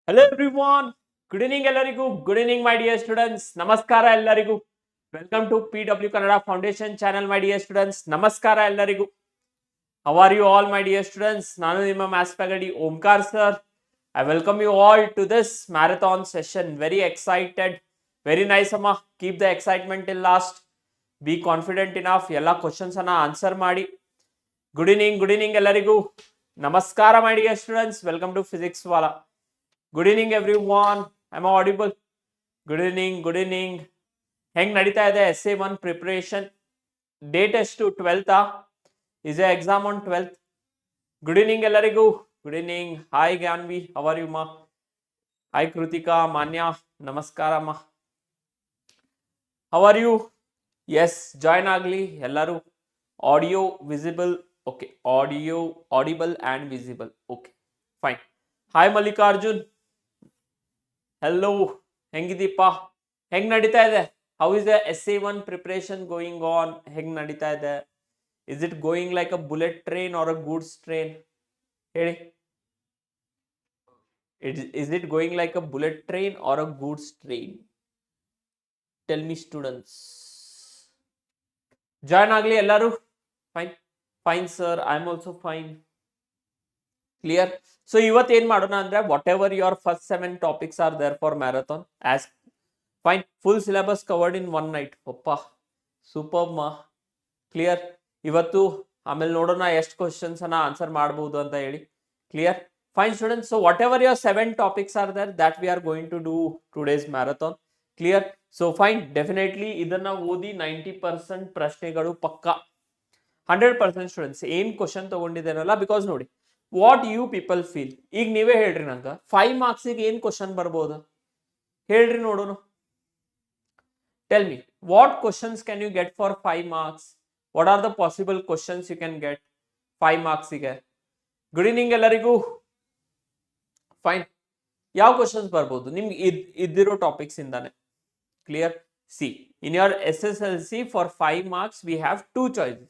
Hello everyone. Good evening ಎಲ್ಲರಿಗೂ. Good evening my dear students. ನಮಸ್ಕಾರ ಎಲ್ಲರಿಗೂ. Welcome to PW Kannada Foundation channel my dear students. ನಮಸ್ಕಾರ ಎಲ್ಲರಿಗೂ. How are you all my dear students? ನಾನು ನಿಮ್ಮ maths faculty Omkara sir. I welcome you all to this marathon session. Very excited. Very nice ಅಮ್ಮ. Keep the excitement till last. Be confident enough. ಎಲ್ಲ questions ಅನ್ನ answer ಮಾಡಿ. Good evening ಎಲ್ಲರಿಗೂ. ನಮಸ್ಕಾರ my dear students. Welcome to Physics Wala. Good evening everyone. Am I audible? Good evening. ಹೆಂಗ್ ನಡೀತಾ ಇದೆ SA1 preparation? Date ಎಷ್ಟು? 12th is a exam on 12th. Good evening ಎಲ್ಲರಿಗೂ. Good evening. Hi Gyanvi, how are you ma? Hi Krutika, Manya, ನಮಸ್ಕಾರ ma. How are you? Yes, join ಆಗಲಿ ಎಲ್ಲರೂ. Audio visible. Okay, audio audible and visible. Okay, fine. Hi Mallikarjun. Hello, ಹೆಂಗಿದೀಪ? ಹೆಂಗ್ ನಡೀತಾ ಇದೆ? How is the SA1 preparation going on? ಹೆಂಗ್ ನಡೀತಾ ಇದೆ? Is it going like a bullet train or a goods train? ಹೇಳಿ. Is it going like a bullet train or a goods train? Tell me students. Join ಆಗಲಿ ಎಲ್ಲರೂ. Fine sir, I am also fine. Clear? So ಇವತ್ತು ಏನ್ ಮಾಡೋಣ ಅಂದ್ರೆ whatever your first 7 topics are there for marathon, as fine, full syllabus covered in one night. Oppa, superb ma. Clear? ಇವತ್ತು ಆಮೇಲೆ ನೋಡೋಣ ಎಷ್ಟು ಕ್ವಶನ್ಸ್ ಅನ್ನ ಆನ್ಸರ್ ಮಾಡಬಹುದು ಅಂತ ಹೇಳಿ. Clear? Fine students, so whatever your 7 topics are there, that we are going to do today's marathon. Clear? So fine, definitely ಇದನ್ನ ಓದಿ 90% ಪ್ರಶ್ನೆಗಳು ಪಕ್ಕಾ. 100% ಸ್ಟೂಡೆಂಟ್ಸ್ ಏನ್ ಕ್ವಶನ್ ತಗೊಂಡಿದ್ದೇನಲ್ಲ, ಬಿಕಾಸ್ ನೋಡಿ ವಾಟ್ ಯು ಪೀಪಲ್ ಫೀಲ್. ಈಗ ನೀವೇ ಹೇಳ್ರಿ ನಂಗೆ 5 ಮಾರ್ಕ್ಸಿಗೆ ಏನ್ ಕ್ವಶನ್ ಬರ್ಬೋದು ಹೇಳ್ರಿ ನೋಡೋಣ. Tell me, what questions can you get for 5 marks? What are the possible questions you can get 5 ಮಾರ್ಕ್ಸಿಗೆ? ಗುಡ್ ಈವ್ನಿಂಗ್ ಎಲ್ಲರಿಗೂ. ಫೈನ್, ಯಾವ ಕ್ವಶನ್ಸ್ ಬರ್ಬೋದು ನಿಮ್ಗೆ ಇದ್ದಿರೋ ಟಾಪಿಕ್ಸ್ ಇಂದಾನೆ? Clear? See, in your SSLC for 5 marks we have 2 choices.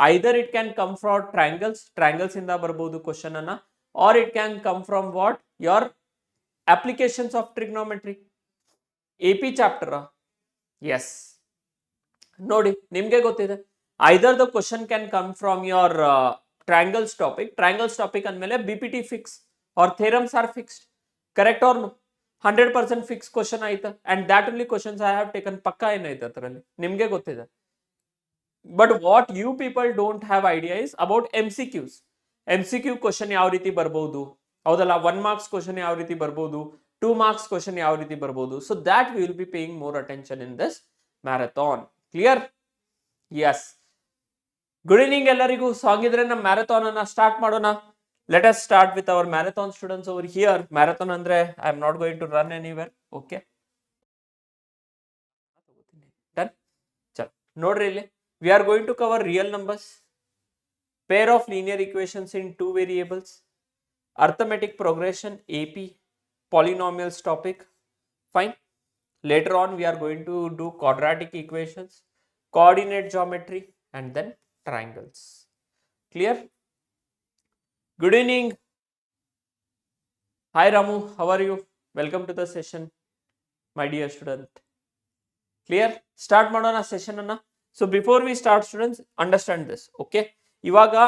Either it can come from triangles ಇಂದ ಬರ್ಬೋದು question ಅನ್ನ, or it can come from what? Your applications of trigonometry. AP chapter. Yes, ನೋಡಿ ನಿಮ್ಗೆ ಗೊತ್ತಿದೆ. Either the question can come from your triangles topic ಅಂದ್ಮೇಲೆ BPT fix or theorems are fixed. Correct or no? 100% fixed question ಆಯ್ತಾ? And that only questions I have taken ಪಕ್ಕ ಏನಾಯ್ತು ಅದರಲ್ಲಿ ನಿಮ್ಗೆ ಗೊತ್ತಿದೆ. But what you people don't have idea is about MCQs. MCQ question ಯಾವ ರೀತಿ ಬರ್ಬೋದು, ಹೌದಲ್ಲ? 1 marks ಕ್ವಶನ್ ಯಾವ ರೀತಿ ಬರ್ಬೋದು, 2 marks ಕ್ವಶನ್ ಯಾವ ರೀತಿ ಬರ್ಬೋದು. So that we will be paying more attention in this marathon. Clear? Yes. Good evening ಎಲ್ಲರಿಗೂ. ಸಾಂಗ್ ಇದ್ರೆ ನಮ್ಮ ಮ್ಯಾರಥಾನ್ ಅನ್ನ ಸ್ಟಾರ್ಟ್ ಮಾಡೋಣ. Let us start with our marathon students over here. Marathon ಅಂದ್ರೆ I am not going to run anywhere. Okay, done. ಚಲ್ ನೋಡ್ರಿ ಇಲ್ಲಿ we are going to cover real numbers, pair of linear equations in 2 variables, arithmetic progression AP, polynomials topic. Fine. Later on we are going to do quadratic equations, coordinate geometry, and then triangles. Clear? Good evening. Hi Ramu, how are you? Welcome to the session my dear student. Clear? Start ಮಾಡೋಣ session ಅನ್ನ. So before we start students, understand this. Okay, ivaga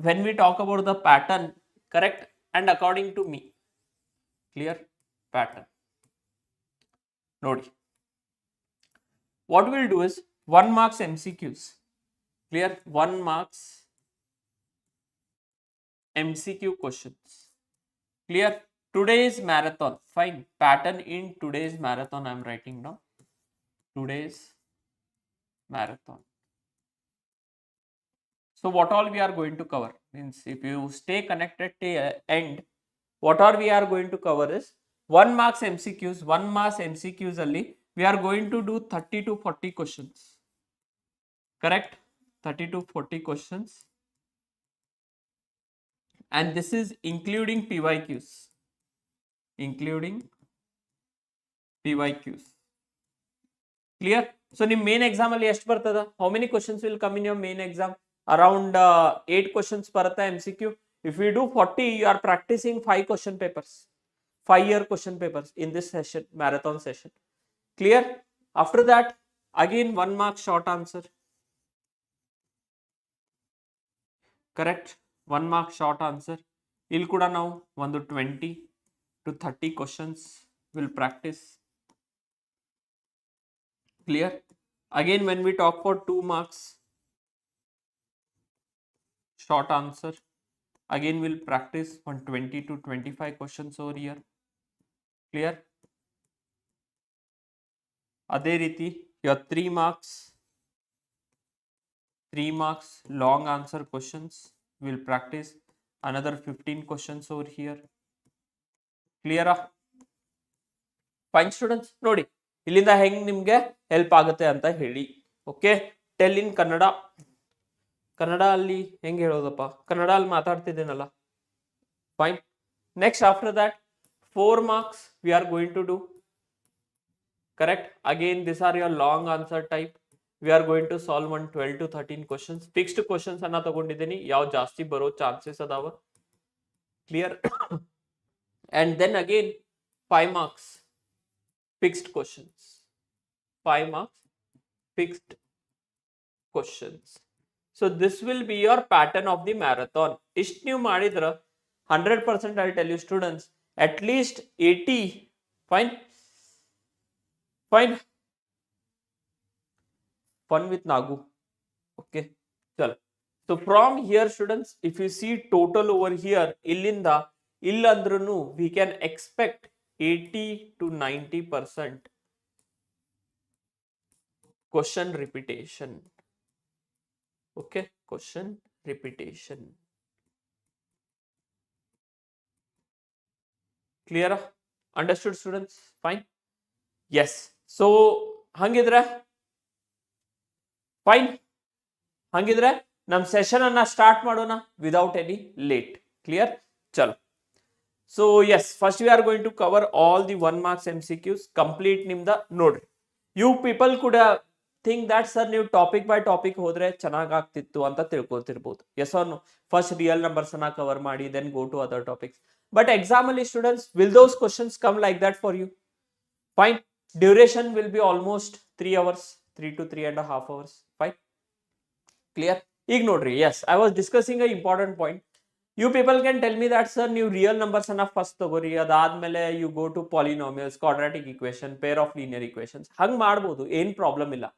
when we talk about the pattern, correct, and according to me, clear, pattern nodi, what we'll do is 1 marks MCQs. Clear? 1 marks MCQ questions. Clear? Today's marathon. Fine, pattern in today's marathon I am writing down. Today's marathon. So what all we are going to cover means, if you stay connected till end, what all we are going to cover is 1 marks MCQs. 1 marks MCQs alli we are going to do 30 to 40 questions. Correct? 30 to 40 questions, and this is including PYQs. Clear? So ನಿಮ್ಮ main exam ಅಲ್ಲಿ ಎಷ್ಟು ಬರ್ತದ? How many questions will come in your main exam? Around 8 questions ಬರುತ್ತೆ MCQ. If we do 40, you are practicing 5 question papers. 5-year question papers in this session, marathon session. Clear? After that, again 1 mark short answer. Correct? 1 mark short answer. ಇಲ್ಲಿ ಕೂಡ ನಾವು ಒಂದು 20 to 30 questions will practice. Clear? Again, when we talk for 2 marks short answer, again we'll practice on 20 to 25 questions over here. Clear? ಅದೇ ರೀತಿ your 3 marks long answer questions, we'll practice another 15 questions over here. Clear? Fine students, ನೋಡಿ ಇಲ್ಲಿಂದ ಹೆಂಗ್ ನಿಮ್ಗೆ help ಆಗುತ್ತೆ ಅಂತ ಹೇಳಿ. Okay, tell in Kannada. Kannada ಅಲ್ಲಿ ಹೆಂಗ್ ಹೇಳೋದಪ್ಪ, ಕನ್ನಡ ಅಲ್ಲಿ ಮಾತಾಡ್ತಿದ್ದೇನಲ್ಲ. Fine. Next after that 4 marks we are going to do. Correct? Again, these are your long answer type. We are going to solve on 12 to 13 questions. Fixed questions ಅನ್ನ ತಗೊಂಡಿದ್ದೀನಿ, ಯಾವ ಜಾಸ್ತಿ ಬರೋ ಚಾನ್ಸಸ್ ಅದಾವ. Clear? And then again 5 marks fixed questions. 5 marks fixed questions. So this will be your pattern of the marathon. ಇಷ್ಟು ನೀವು ಮಾಡಿದ್ರ 100% I'll tell you students, at least 80. Fine. Fun with Nagu. Okay, chalo. So from here students, if you see total over here, illinda illandrunu we can expect 80 to 90% question repetition. Okay, question repetition. Clear? Understood students? Fine. Yes. So hangidre fine. ಹಂಗಿದ್ರೆ ನಮ್ಮ session ಅನ್ನ start ಮಾಡೋಣ without any late. Clear? ಚಲೋ. So yes, first we are going to cover all the 1 marks MCQs complete. ನಿಮ್ದ ನೋಡ್ರಿ, you people ಕೂಡ think that sir ನೀವು topic by topic ಹೋದ್ರೆ ಚೆನ್ನಾಗಾಗ್ತಿತ್ತು ಅಂತ ತಿಳ್ಕೊತಿರ್ಬೋದು. Yes or no? First real numbers ಅನ್ನ ಕವರ್ ಮಾಡಿ then go to other topics. But exam ಅಲ್ಲಿ students, will those questions come like that for you? Fine. Duration will be almost 3 hours, 3 to 3.5 hours. Fine. Clear? ಈಗ ನೋಡ್ರಿ, yes, I was discussing a important point. You people can tell me that sir ನೀವು real numbers ಅನ್ನ first ತಗೋರಿ, ಅದಾದ್ಮೇಲೆ you go to polynomials, quadratic equation, pair of linear equations. ಹಂಗ್ ಮಾಡ್ಬೋದು, ಏನ್ problem ಇಲ್ಲ.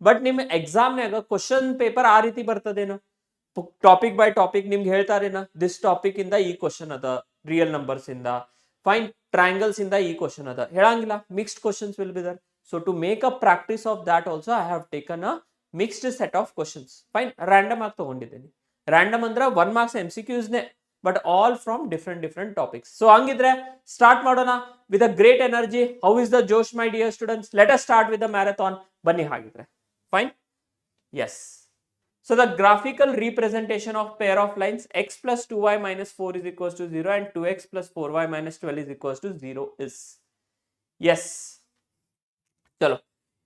ಬಟ್ ನಿಮ್ ಎಕ್ಸಾಮ್ನಾಗ ಕ್ವಶನ್ ಪೇಪರ್ ಆ ರೀತಿ ಬರ್ತದೇನೋ, ಟಾಪಿಕ್ ಬೈ ಟಾಪಿಕ್ ನಿಮ್ಗೆ ಹೇಳ್ತಾರೇನ, ದಿಸ್ ಟಾಪಿಕ್ ಇಂದ ಈ ಕ್ವಶನ್ ಅದ, ರಿಯಲ್ ನಂಬರ್ಸ್ ಇಂದ. ಫೈನ್. ಟ್ರಯಾಂಗಲ್ಸ್ ಇಂದ ಈ ಕ್ವಶನ್ ಅದ, ಹೇಳಂಗಿಲ್ಲ. Mixed questions will be there. So to make a practice of that also, I have taken a mixed set of questions. Fine. Random ಆಗಿ ತಗೊಂಡಿದ್ದೀನಿ. Random ಅಂದ್ರೆ 1 marks MCQs ನೇ, but all from different topics. So ಹಂಗಿದ್ರೆ start ಮಾಡೋಣ with a great energy. How is the Josh, my dear students? Let us start with the marathon. ಬನ್ನಿ ಹಾಗಿದ್ರೆ. Fine. Yes. So the graphical representation of pair of lines x plus 2y minus 4 is equals to 0 and 2x plus 4y minus 12 is equals to 0 is. Yes. Chalo.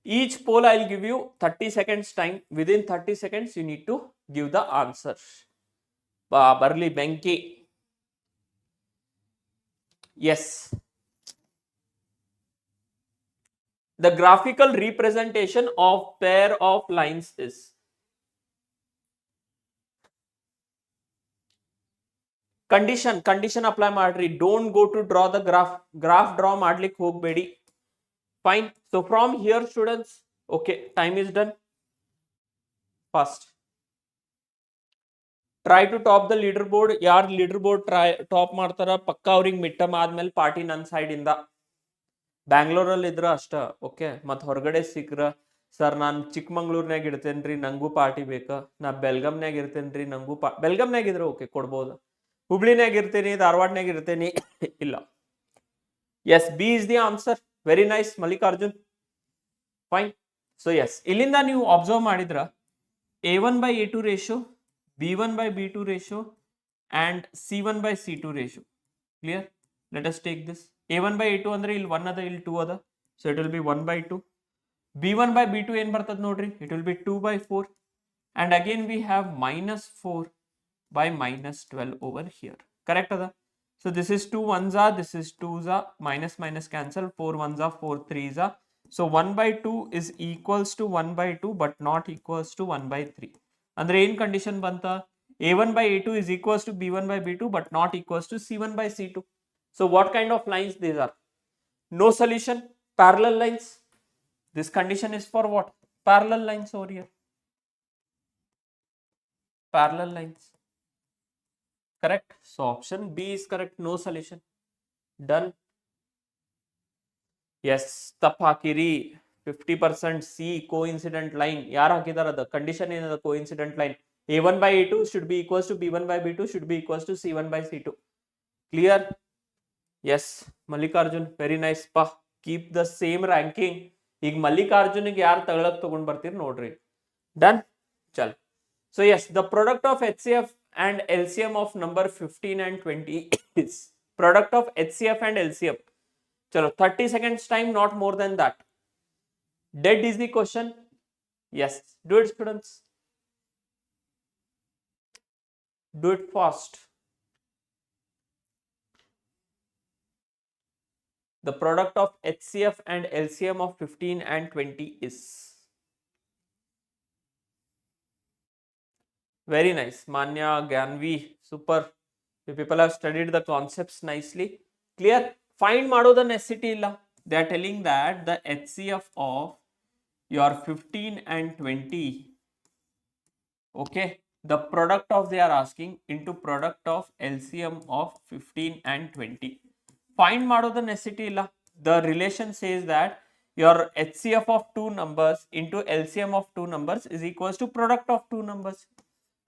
Each poll I'll give you 30 seconds time. Within 30 seconds you need to give the answer. Barli Benki. Yes. The graphical representation of pair of lines is. Condition apply ಮಾಡ್ರಿ. Don't go to draw the graph draw ಮಾಡ್ಲಿಕ್ಕೆ ಹೋಗಬೇಡಿ. Fine. So from here students, okay, time is done. First, try to top the leaderboard. ಯಾರ್ leaderboard top ಮಾಡ್ತಾರ ಪಕ್ಕಾ ಅವ್ರಿಗೆ mid term ಆದ್ಮೇಲೆ party ನನ್ನ side ಇಂದ. ಬ್ಯಾಂಗ್ಳೂರಲ್ಲಿ ಇದ್ರ ಅಷ್ಟ. ಓಕೆ, ಮತ್ ಹೊರಗಡೆ ಸಿಕ್ಕ್ರ ಸರ್ ನಾನು ಚಿಕ್ಕಮಂಗ್ಳೂರ್ನಾಗ ಇರ್ತೇನ್ರಿ, ನಂಗೂ ಪಾರ್ಟಿ ಬೇಕ. ನಾ ಬೆಲ್ಗಮ್ನಾಗ ಇರ್ತೇನ್ರಿ, ನಂಗೂ ಬೆಲ್ಗಮ್ನಾಗ ಇದ್ರೆ ಓಕೆ ಕೊಡ್ಬೋದು. ಹುಬ್ಳಿನಾಗ ಇರ್ತೀನಿ, ಧಾರವಾಡನಾಗ ಇರ್ತೇನಿ, ಇಲ್ಲ. Yes, B is the answer. Very nice Mallikarjun. Fine. So yes, ಇಲ್ಲಿಂದ ನೀವು ಅಬ್ಸರ್ವ್ ಮಾಡಿದ್ರ A1/A2 ratio, B1/B2 ratio and C1/C2 ratio. Clear? Let us take this. A1/A2 ಅಂದ್ರೆ ಇಲ್ಲಿ 1 ಅದ, ಇಲ್ಲಿ 2 ಅದ. So it will B 1/2. B1/B2 ಏನ್ ಬರ್ತದ ನೋಡ್ರಿ, it will B 2/4. And again we have -4 by -12 over here. Correct ada? So this is 2 ones are, this is 2s are, minus minus cancel, 4 ones are, 4 threes are. So 1 by 2 is equals to 1 by 2 but not equals to 1 by 3. Andre in condition banta, A1 by A2 is equals to B1 by B2 but not equals to C1 by C2. So what kind of lines these are? No solution, parallel lines. This condition is for what? Parallel lines over here. Parallel lines. Correct. So option B is correct. No solution. Done. Yes. Tapakiri. 50% C coincident line. Yaar hakidara the condition in the coincident line. A1 by A2 should be equals to B1 by B2 should be equals to C1 by C2. Clear? Yes. Mallikarjun. Very nice. Pa. Keep the same ranking. ಈಗ ಮಲ್ಲಿಕಾರ್ಜುನಿಗೆ ಯಾರು ತಗೊಳಕ್ ತಗೊಂಡ್ ಬರ್ತೀರಿ ನೋಡ್ರಿ. Done. Chal. So yes, the product of HCF and LCM of number 15 and 20 is product of HCF and LCM. Chalo, 30 seconds time, not more than that. Dead is the question. Yes, do it students. Do it fast. The product of HCF and LCM of 15 and 20 is. Very nice. Manya, Gyanvi, super. You people have studied the concepts nicely. Clear? Find ಮಾಡೋದ necessity ಇಲ್ಲ. They are telling that the HCF of your 15 and 20, okay, the product of they are asking into product of LCM of 15 and 20. Find ಮಾಡೋದ necessity ಇಲ್ಲ. The relation says that your HCF of two numbers into LCM of two numbers is equals to product of two numbers.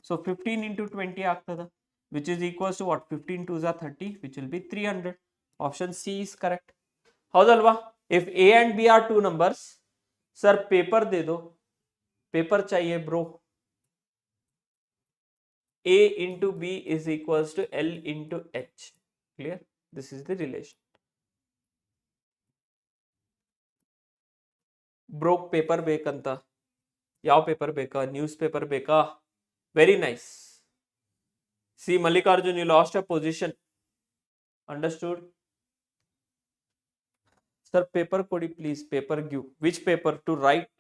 So 15 into 20 ಆಗ್ತದ, which is equals to what? 15 2s are 30, which will be 300. Option C is correct. ಹೌದಲ್ವಾ? If A and B are two numbers, sir paper दे दो, paper चाहिए bro. A into B is equals to L into H. Clear? This is the relation. Bro paper ಬೇಕಂತ, ಯಾವ paper ಬೇಕಾ? News paper ಬೇಕಾ? Very nice. See Mallikarjun, you lost a position. Understood? Sir, paper kodi please. Paper give. Which paper to write?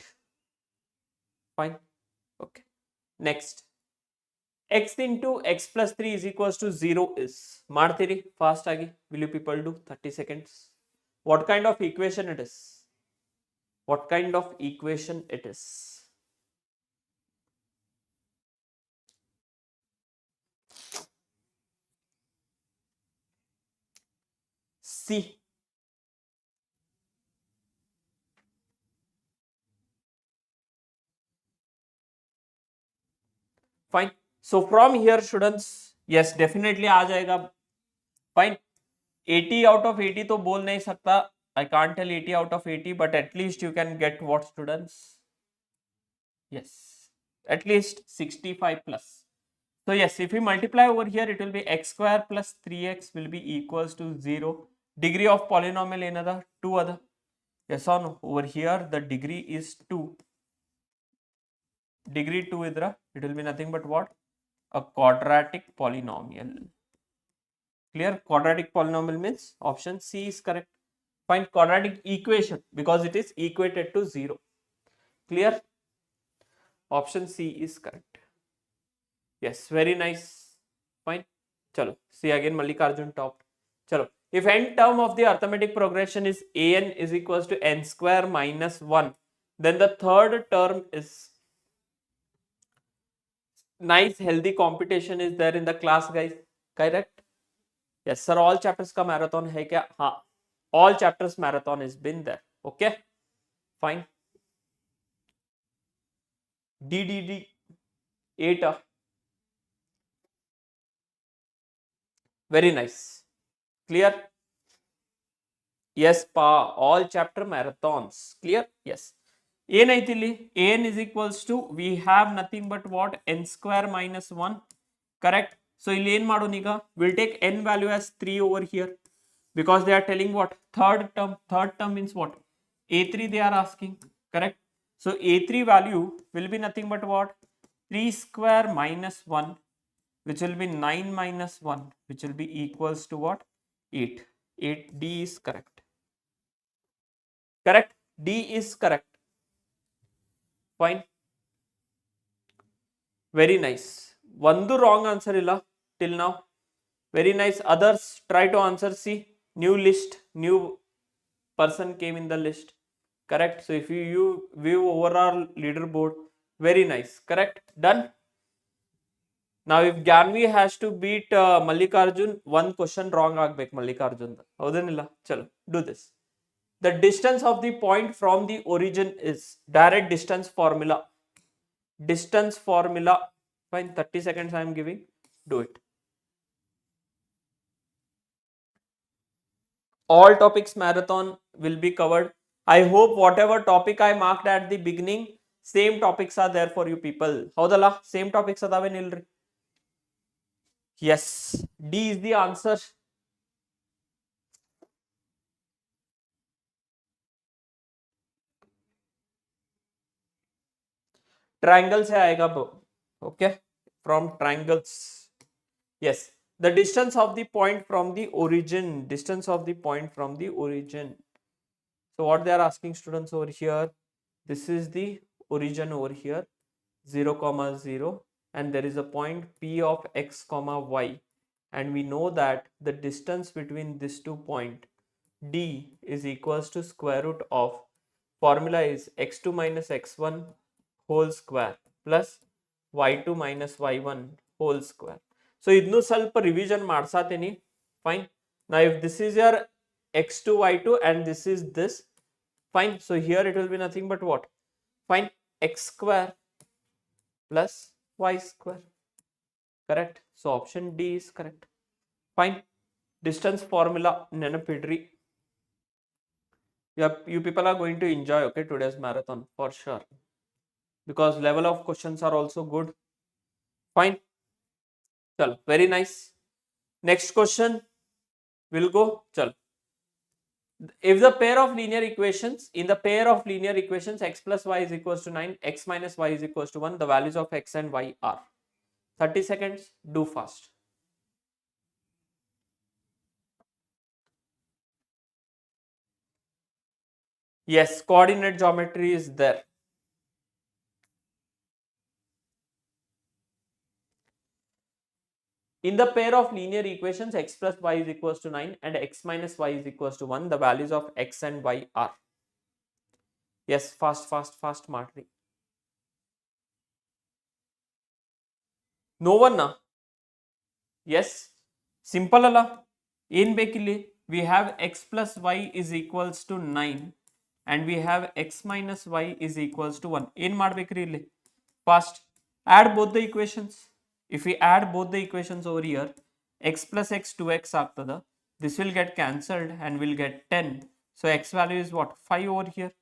Fine. Okay. Next. X into x plus 3 is equals to 0 is. Martiri, fast agi. Will you people do 30 seconds? What kind of equation it is? What kind of equation it is? C. Fine. So from here students, yes definitely आ जाएगा. Fine. 80 out of 80 तो बोल नहीं सकता. I can't tell 80 out of 80, but at least you can get what students? Yes, at least 65 plus. So yes, if we multiply over here, it will be x square plus 3x will be equals to 0. Degree of polynomial another 2 other. Yes or no? Over here the degree is 2. Degree 2 idra, it will be nothing but what? A quadratic polynomial. Clear? Quadratic polynomial means option C is correct. Find quadratic equation because it is equated to 0. Clear? Option C is correct. Yes, very nice. Fine. Chalo. See again Mallikarjun top. Chalo. If n term of the arithmetic progression is an is equals to n square minus 1, then the third term is nice healthy competition is there in the class guys. Correct? Yes sir, all chapters ka marathon hai kya? Ha. All chapters marathon has been there. Okay? Fine. DDD 8. Very nice. Clear? Yes, pa. All chapter marathons. Clear? Yes. An is equals to, we have nothing but what? N square minus 1. Correct? So, we'll take n value as 3 over here. Because they are telling what? Third term means what? A3 they are asking. Correct? So, A3 value will be nothing but what? 3 square minus 1 which will be 9 minus 1, which will be equals to what? 8. 8. D is correct. Correct? D is correct. Fine. Very nice. One wrong answer illa till now. Very nice. Others try to answer. See, new list, new person came in the list. Correct. So if you view overall leaderboard, very nice. Correct. Done. Now if Gyanvi has to beat Mallikarjun, one question wrong ಆಗ್ಬೇಕು Mallikarjun. ಹೌದೇನಿಲ್ಲ? Chalo, do this. The distance of the point from the origin is direct distance formula. Distance formula. Fine. 30 seconds I am giving. Do it. All topics marathon will be covered. I hope whatever topic I marked at the beginning, same topics are there for you people. ಹೌದಲ್ಲ? Same topics ಅದಾವೇನಿಲ್ರಿ? Yes. D is the answer. Triangle se aayega bro. Okay. From triangles. Yes. The distance of the point from the origin. Distance of the point from the origin. So what they are asking students over here. This is the origin over here. 0, 0. And there is a point P of x, y. And we know that the distance between these 2 points D is equals to square root of, formula is x2 minus x1 whole square plus y2 minus y1 whole square. So idnu ಸ್ವಲ್ಪ revision ಮಾಡ್ಸಾತೀನಿ. Fine. Now if this is your x2 y2 and this is this, fine. So here it will be nothing but what? Fine. X square plus y square. Correct. So option D is correct. Fine. Distance formula ನೆನಪಿಡ್ರಿ. You people are going to enjoy, okay, today's marathon for sure, because level of questions are also good. Fine. Chalo, very nice. Next question will go. Chalo. If the pair of linear equations, in the pair of linear equations x plus y is equals to 9, x minus y is equals to 1, the values of x and y are. 30 seconds. Do fast. Yes, coordinate geometry is there. In the pair of linear equations x plus y is equals to 9 and x minus y is equals to 1, the values of x and y are. Yes, fast ಮಾಡ್ರಿ. No one na? Yes, simple ಅಲ್ಲ? ಏನ್ ಬೇಕಿಲ್ಲಿ? We have x plus y is equals to 9 and we have x minus y is equals to 1. ಏನ್ ಮಾಡ್ಬೇಕ್ರಿ ಇಲ್ಲಿ? Fast. Add both the equations. If we add both the equations over here, x plus x 2x ಆಗ್ತದ. This will get cancelled and we'll get 10. So x value is what? 5 over here.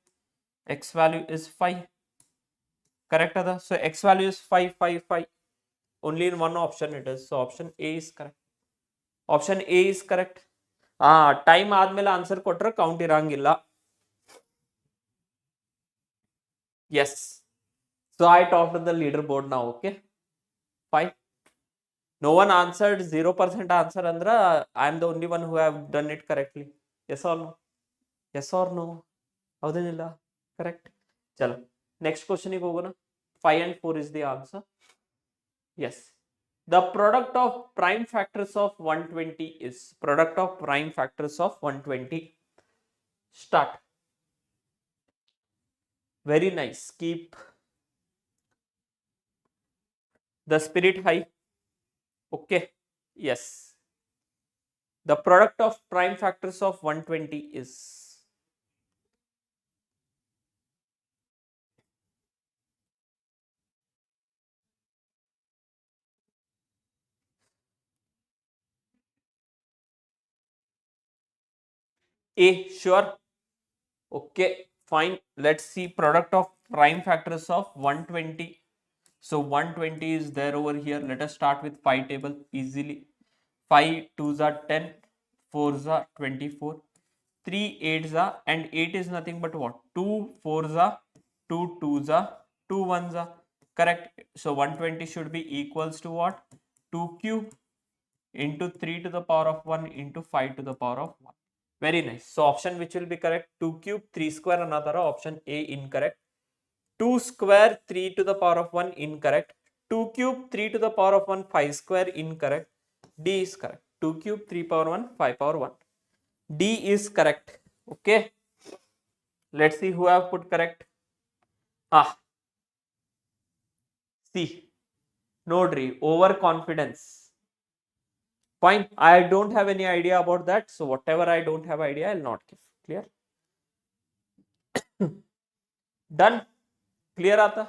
X value is 5. Correct ada? So x value is 5, 5, 5. Only in one option it is. So option A is correct. Option A is correct. Time ಆದ್ಮೇಲೆ answer ಕೊಟ್ರೆ count ಇರಂಗಿಲ್ಲ. Yes. So I topped the leaderboard now. Okay. Fine. No one answered 0% answer andra I am the only one who have done it correctly. Yes or no? Yes or no? ಹೌದೇನಿಲ್ಲ? Correct. Chalo. Next question ಗೆ ಹೋಗೋಣ. 5 and 4 is the answer. Yes. The product of prime factors of 120 is, product of prime factors of 120. Start. Very nice. Keep the spirit high. Okay. Yes. The product of prime factors of 120 is A. Sure. Okay, fine. Let's see product of prime factors of 120. So 120 is there over here. Let us start with pi table easily. 5 2s are 10, 4s are 24, 3 8s are, and 8 is nothing but what? 2 4s are, 2 2s are, 2 1s are. Correct. So 120 should be equals to what? 2 cube into 3 to the power of 1 into 5 to the power of 1. Very nice. So option which will be correct, 2 cube 3 square another, option A incorrect. 2 square 3 to the power of 1 incorrect. 2 cube 3 to the power of 1 5 square incorrect. D is correct. 2 cube 3 power 1 5 power 1. D is correct. Okay. Let's see who have put correct. C. Nodri, overconfidence. Fine. I don't have any idea about that. So whatever I don't have idea, I'll not give. Clear? Done. Clear aata?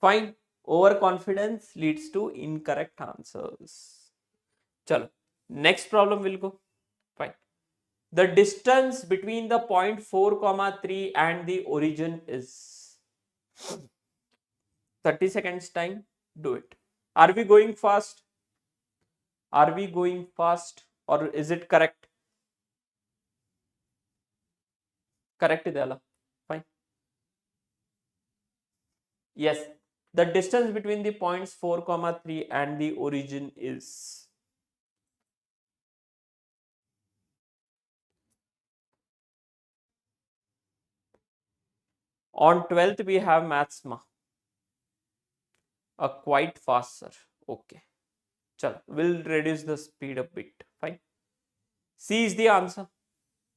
Fine. Overconfidence leads to incorrect answers. Chalo. Next problem will go. Fine. The distance between the point 4, 3 and the origin is 30 seconds time. Do it. Are we going fast? Are we going fast or is it correct? Correct ideyala. Fine. Yes. The distance between the points 4, 3 and the origin is on 12th we have maths ma. Quite fast, sir. Okay. Chalo. We'll reduce the speed a bit. Fine. C is the answer.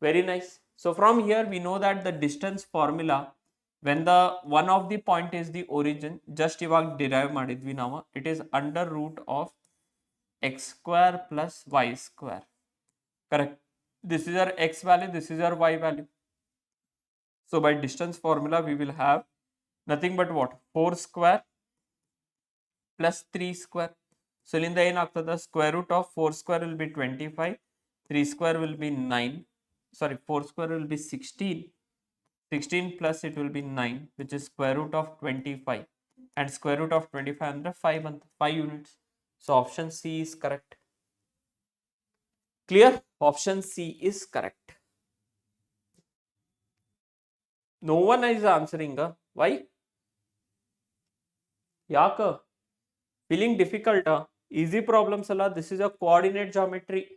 Very nice. So from here we know that the distance formula, when the one of the point is the origin, just iವಾಗ derive ಮಾಡಿದ್ವಿ ನಾವು, it is under root of x square plus y square. Correct. This is our x value, this is our y value. So by distance formula we will have nothing but what? 4 square plus 3 square. So in the end, the square root of 4 square will be 25, 3 square will be 9, sorry 4 square will be 16, 16 plus it will be 9, which is square root of 25, and square root of 25 under 5 units. So option C is correct. Clear? Option C is correct. No one is answering. Why? Yaka? Feeling difficult? Easy problems alla. This is a coordinate geometry.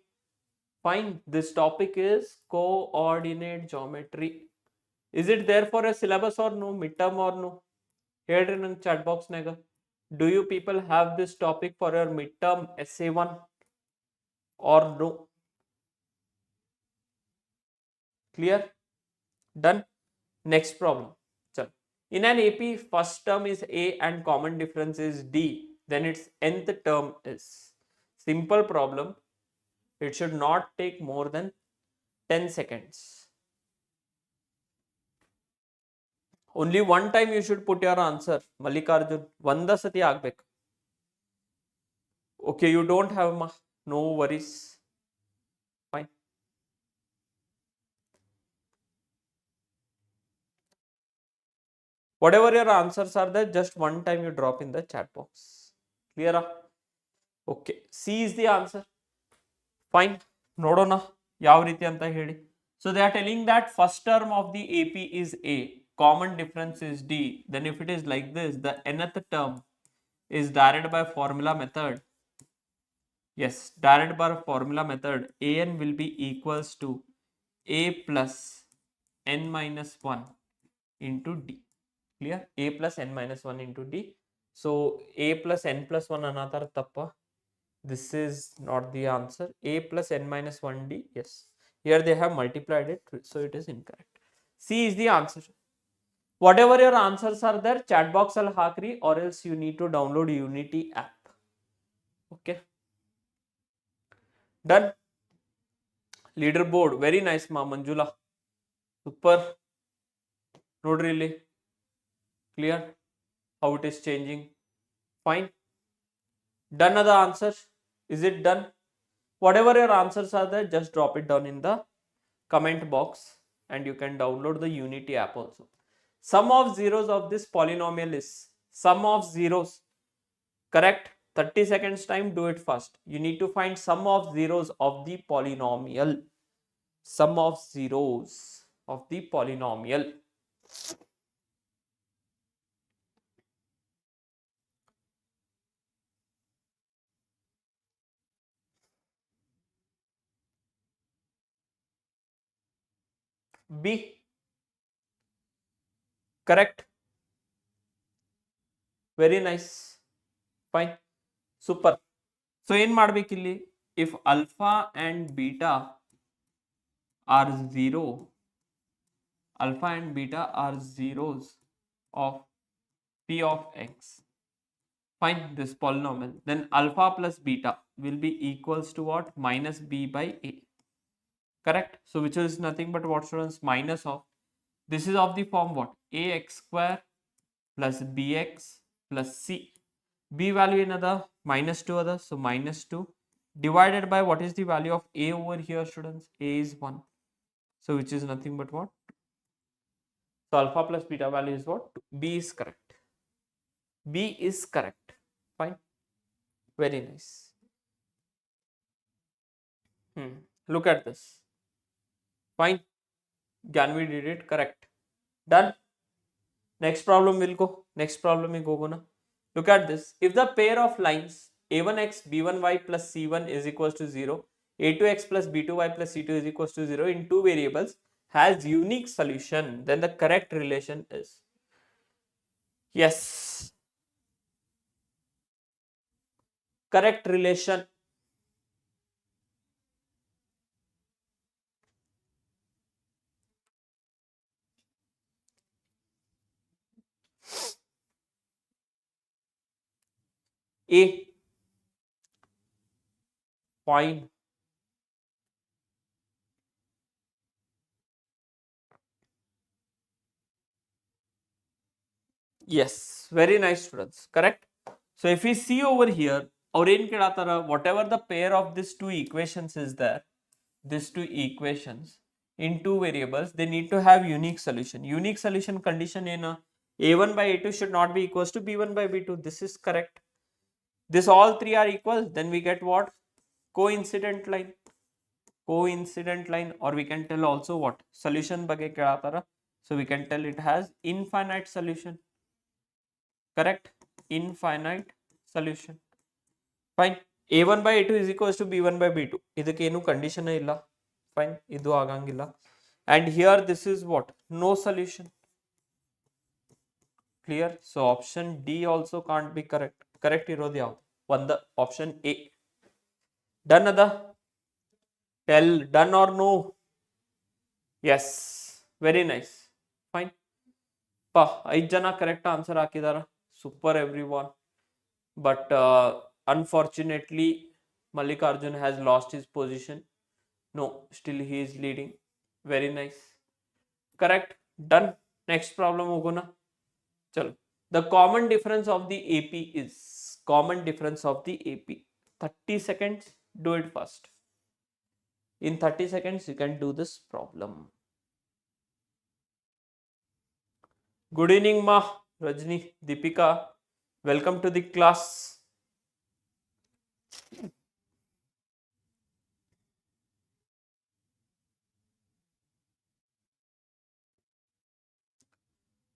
Fine. This topic is coordinate geometry. Is it there for a syllabus or no? Midterm or no? Here in the chat box nega. Do you people have this topic for your midterm essay 1 or no? Clear? Done. Next problem. Chal. In an AP, first term is A and common difference is D. Then its nth term is. Simple problem. It should not take more than 10 seconds. Only one time you should put your answer. Mallikarjun. Vanda sati agbek. Okay, you don't have no worries. Fine. Whatever your answers are there, just one time you drop in the chat box. Clear? Okay. C is the answer. Fine. Nodona. Yav riti anta heli. So they are telling that first term of the AP is A. Common difference is D. Then if it is like this, the nth term is derived by formula method. Yes, derived by formula method. An will be equals to A plus n minus 1 into D. Clear? A plus n minus 1 into D. So A plus n plus 1 another tappa. This is not the answer. A plus n minus 1D. Yes. Here they have multiplied it. So it is incorrect. C is the answer. Whatever your answers are there, chat box al hakri, or else you need to download Unity app. Okay. Done. Leaderboard. Very nice, ma Manjula. Super. Not really. Clear? How it is changing. Fine. Done are the answers. Is it done? Whatever your answers are there, just drop it down in the comment box and you can download the Unity app also. Sum of zeros of this polynomial is sum of zeros. Correct? 30 seconds time, do it fast. You need to find sum of zeros of the polynomial. Sum of zeros of the polynomial. B. Correct. Very nice. Fine. Super. So in madbekilli, if alpha and beta are 0, alpha and beta are zeros of p of x. Fine, this polynomial. Then alpha plus beta will be equals to what? Minus b by a. Correct? So which is nothing but what, students? Minus of, this is of the form what? Ax square plus bx plus c. B value another, minus 2 other, so minus 2 divided by what is the value of a over here, students? A is 1. So which is nothing but what? So alpha plus beta value is what? B is correct. B is correct. Fine. Very nice. Look at this. Fine. Ganvi did it correct. Done. Next problem will go. Next problem will go na. Look at this. If the pair of lines a1x b1y plus c1 is equals to 0, a2x plus b2y plus c2 is equals to 0 in two variables has unique solution, then the correct relation is, yes, correct relation. A. Fine. Yes, very nice, students. Correct. So if we see over here, or in Kedatara, whatever the pair of these two equations is there, these two equations in two variables, they need to have unique solution. Unique solution condition in a1 by a2 should not be equals to b1 by b2. This is correct. This all three are equal, then we get what? Coincident line. Coincident line, or we can tell also what? Solution bage kedatara. So we can tell it has infinite solution. Correct? Infinite solution. Fine. A1 by A2 is equals to B1 by B2. ಇದಕ್ಕೇನು condition ಇಲ್ಲ. Fine. ಇದು ಆಗಂಗಿಲ್ಲ. And here this is what? No solution. Clear? So option D also can't be correct. Correct ಇರೋದು ಯಾವುದು? ಒಂದು option A. Done ಅದ? Tell done or no? Yes. Very nice. Fine. 5 ಜನ correct answer ಹಾಕಿದಾರ. Super everyone. But unfortunately, Mallikarjun has lost his position. No, still he is leading. Very nice. Correct. Done. Next problem hogona. Chalo. The common difference of the AP is, common difference of the AP. 30 seconds. Do it fast. In 30 seconds, you can do this problem. Good evening, Ma, Rajni, Deepika. Welcome to the class.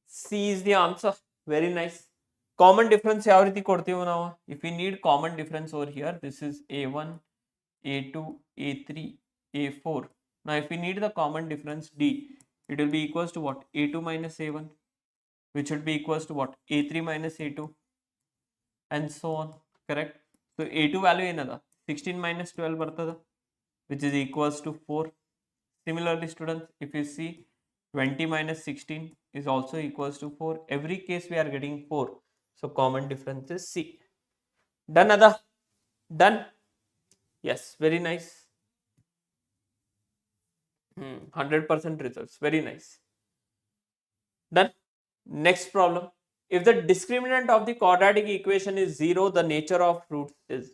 C is the answer. Very nice. Common difference ಯಾವ ರೀತಿ ಕೊಡ್ತೀವಿ ನಾವು? If we need common difference over here, this is A1, A2, A3, A4. Now if we need the common difference D, it will be equals to what? A2 minus A1, which will be equals to what? A3 minus A2, and so on. Correct? So A2 value ಏನದ? 16 minus 12 ಬರ್ತದ, which is equals to 4. Similarly, students, if you see 20 minus 16 is also equals to 4. Every case we are getting 4. So common difference is C. Done, Ada? Done? Yes, very nice. 100% results. Very nice. Done. Next problem. If the discriminant of the quadratic equation is 0, the nature of roots is,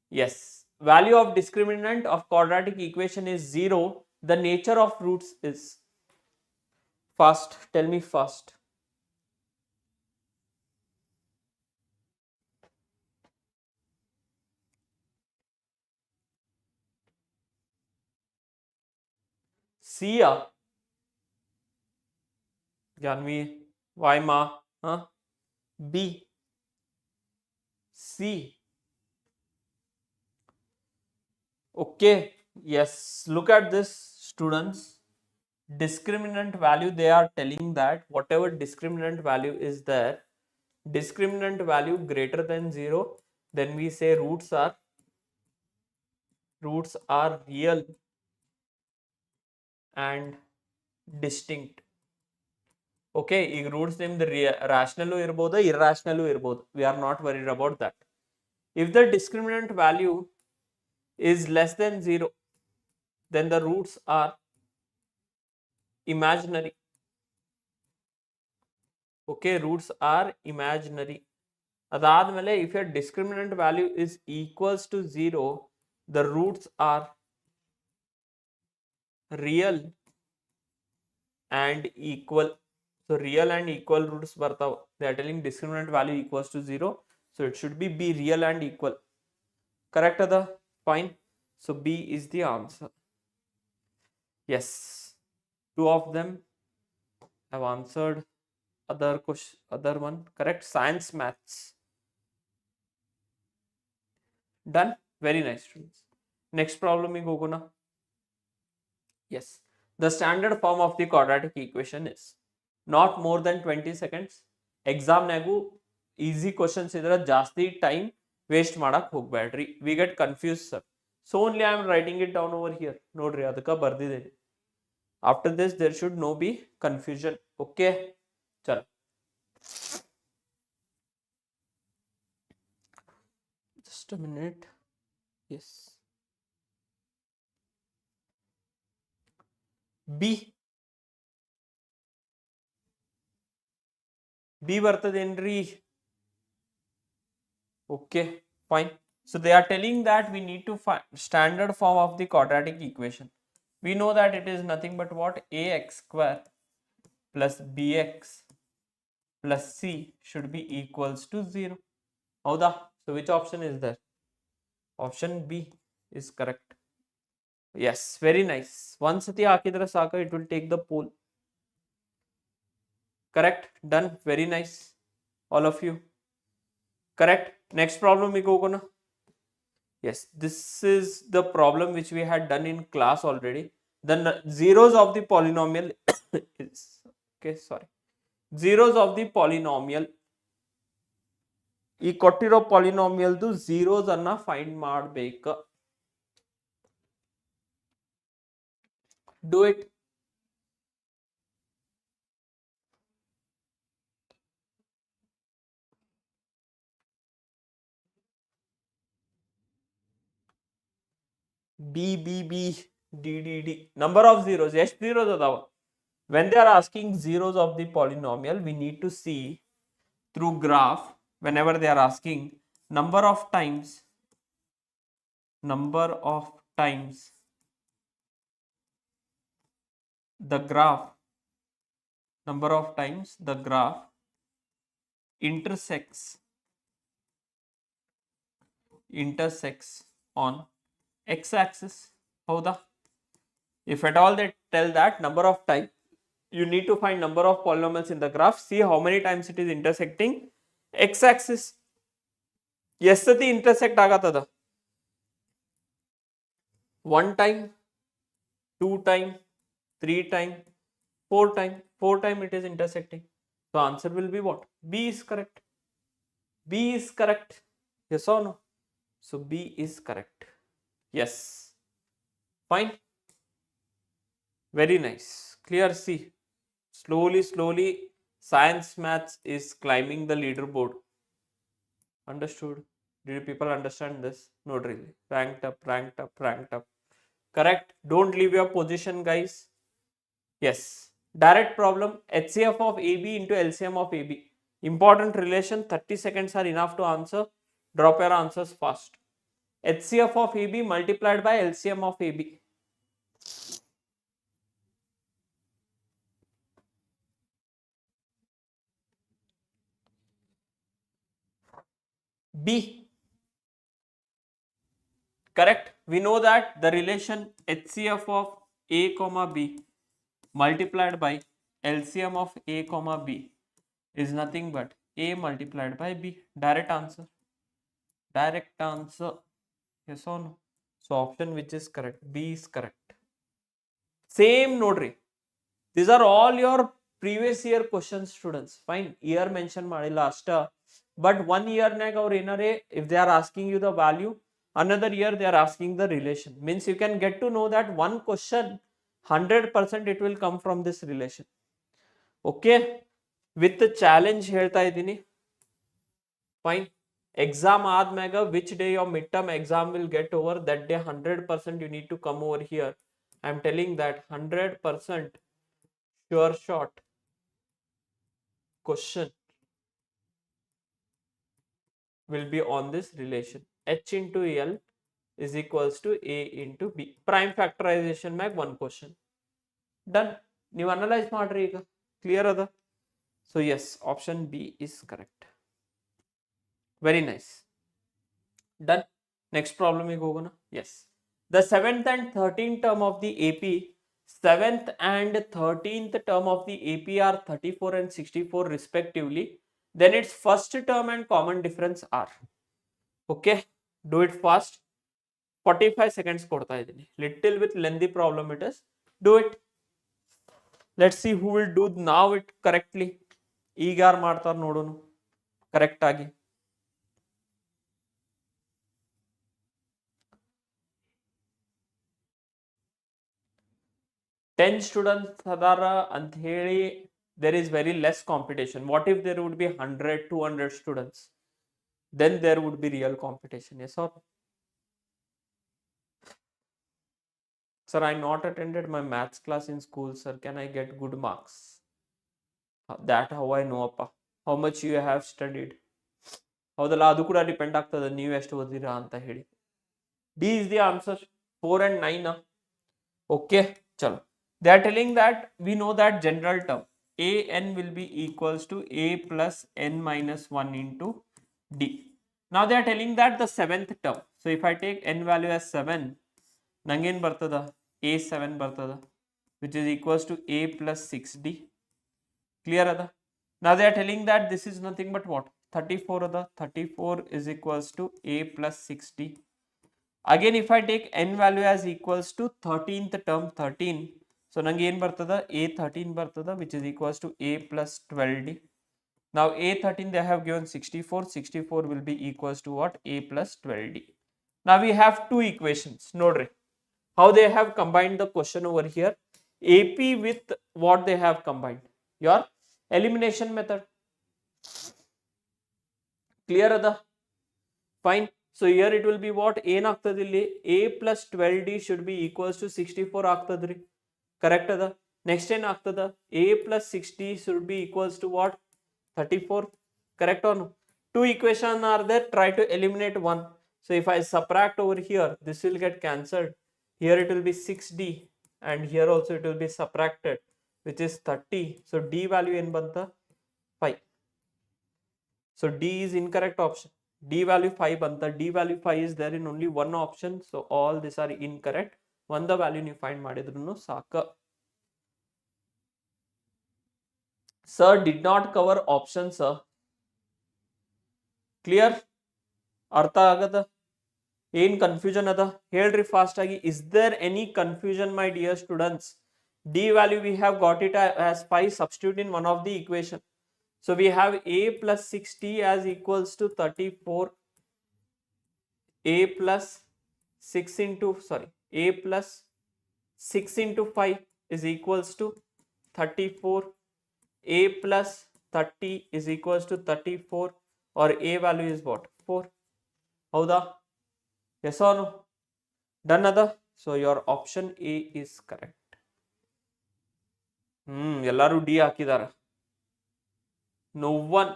yes, value of discriminant of quadratic equation is 0, the nature of roots is, fast, tell me fast. C ya? Janvi, why ma? Huh? B. C. Okay. Yes. Look at this, students. discriminant value, they are telling that whatever discriminant value is there, discriminant value greater than 0, then we say roots are real and distinct. Okay, ಈಗ roots ನಿಮ್ದು rational ಇರ್ಬೋದು, irrational ಇರ್ಬೋದು. We are not worried about that. If the discriminant value is less than 0, then the roots are imaginary. Okay, roots are imaginary. Adadmele, if your discriminant value is equals to 0, the roots are real and equal. So real and equal roots bartav. They are telling discriminant value equals to 0. So it should be real and equal. Correct, Ada? Fine. So B is the answer. Yes. 2 of them have answered other question, other one. Correct. Science, maths. Done. Very nice, students. Next problem we go na. Yes. The standard form of the quadratic equation is not more than 20 seconds. Exam nagu easy questions idra jasti time waste madak hogbadri. We get confused, sir. So only I am writing it down over here. Nodri adaka bardideni. After this there should no be confusion. Okay. Chalo. Just a minute. Yes. B ಬರ್ತದೇನ್ರಿ? Okay, fine. So they are telling that we need to find standard form of the quadratic equation. We know that it is nothing but what? Ax square plus bx plus c should be equals to 0. Howda? So which option is there? Option B is correct. Yes, very nice. Once sati hakidra saka, it will take the poll. Correct. Done. Very nice. All of you. Correct. Next problem we go na. Yes, this is the problem which we had done in class already. The zeros of the polynomial is okay. Sorry, zeros of the polynomial. ಈ ಕೊಟ್ಟಿರೋ ಪಾಲಿನಾಮಿಯಲ್ದು zeros ಅನ್ನ find ಮಾಡಬೇಕು. Do it. B, D. Number of zeros. Yes, zeros adava. When they are asking zeros of the polynomial, we need to see through graph. Whenever they are asking number of times the graph, number of times the graph intersects on x-axis. Howda? If at all they tell that number of times, you need to find number of polynomials in the graph. See how many times it is intersecting x-axis. Yes, sati intersect agatada. 1 time, 2 time, 3 time, 4 time. 4 time it is intersecting. So answer will be what? B is correct. B is correct. Yes or no? So B is correct. Yes. Fine. Very nice. Clear. See. Slowly, science maths is climbing the leaderboard. Understood? Did people understand this? Not really. Ranked up. Correct. Don't leave your position, guys. Yes. Direct problem. HCF of AB into LCM of AB. Important relation. 30 seconds are enough to answer. Drop your answers fast. HCF of AB multiplied by LCM of AB. B. Correct. We know that the relation HCF of A comma B multiplied by LCM of A comma B is nothing but A multiplied by B. Direct answer. Yes or no? So option which is correct? B is correct. Same nodri. These are all your previous year questions, students. Fine, year mention ಮಾಡಿಲ್ಲ ಅಷ್ಟ, but 1 year ನಾಗ ಅವ್ರು ಏನಾರೆ if they are asking you the value, another year they are asking the relation, means you can get to know that one question 100% it will come from this relation. Okay, with the challenge ಹೇಳ್ತಾ ಇದ್ದೀನಿ. Fine, exam ಆದ್ಮ್ಯಾಗ which day your midterm exam will get over, that day 100% you need to come over here. I am telling that 100% sure shot question will be on this relation. H into L is equals to A into B. Prime factorization mag one question. Done. ನೀವು analyse ಮಾಡ್ರಿ ಈಗ. Clear ಅದ? So yes, option B is correct. Very nice. Done. Next ಪ್ರಾಬ್ಲಮಿಗೆ ಹೋಗೋಣ. Yes, the 7th and 13th term of the AP, 7th and 13th term of the AP are 34 and 64 respectively. Then its first term and common difference are. Okay, do it fast. 45 seconds ಕೊಡ್ತಾ ಇದ್ದೀನಿ. Little bit lengthy problem it is. Do it. Let's see who will do now it correctly. ಈಗ ಯಾರು ಮಾಡ್ತಾರ ನೋಡೋಣ correct ಆಗಿ. Ten students ಅದಾರ ಅಂತ ಹೇಳಿ there is very less competition. What if there would be 100, 200 students? Then there would be real competition. Yes or no? Sir, I not attended my maths class in school, sir. Can I get good marks? That how I know appa. How much you have studied? ಹೌದಲ್ಲ, ಅದು ಕೂಡ depend ಆಗ್ತದೆ ನೀವು ಎಷ್ಟು ಓದಿರಾ ಅಂತ ಹೇಳಿ. D is the answer. 4 and 9. Okay, chalo. They are telling that we know that general term an will be equals to a plus n minus 1 into d. Now they are telling that the 7th term. So if I take n value as 7, nangen bartada a7 bartada, which is equals to a plus 6d. Clear ada? Now they are telling that this is nothing but what? 34 ada. 34 is equals to a plus 6d. Again, if I take n value as equals to 13th term 13, so nange ಏನು ಬರ್ತದ a13 ಬರ್ತದ, which is equals to a plus 12d. Now a13 they have given 64, 64 will be equals to what? A plus 12d. Now we have two equations. Nodri how they have combined the question over here. AP with what they have combined? Your elimination method. Clear ada? Fine. So here it will be what? ಏನಾಗ್ತದೆ ಇಲ್ಲಿ a plus 12d should be equals to 64 ಆಗ್ತದ್ರಿ. Correct ಅದ? Next ಏನಾಗ್ತದ? a plus 60 should be equals to what? 34. Correct or no? Two equations are there. Try to eliminate one. So if I subtract over here, this will get cancelled. Here it will be 6d and here also it will be subtracted, which is 30. So d value ಏನು ಬಂತ? 5. So d is incorrect option. D value 5 banta. D value 5 is there in only one option. So all these are incorrect. One the value you find madidrunu saka. Sir did not cover options, sir. Clear? Artha agada? Ain confusion ada? Helri fast agi. Is there any confusion, my dear students? D value we have got it as 5. Substitute in one of the equation. So we have a plus 60 as equals to 34. A plus 6 into a plus 6 into 5 is equals to 34. A plus 30 is equals to 34, or a value is what? 4. Howda? Yes or no? Done ada? So your option A is correct. Ellaru D hakidara. No one.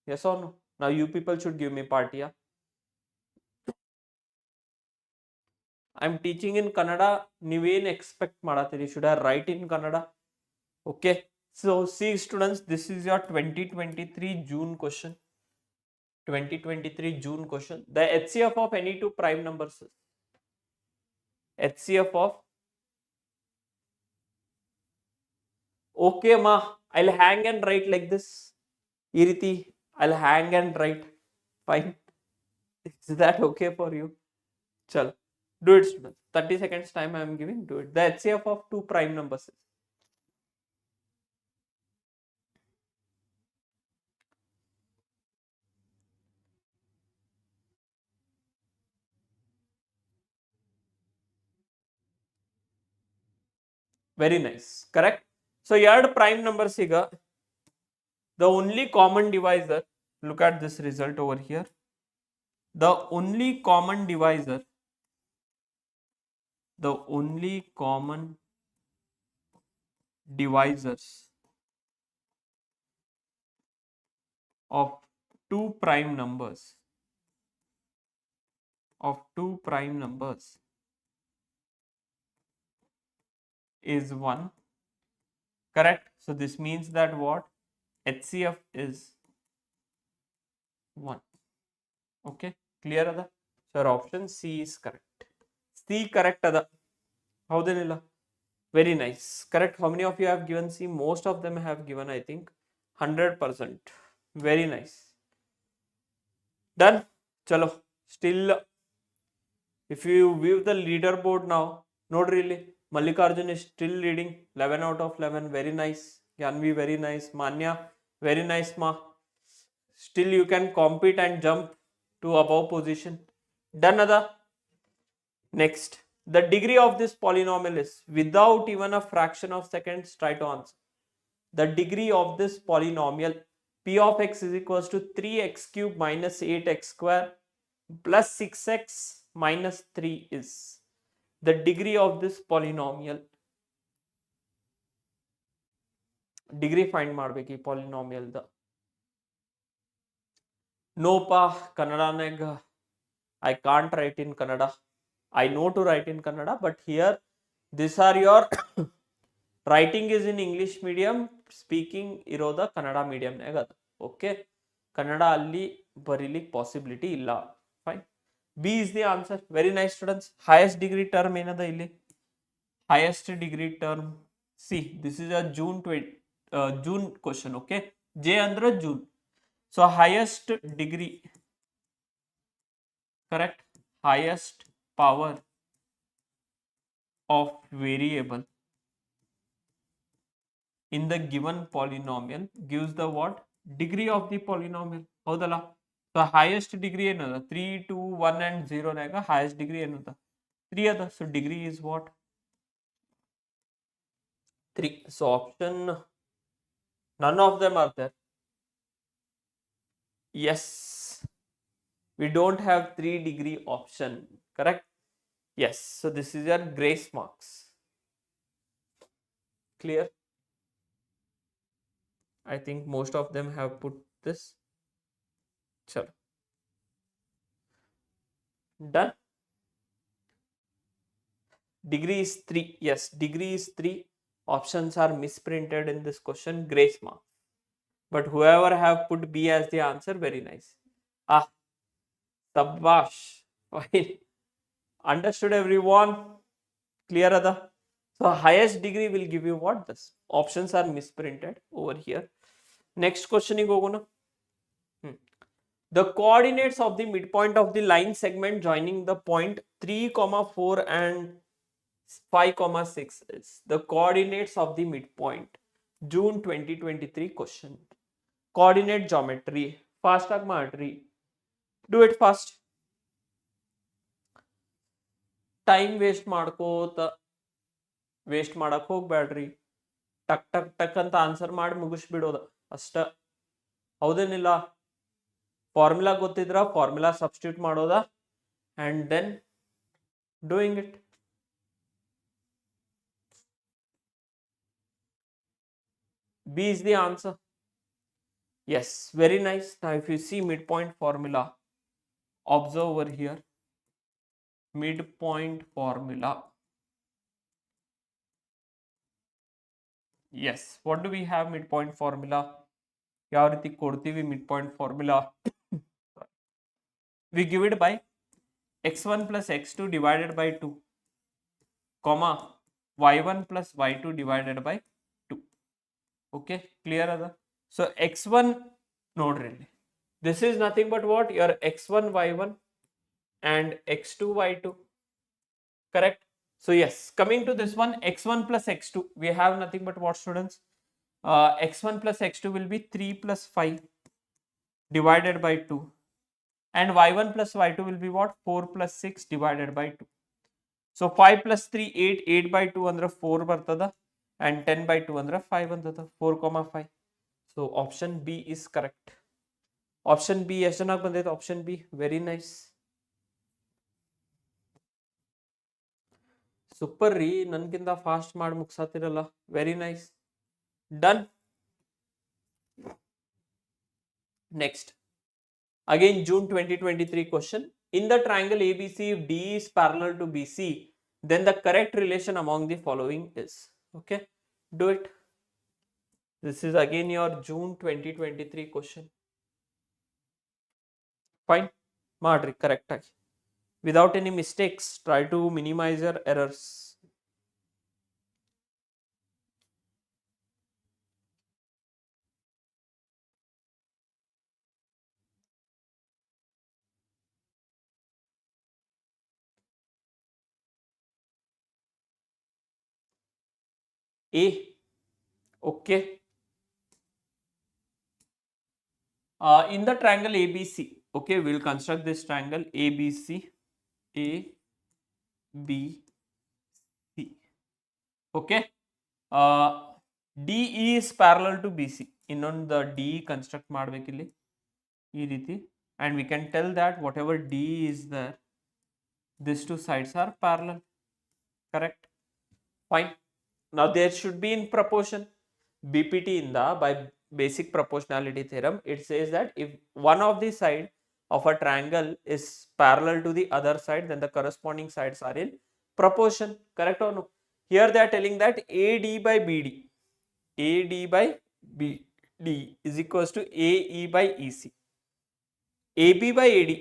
Yes or no? Now you people should give me party. Yeah? I'm teaching in Kannada. Niven expect madatiri. Should I write in Kannada? Okay. So see students, this is your 2023 June question. 2023 June question. The HCF of any two prime numbers. HCF of. Okay ma, I'll hang and write like this. Iriti, I'll hang and write. Fine. Is that okay for you? Chal. Do it students. 30 seconds time I am giving. Do it. The HCF of two prime numbers. Very nice. Correct. So ಎರಡು prime numbers ಈಗ the only common divisor, look at this result over here. The only common divisor, the only common divisors of two prime numbers is 1. Correct. So this means that what? HCF is 1. Okay, clear ada? So our option C is correct. C correct ada. ಹೌದೇನಿಲ್ಲ? Very nice. Correct. How many of you have given C? Most of them have given, I think, 100%. Very nice. Done. Chalo. Still, if you view the leaderboard now, not really. Mallikarjun is still leading, 11 out of 11. Very nice. Yanvi, very nice. Manya, very nice, ma. Still you can compete and jump to above position. Done ada? Next, the degree of this polynomial is, without even a fraction of seconds, try to answer. The degree of this polynomial p of x is equals to 3x cube minus 8x square plus 6x minus 3 is the degree of this polynomial. Degree find ಮಾಡಬೇಕು ಈ polynomial the. No pa, Kannada I can't write in Kannada. I know to write in Kannada, but here these are your writing is in English medium, speaking iroda Kannada medium nagada. Okay, Kannada alli barili possibility illa. Fine. B is the answer. Very nice, students. Highest degree term enada illi? Highest degree term. See, this is a June question. Okay, J andra June. So highest degree, correct? Highest power of variable in the given polynomial gives the what? Degree of the polynomial. Haudala? So highest degree another 3, 2, 1 and 0 naga highest degree another 3 other. So degree is what? 3. So option, none of them are there. Yes, we don't have 3 degree option. Correct? Yes. So this is your grace marks. Clear? I think most of them have put this. Chalo. Done. Degree is 3. Yes, degree is 3. Options are misprinted in this question. Grace mark. But whoever have put B as the answer, very nice. Ah, sabash. Fine. Understood, everyone? Clear ada? So highest degree will give you what? This options are misprinted over here. Next question you go na. The coordinates of the midpoint of the line segment joining the point 3, 4 and 5, 6 is the coordinates of the midpoint. June 2023 question. Coordinate geometry. Fast ag ಮಾಡ್ರಿ. Do it fast. Time waste ಮಾಡ್ಕೋತ waste ಮಾಡಕ್ ಹೋಗ್ಬೇಡ್ರಿ. ಟಕ್ ಟಕ್ ಟಕ್ ಅಂತ answer ಮಾಡಿ ಮುಗಿಸ್ಬಿಡೋದ ಅಷ್ಟ. ಹೌದೇನಿಲ್ಲ? ಫಾರ್ಮುಲಾ ಗೊತ್ತಿದ್ರ ಫಾರ್ಮುಲಾ ಸಬ್ಸ್ಟಿಟ್ಯೂಟ್ ಮಾಡೋದ and then doing it. B is the answer. Yes, very nice. Now if you see midpoint formula, observe over here. Midpoint formula. Yes, what do we have midpoint formula? ಯಾವ ರೀತಿ ಕೊಡ್ತೀವಿ midpoint formula? We give it by x1 plus x2 divided by 2, comma y1 plus y2 divided by 2. Okay, clear ada? So x1 nodri. This is nothing but what? Your x1 y1 and x2 y2. Correct? So yes, coming to this one, x1 plus x2, we have nothing but what, students? X1 plus x2 will be 3 plus 5 divided by 2. And y1 plus y2 will be what? 4 plus 6 divided by 2. So 5 plus 3, 8, 8 by 2 under 4 bartada. and 10 by 2 ಅಂದ್ರೆ 5 ಅಂತದ 4,5. So option B is correct. Option B ಎಷ್ಟು ಜನಕ್ಕೆ ಬಂದೈತೆ? Option B. Very nice, super ರೀ, ನನ್ಗಿಂತ fast ಮಾಡಿ ಮುಗ್ಸಾತಿರಲ್ಲ. Very nice, done. Next again June 2023 question. In the triangle ABC, if D is parallel to BC, then the correct relation among the following is. Okay, do it. This is again your June 2023 question. Fine, madri correct agi without any mistakes. Try to minimize your errors. A. Okay. In the triangle ABC, okay, we'll construct this triangle ABC. A, B, C. Okay. DE is parallel to BC. ಇನ್ನೊಂದು DE construct ಮಾಡಬೇಕಿಲ್ಲಿ ಈ ರೀತಿ, and we can tell that whatever DE is there, these two sides are parallel. Correct? Fine. Now there should be in proportion. BPT in the by basic proportionality theorem, it says that if one of the side of a triangle is parallel to the other side, then the corresponding sides are in proportion. Correct or no? Here they are telling that AD by BD, AD by BD is equals to AE by EC. AB by AD,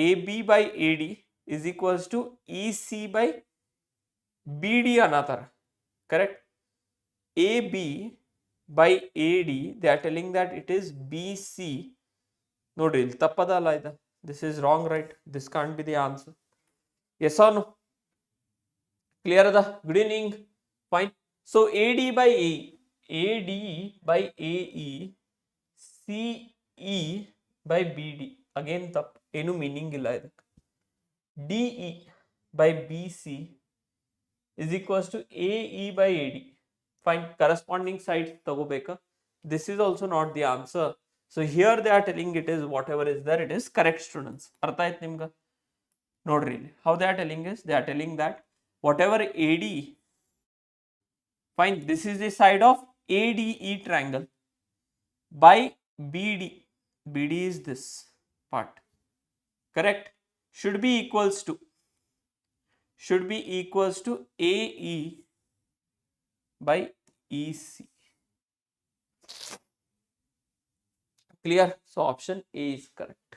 AB by AD is equals to EC by BD another. Correct? AB by AD, they are telling that it is BC. Nodri, tappadala ida. This is wrong, right? This can't be the answer. Yes or no? Clear ada? Good evening. Fine. So AD by AE, AD by AE, CE by BD. Again, tap. Enu meaning illa idak. DE by BC is equals to AE by AD. Fine, corresponding sides tagobeka. This is also not the answer. So here they are telling it is whatever is there, it is correct, students. Artha aaytu nimga? Nodri, how they are telling is, they are telling that whatever AD, fine, this is the side of ADE triangle by BD. BD is this part. Correct? Should be equals to AE by EC. Clear? So option A is correct.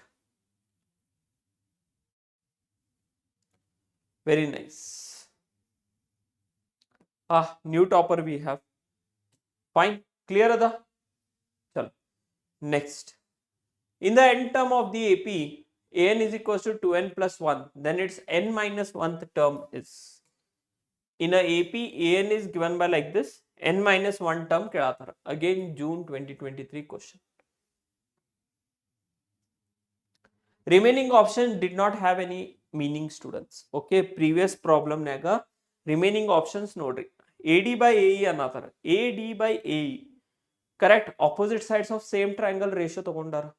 Very nice. New topper we have. Fine. Clear ada? Chalo. Next. In the end term of the AP, an is equals to 2n plus 1. Then its n minus 1th term is. In a AP, an is given by like this. N minus 1 term kelatara. Again, June 2023 question. Remaining options did not have any meaning, students. Okay, previous problem naga remaining options nodri. AD by AE another. AD by AE. Correct? Opposite sides of same triangle ratio tagondara.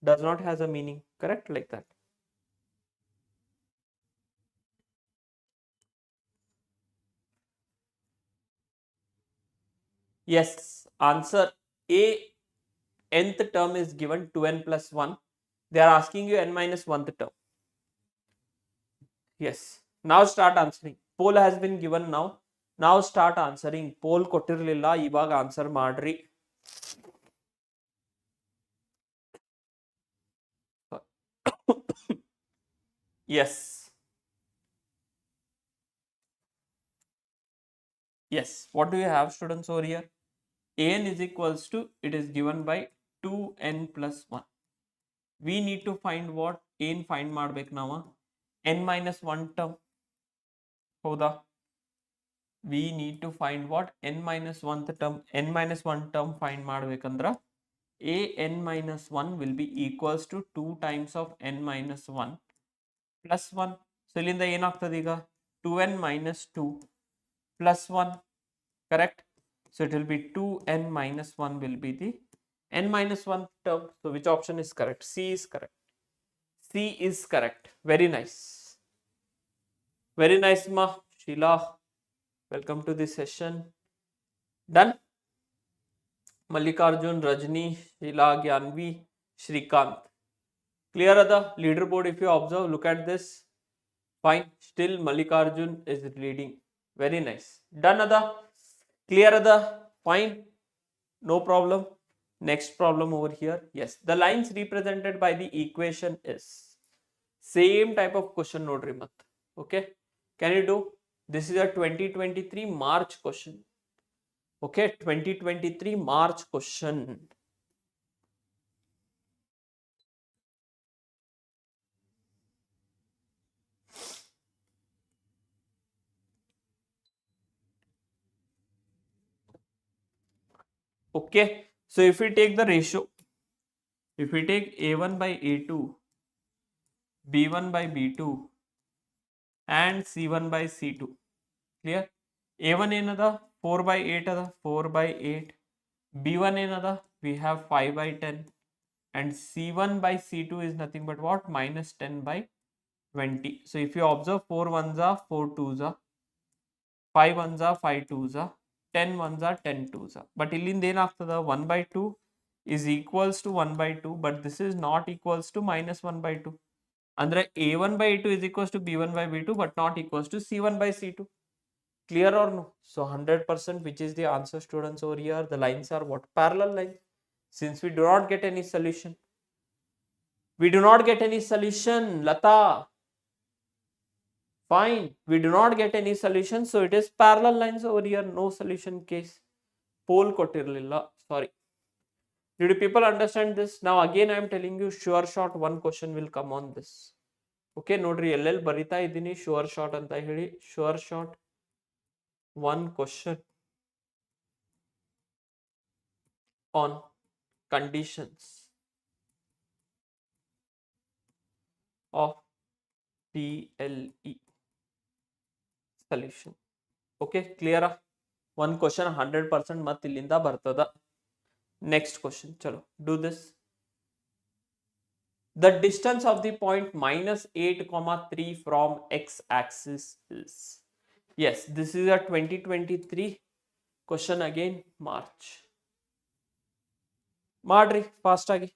Does not has a meaning. Correct? Like that. Yes, answer A, nth term is given 2n plus 1. They are asking you n minus 1th term. Yes. Now start answering. Poll has been given now. Now start answering. Poll ಕೊಟ್ಟಿರಲಿಲ್ಲ, ಇವಾಗ answer ಮಾಡ್ರಿ. Yes. Yes. What do you have, students, over here? An is equals to, it is given by 2n plus 1. We need to find what? An find ಮಾಡ್ಬೇಕು ನಾವು. n minus 1 term. ಹೌದಾ? We need to find what? N minus 1th term. N minus 1 term find ಮಾಡ್ಬೇಕಂದ್ರ an minus 1 will be equals to 2 times of n minus 1 plus 1. So ಇಲ್ಲಿಂದ ಏನಾಗ್ತದೆ ಈಗ? 2n minus 2 plus 1. correct? So it will be 2n minus 1 will be the n minus 1 term. So which option is correct? C is correct. C is correct. Very nice. Very nice, ma. Sheila, welcome to this session. Done. Mallikarjun, Rajni, Sheila, Gyanvi, Shrikant. Clear the leaderboard if you observe. Look at this. Fine. Still Mallikarjun is leading. Very nice. Done, Ada. Clear, Ada. Fine. No problem. Next problem over here. Yes. The lines represented by the equation is. Same type of question nodri mat. Okay. Can you do? This is a 2023 March question. Okay. 2023 March question. Okay. So if we take the ratio, if we take A1 by A2, B1 by B2 and C1 by C2, clear? A1 another 4 by 8 other 4 by 8, B1 another we have 5 by 10 and C1 by C2 is nothing but what? Minus 10 by 20. So if you observe 4 ones are 4 twos are, 5 ones are 5 twos are, 10 ones are 10 twos are. But illinda enaಗ್ತದ 1 by 2 is equals to 1 by 2, but this is not equals to minus 1 by 2. Andre A1 by A2 is equals to B1 by B2 but not equals to C1 by C2. Clear or no? So 100% which is the answer, students, over here? The lines are what? Parallel lines. Since we do not get any solution. We do not get any solution, Lata. Fine. We do not get any solution. So it is parallel lines over here. No solution case. Pole kotirlilla. Sorry. Did people understand this? Now again I am telling you, sure shot one question will come on this. Okay, nodri ellel barita idini sure shot anta heli. Sure shot one question on conditions of PLE solution. Okay, clear? One question 100% mat illinda bartada. Next question, chalo, do this. The distance of the point minus 8,3 from x-axis is. Yes, this is a 2023 question again, March. Madri, fast agi.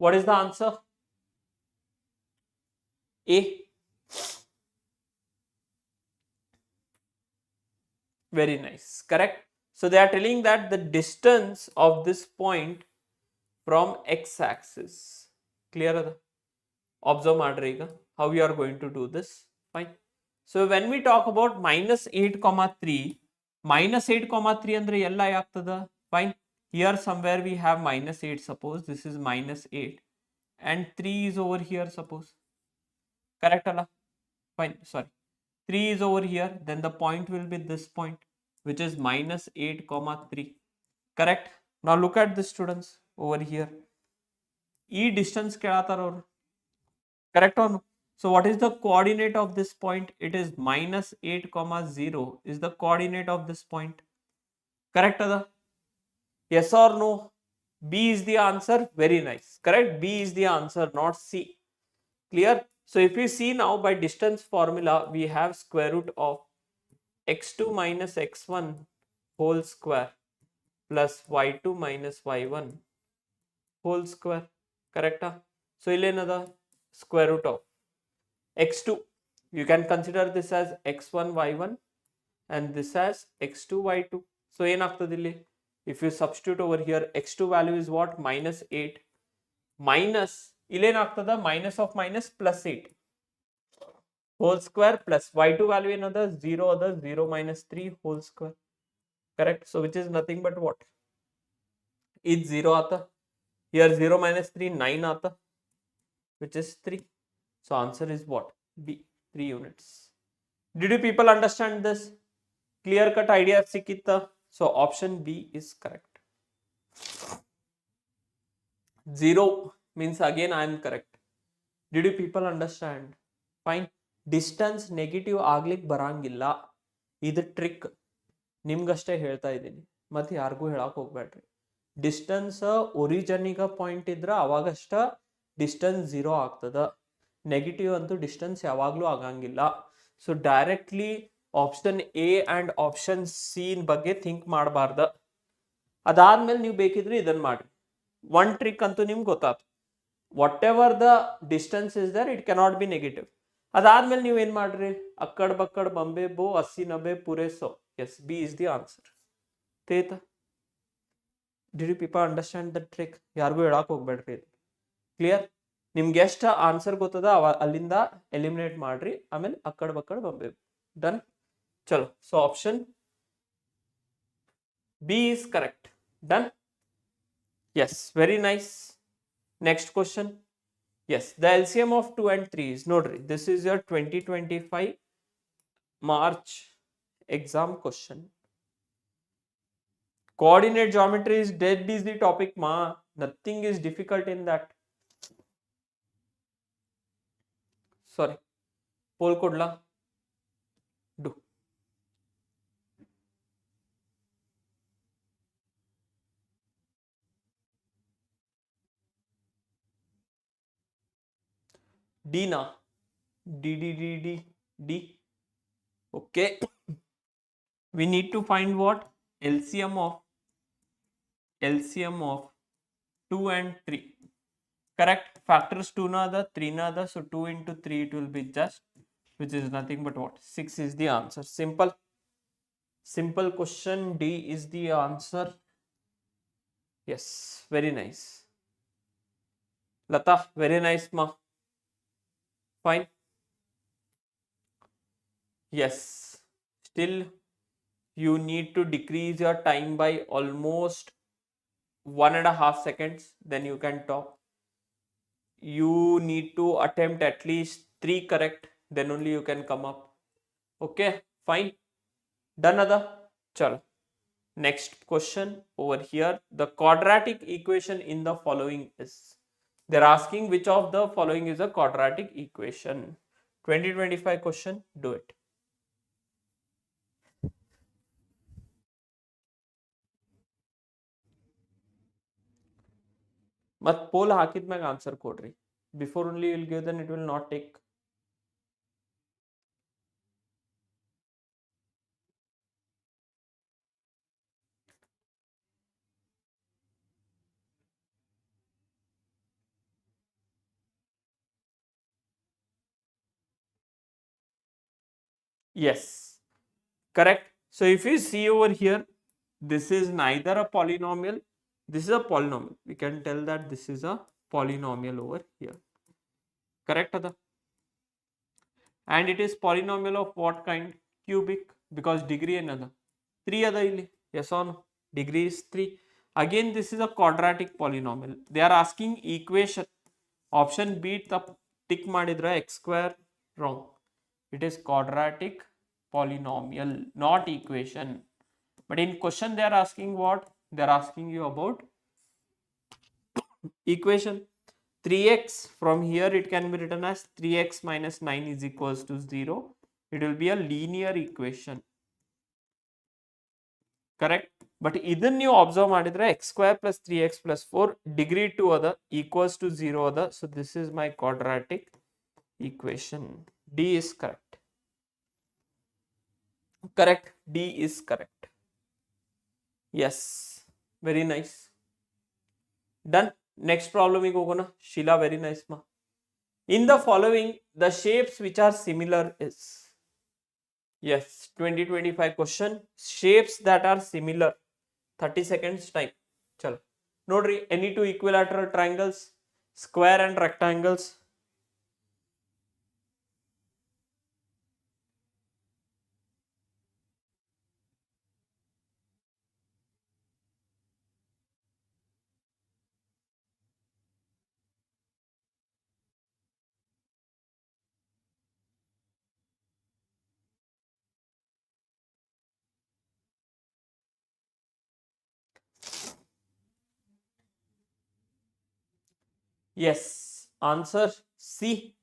What is the answer? A. Very nice. Correct. So they are telling that the distance of this point from x-axis. Clear? Observe madriga how we are going to do this. Fine. So when we talk about minus 8,3, minus 8,3 andre ella agtada. Fine. Here somewhere we have minus 8, suppose this is minus 8 and 3 is over here, suppose. Correct Allah? Fine, sorry. 3 is over here, then the point will be this point, which is minus 8,3. Correct? Now look at this, students, over here. E distance kelatar or correct or no? So what is the coordinate of this point? It is minus 8,0 is the coordinate of this point. Correct, Ada? Yes or no? B is the answer. Very nice. Correct? B is the answer, not C. Clear? So if you see now by distance formula, we have square root of x2 minus x1 whole square plus y2 minus y1 whole square. Correct? So another square root of x2. You can consider this as x1 y1 and this as x2 y2. So if you substitute over here, x2 value is what? Minus 8 minus minus of minus plus 8 whole square plus y2 value another 0 other 0 minus 3 whole square. Correct? So which is nothing but what? It's 0 aata. Here 0 minus 3 9 aata, which is 3. So answer is what? B, 3 units. Did you people understand this? Clear cut idea ಸಿಕ್ಕಿತ್ತ? So option B is correct. 0 means again I am correct. Did you people understand? Fine. Distance negative ಆಗ್ಲಿಕ್ಕೆ ಬರಂಗಿಲ್ಲ. ಇದು trick, ನಿಮ್ಗಷ್ಟೇ ಹೇಳ್ತಾ ಇದ್ದೀನಿ, ಮತ್ತೆ ಯಾರಿಗೂ ಹೇಳಕ್ ಹೋಗ್ಬೇಡ್ರಿ. Distance ಒರಿಜಿನಿಗ point ಇದ್ರ ಅವಾಗಷ್ಟ ಡಿಸ್ಟೆನ್ಸ್ 0 ಆಗ್ತದ. ನೆಗೆಟಿವ್ ಅಂತೂ ಡಿಸ್ಟೆನ್ಸ್ ಯಾವಾಗ್ಲೂ ಆಗಂಗಿಲ್ಲ. So directly option A and option C ಬಗ್ಗೆ ಥಿಂಕ್ ಮಾಡಬಾರ್ದ. ಅದಾದ್ಮೇಲೆ ನೀವು ಬೇಕಿದ್ರೆ ಇದನ್ನ ಮಾಡ್ರಿ. ಒನ್ ಟ್ರಿಕ್ ಅಂತೂ ನಿಮ್ಗೆ ಗೊತ್ತಾಯ್ತು. Whatever the distance is there it cannot be negative. ಅದಾದ್ಮೇಲೆ ನೀವು ಏನ್ ಮಾಡ್ರಿ, ಅಕ್ಕಡ್ ಬಕ್ಕಡ್ ಬಂಬೆ ಬೋ 80-90 ಪೂರೆ 100. Yes, B is the answer. ತೇತ, did you people understand the trick? ಯಾರಿಗೂ ಹೇಳಕ್ ಹೋಗ್ಬೇಡ್ರಿ. ಕ್ಲಿಯರ್? ನಿಮ್ಗೆ ಎಷ್ಟು ಆನ್ಸರ್ ಗೊತ್ತದ ಅಲ್ಲಿಂದ ಎಲಿಮಿನೇಟ್ ಮಾಡ್ರಿ, ಆಮೇಲೆ ಅಕ್ಕಡ್ ಬಕ್ಕಡ್ ಬಂಬೆ. ಡನ್? ಚಲೋ. So option B is correct. Done? Yes, very nice. Next question. Yes, the LCM of 2 and 3 is, nodri, this is your 2025 March exam question. Coordinate geometry is dead easy topic ma. Nothing is difficult in that. Sorry. Poll kodla. Do. D na. D. Okay. We need to find what? LCM of 2 and 3. Correct? Factors 2 na the 3 na the, so 2 into 3 it will be just, which is nothing but what? 6 is the answer. Simple question. D is the answer. Yes, very nice. Lata, very nice ma. Fine. Yes, still you need to decrease your time by almost 1.5 seconds, then you can talk. You need to attempt at least 3 correct, then only you can come up. Okay, fine. Done ada? Chalo. Next question over here. The quadratic equation in the following is, they're asking which of the following is a quadratic equation. 2025 question. Do it. But poll hakidmag answer kodri. Before only you will give, then it will not take. Yes, correct. So if you see over here, this is neither a polynomial, this is a polynomial. We can tell that this is a polynomial over here. Correct ada? And it is polynomial of what kind? Cubic, because degree another 3 ada illi. Yes or no? Degree is 3. Again, this is a quadratic polynomial. They are asking equation. Option B tick madidra x square, wrong. It is quadratic polynomial, not equation. But in question they are asking what? They are asking you about equation. 3x, from here it can be written as 3x minus 9 is equals to 0. It will be a linear equation. Correct? But ಇದನ್ನ ನೀವು observe ಮಾಡಿದ್ರೆ x square plus 3x plus 4 degree 2 ada equals to 0 ada. So this is my quadratic equation. D is correct. Correct. D is correct. Yes, very nice. Done. Next problem we go na. Sheila, very nice ma. In the following, the shapes which are similar is, yes, 2025 question. Shapes that are similar. 30 seconds time. Chalo. Nodri, any two equilateral triangles, square and rectangles. Yes, answer C.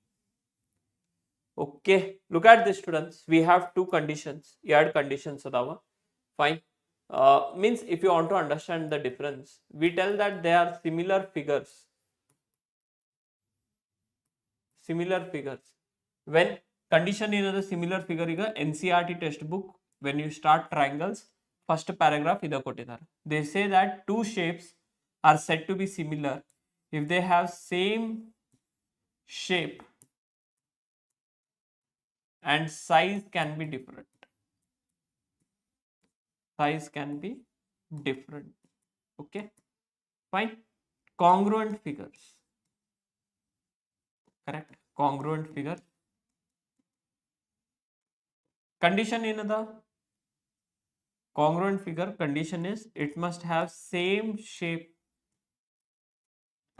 Okay, look at this students, we have two conditions, add conditions adava. Fine. Means if you want to understand the difference, we tell that they are similar figures. Similar figures. When condition is the similar figure ಈಗ NCERT textbook, when you start triangles, first paragraph ida ಕೊಟ್ಟಿದ್ದಾರೆ. They say that two shapes are said to be similar if they have same shape and size can be different. Size can be different. Okay, fine. Congruent figures. Correct. Congruent figure. Condition ಏನದ? Congruent figure condition is it must have same shape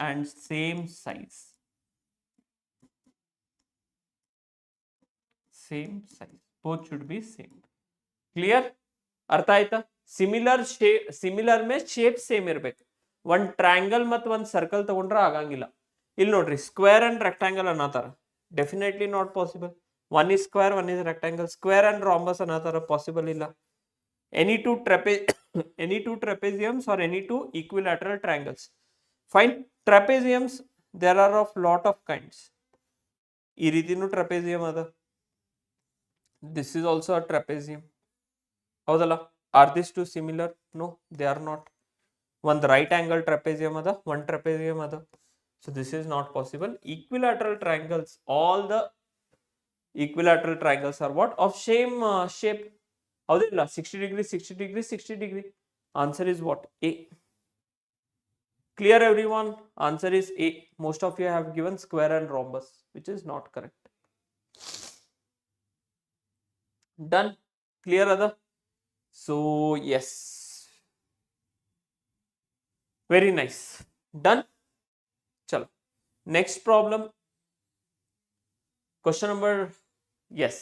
and same size. Same size. Both should be same. Clear? ಅರ್ಥ ಆಯ್ತಾ? Similar shape, similar May shape same ಇರಬೇಕು. ಒಂದು triangle ಮತ್ತು ಒಂದು circle ತಗೊಂಡ್ರೆ ಆಗಂಗಿಲ್ಲ. ಇಲ್ಲಿ ನೋಡ್ರಿ, ಸ್ಕ್ವೇರ್ ಅಂಡ್ ರೆಕ್ಟಾಂಗಲ್ ಅನ್ನತಾರ, definitely not possible. One is square, one is rectangle. Square and rhombus ಅನ್ನತಾರ, ಪಾಸಿಬಲ್ ಇಲ್ಲ. Any two trapeziums or any two equilateral triangles. Fine. Trapeziums, there are of lot of kinds. ಈ ರೀತಿನೂ trapezium ಅದ. This is also a trapezium. ಹೌದಲ್ಲ? Are these two similar? No, they are not. One right angle trapezium ಅದ, one trapezium ಅದ. So this is not possible. Equilateral triangles, all the equilateral triangles are what? Of same shape. ಹೌದಿಲ್ಲ? 60 degree, 60 degree, 60 degree. Answer is what? A. Clear everyone? Answer is A. Most of you have given square and rhombus, which is not correct. Done? Clear other? So yes. Very nice. Done? Chalo. Next problem. Question number, yes.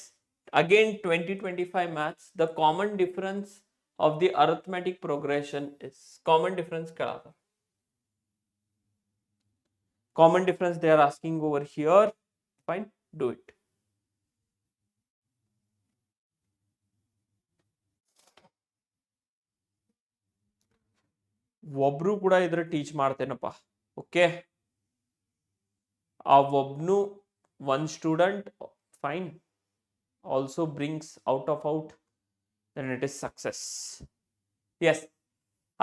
Again 2025 maths. The common difference of the arithmetic progression is, common difference kya? Common difference they are asking over here. Fine, do it. ಒಬ್ರು ಕೂಡ ಇದ್ರ teach ಮಾಡ್ತೇನಪ್ಪ. Okay, ಆ ಒಬ್ನು one student, fine, also brings out, then it is success. Yes,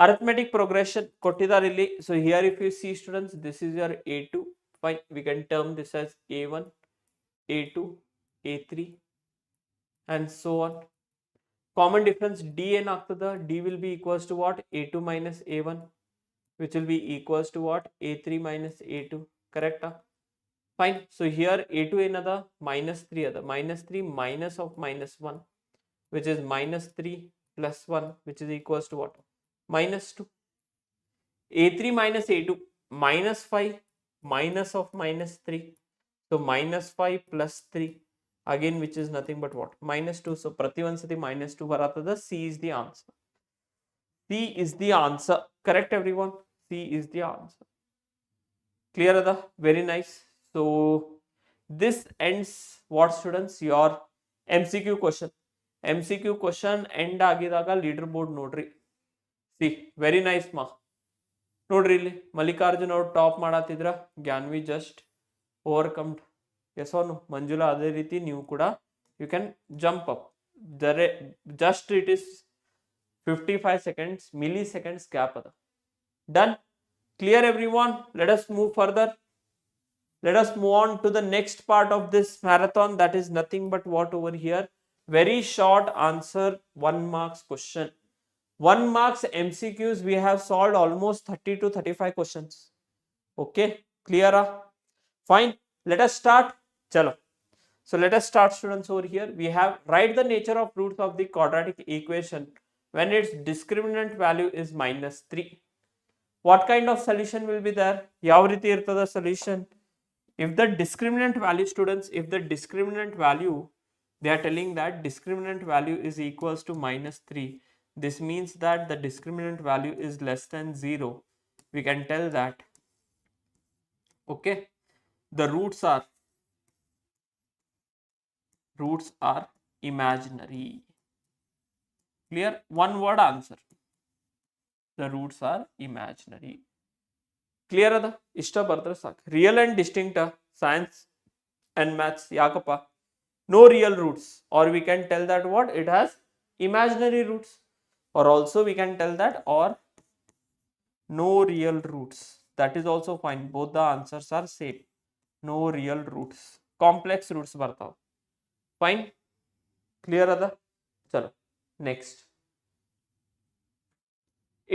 arithmetic progression ಕೊಟ್ಟಿದ್ದಾರೆ ಇಲ್ಲಿ. So here if you see students, this is your A2. Fine, we can term this as A1, A2, A3 and so on. Common difference D ಏನಾಗ್ತದ? D will be equals to what? A2 minus A1, which will be equals to what? A3 minus A2. Correct? Fine. So here A2 ಏನದ? minus 3 ಅದ. minus 3 minus of minus 1, which is minus 3 plus 1, which is equals to what? minus 2. A3 minus A2, minus 5 minus of minus 3. So minus 5 plus 3, again which is nothing but what? minus 2. So prati one minus 2 baratada. C is the answer. C is the answer. Correct everyone? C is the answer. Clear ada? Very nice. So this ends what students? Your MCQ question. MCQ question end ಆಗಿದಾಗ leaderboard ನೋಡ್ರಿ. See, very nice ma. ನೋಡ್ರಿ ಇಲ್ಲಿ ಮಲ್ಲಿಕಾರ್ಜುನ್ ಅವ್ರು top ಮಾಡತ್ತಿದ್ರ, Gnanvi just overcomed. Yes or no? Manjula ಅದೇ ರೀತಿ ನೀವು ಕೂಡ you can jump up. Just it is 55 seconds, milliseconds gap ada. Done? Clear everyone? Let us move further. Let us move on to the next part of this marathon, that is nothing but what over here? Very short answer, 1 marks question. 1 marks MCQs, we have solved almost 30 to 35 questions. Okay, clear? Fine, let us start. Chalo. So let us start students over here. We have write the nature of roots of the quadratic equation when its discriminant value is minus 3. What kind of solution will be there? Yav riti irtada solution? If the discriminant value students, if the discriminant value, they are telling that discriminant value is equals to minus 3. This means that the discriminant value is less than 0. We can tell that, Okay, the roots are imaginary. Clear? One word answer. The roots are imaginary. Clear ada? Ishta bardre sak. Real and distinct science and maths yakappa. No real roots, or we can tell that what it has imaginary roots, or also we can tell that or no real roots. That is also fine. Both the answers are same. No real roots. Complex roots bartav. Fine. Clear ada? Chalo. Next.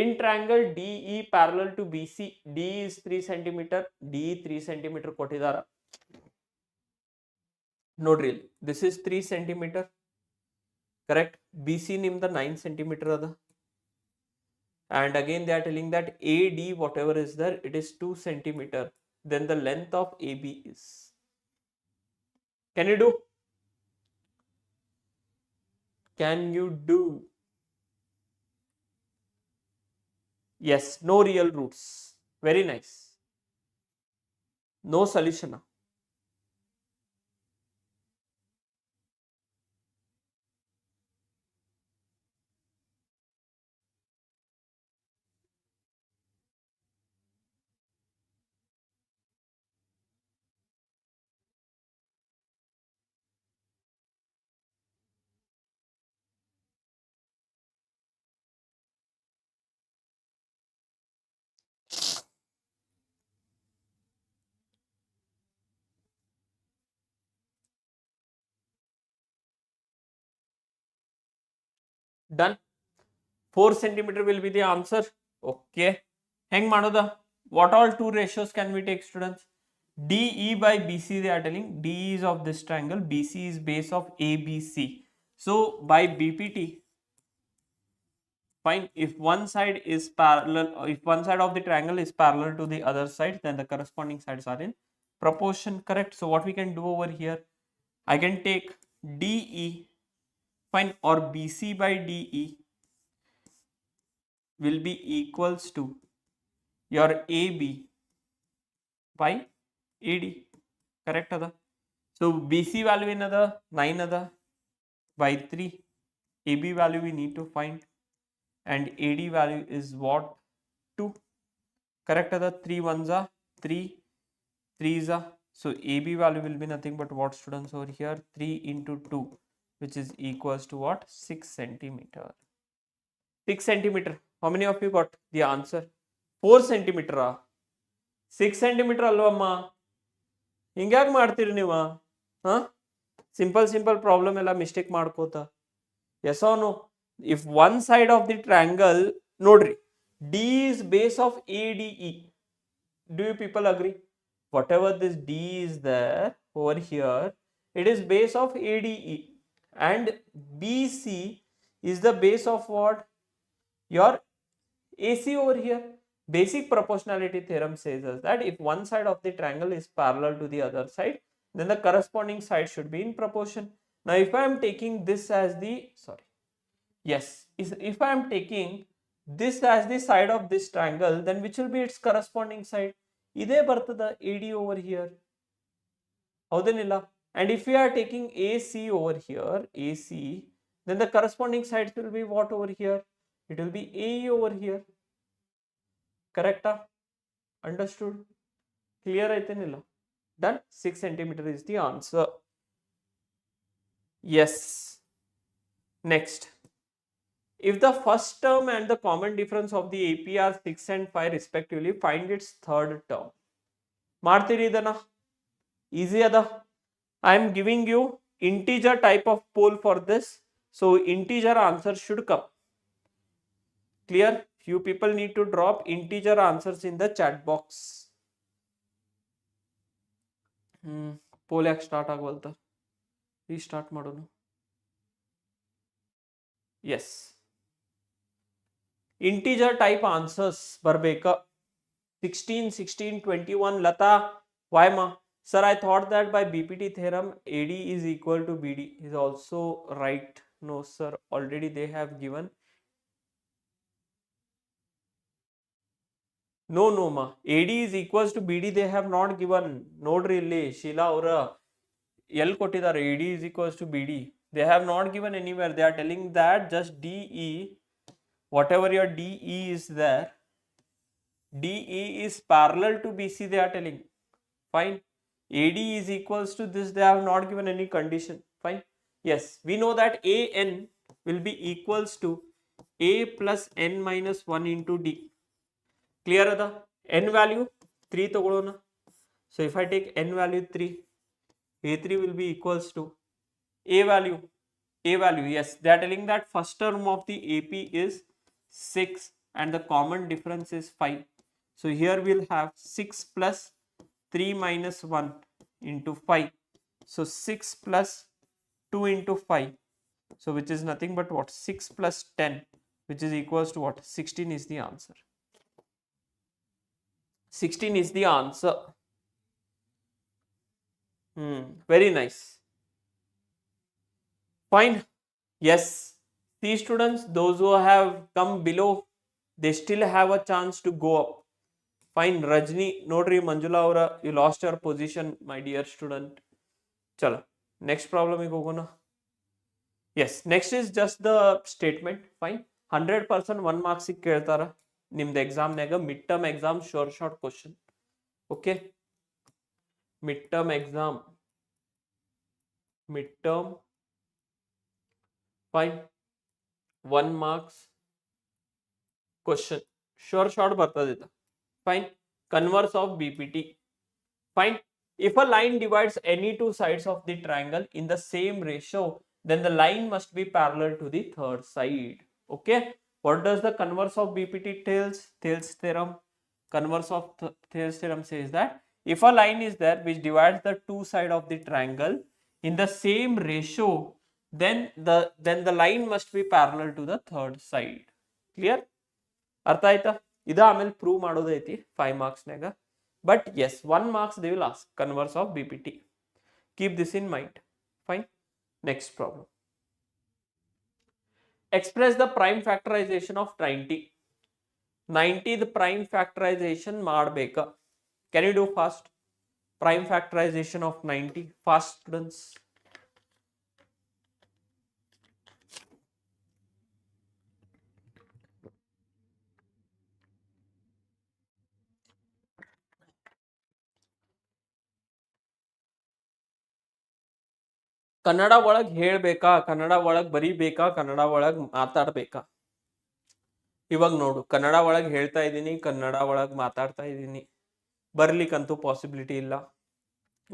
In triangle DE parallel to BC, D is 3 centimeter, D 3 centimeter ಕೊಟ್ಟಿದಾರ. ನೋಡ್ರಿ this is 3 centimeter, correct? BC ನಿಮ್ದ 9 centimeter ಅದ. And again they are telling that AD whatever is there, it is 2 centimeter. Then the length of AB is. Can you do? Can you do? Yes, no real roots. Very nice. No solution. Done. 4 centimeter will be the answer. Okay. Hang ಮಾಡೋದ? What all two ratios can we take, students? DE by BC they are telling. DE is of this triangle. BC is base of ABC. So by BPT, fine. If one side is parallel, if one side of the triangle is parallel to the other side, then the corresponding sides are in proportion. Correct? So what we can do over here, I can take DE, fine, or BC by DE will be equals to your AB by AD. Correct ada? So BC value another 9 other by 3. AB value we need to find, and AD value is what? 2. Correct ada? 3 ones are 3, 3s are. So AB value will be nothing but what, students, over here? 3 into 2, which is equals to what? 6 centimeter. 6 centimeter. How many of you got the answer? 4 centimeter. 6 centimeter ಅಲ್ವಮ್ಮ? ಹಿಂಗ್ಯಾಕ್ ಮಾಡ್ತೀರಿ ನೀವ? Simple problem ಎಲ್ಲ mistake ಮಾಡ್ಕೋತ. Yes or no? If one side of the triangle, ನೋಡ್ರಿ, D is base of ADE. Do you people agree? Whatever this D is there over here, it is base of ADE, and BC is the base of what? Your AC over here. Basic proportionality theorem says us that if one side of the triangle is parallel to the other side, then the corresponding side should be in proportion. Now if I am taking this as the, if I am taking this as the side of this triangle, then which will be its corresponding side? Ide bartada AD over here. Haudanilla? And if we are taking AC over here, AC, then the corresponding sides will be what over here? It will be AE over here. Correct? Understood? Clear aitanilla? Done. 6 centimeter is the answer. Yes. Next. If the first term and the common difference of the AP are 6 and 5 respectively, find its third term. Martiri idana? Easy ada? I am giving you integer type of poll for this. So integer answer should come. Clear? You people need to drop integer answers in the chat box. Poll ಯಾಕೆ start ಆಗವಲ್ತ? Restart ಮಾಡೋಣ. Yes. Integer type answers ಬರಬೇಕಾ? 16, 16, 21. Lata, why ma? Sir, I thought that by BPT theorem AD is equal to BD is also right. No sir, already they have given No, ma. AD is equals to BD. They have not given. Nodri illi Sheila aura L kottidare. AD is equals to BD. They have not given anywhere. They are telling that just DE, whatever your DE is there, DE is parallel to BC. They are telling. Fine. AD is equals to this. They have not given any condition. Fine. Yes, we know that AN will be equals to A plus N minus 1 into D. Clear the N value 3 togolona. So if I take N value 3, A3 will be equals to A value. Yes, they are telling that first term of the AP is 6 and the common difference is 5. So here we'll have 6 plus 3 minus 1 into 5. So 6 plus 2 into 5. So which is nothing but what? 6 plus 10, which is equals to what? 16 is the answer. 16 is the answer. Very nice. Fine. Yes. See students, those who have come below, they still have a chance to go up. Fine. Rajni, notary Manjula Aura, you lost your position, my dear student. Chalo. Next problem is gona. Yes. Next is just the statement. Fine. 100% 1 marks keltara. Nimde exam nega midterm exam short question. Okay. Midterm exam. Midterm. Fine. 1 marks question. Short bata deta. Fine. Converse of BPT. Fine. If a line divides any two sides of the triangle in the same ratio, then the line must be parallel to the third side. Okay. What does the converse of BPT tells? Thales theorem. Converse of Thales theorem says that if a line is there which divides the two sides of the triangle in the same ratio, then the line must be parallel to the third side. Clear? ಅರ್ಥ ಆಯ್ತಾ? ಇದು ಆಮೇಲೆ prove ಮಾಡೋದೈತಿ 5 marksನಾಗ. But yes, 1 marks they will ask converse of BPT. Keep this in mind. Fine. Next problem. Express the prime factorization of 90. 90 the prime factorization ಮಾಡಬೇಕಾ? Can you do fast? Prime factorization of 90. Fast students. Kannada ಒಳಗೆ ಹೇಳ್ಬೇಕಾ, ಕನ್ನಡ ಒಳಗೆ ಬರೀಬೇಕಾ, ಕನ್ನಡ ಒಳಗೆ ಮಾತಾಡ್ಬೇಕಾ? ಇವಾಗ ನೋಡು, ಕನ್ನಡ ಒಳಗೆ ಹೇಳ್ತಾ ಇದ್ದೀನಿ, ಕನ್ನಡ ಒಳಗೆ ಮಾತಾಡ್ತಾ ಇದ್ದೀನಿ. ಬರ್ಲಿಕ್ಕಂತೂ ಪಾಸಿಬಿಲಿಟಿ ಇಲ್ಲ.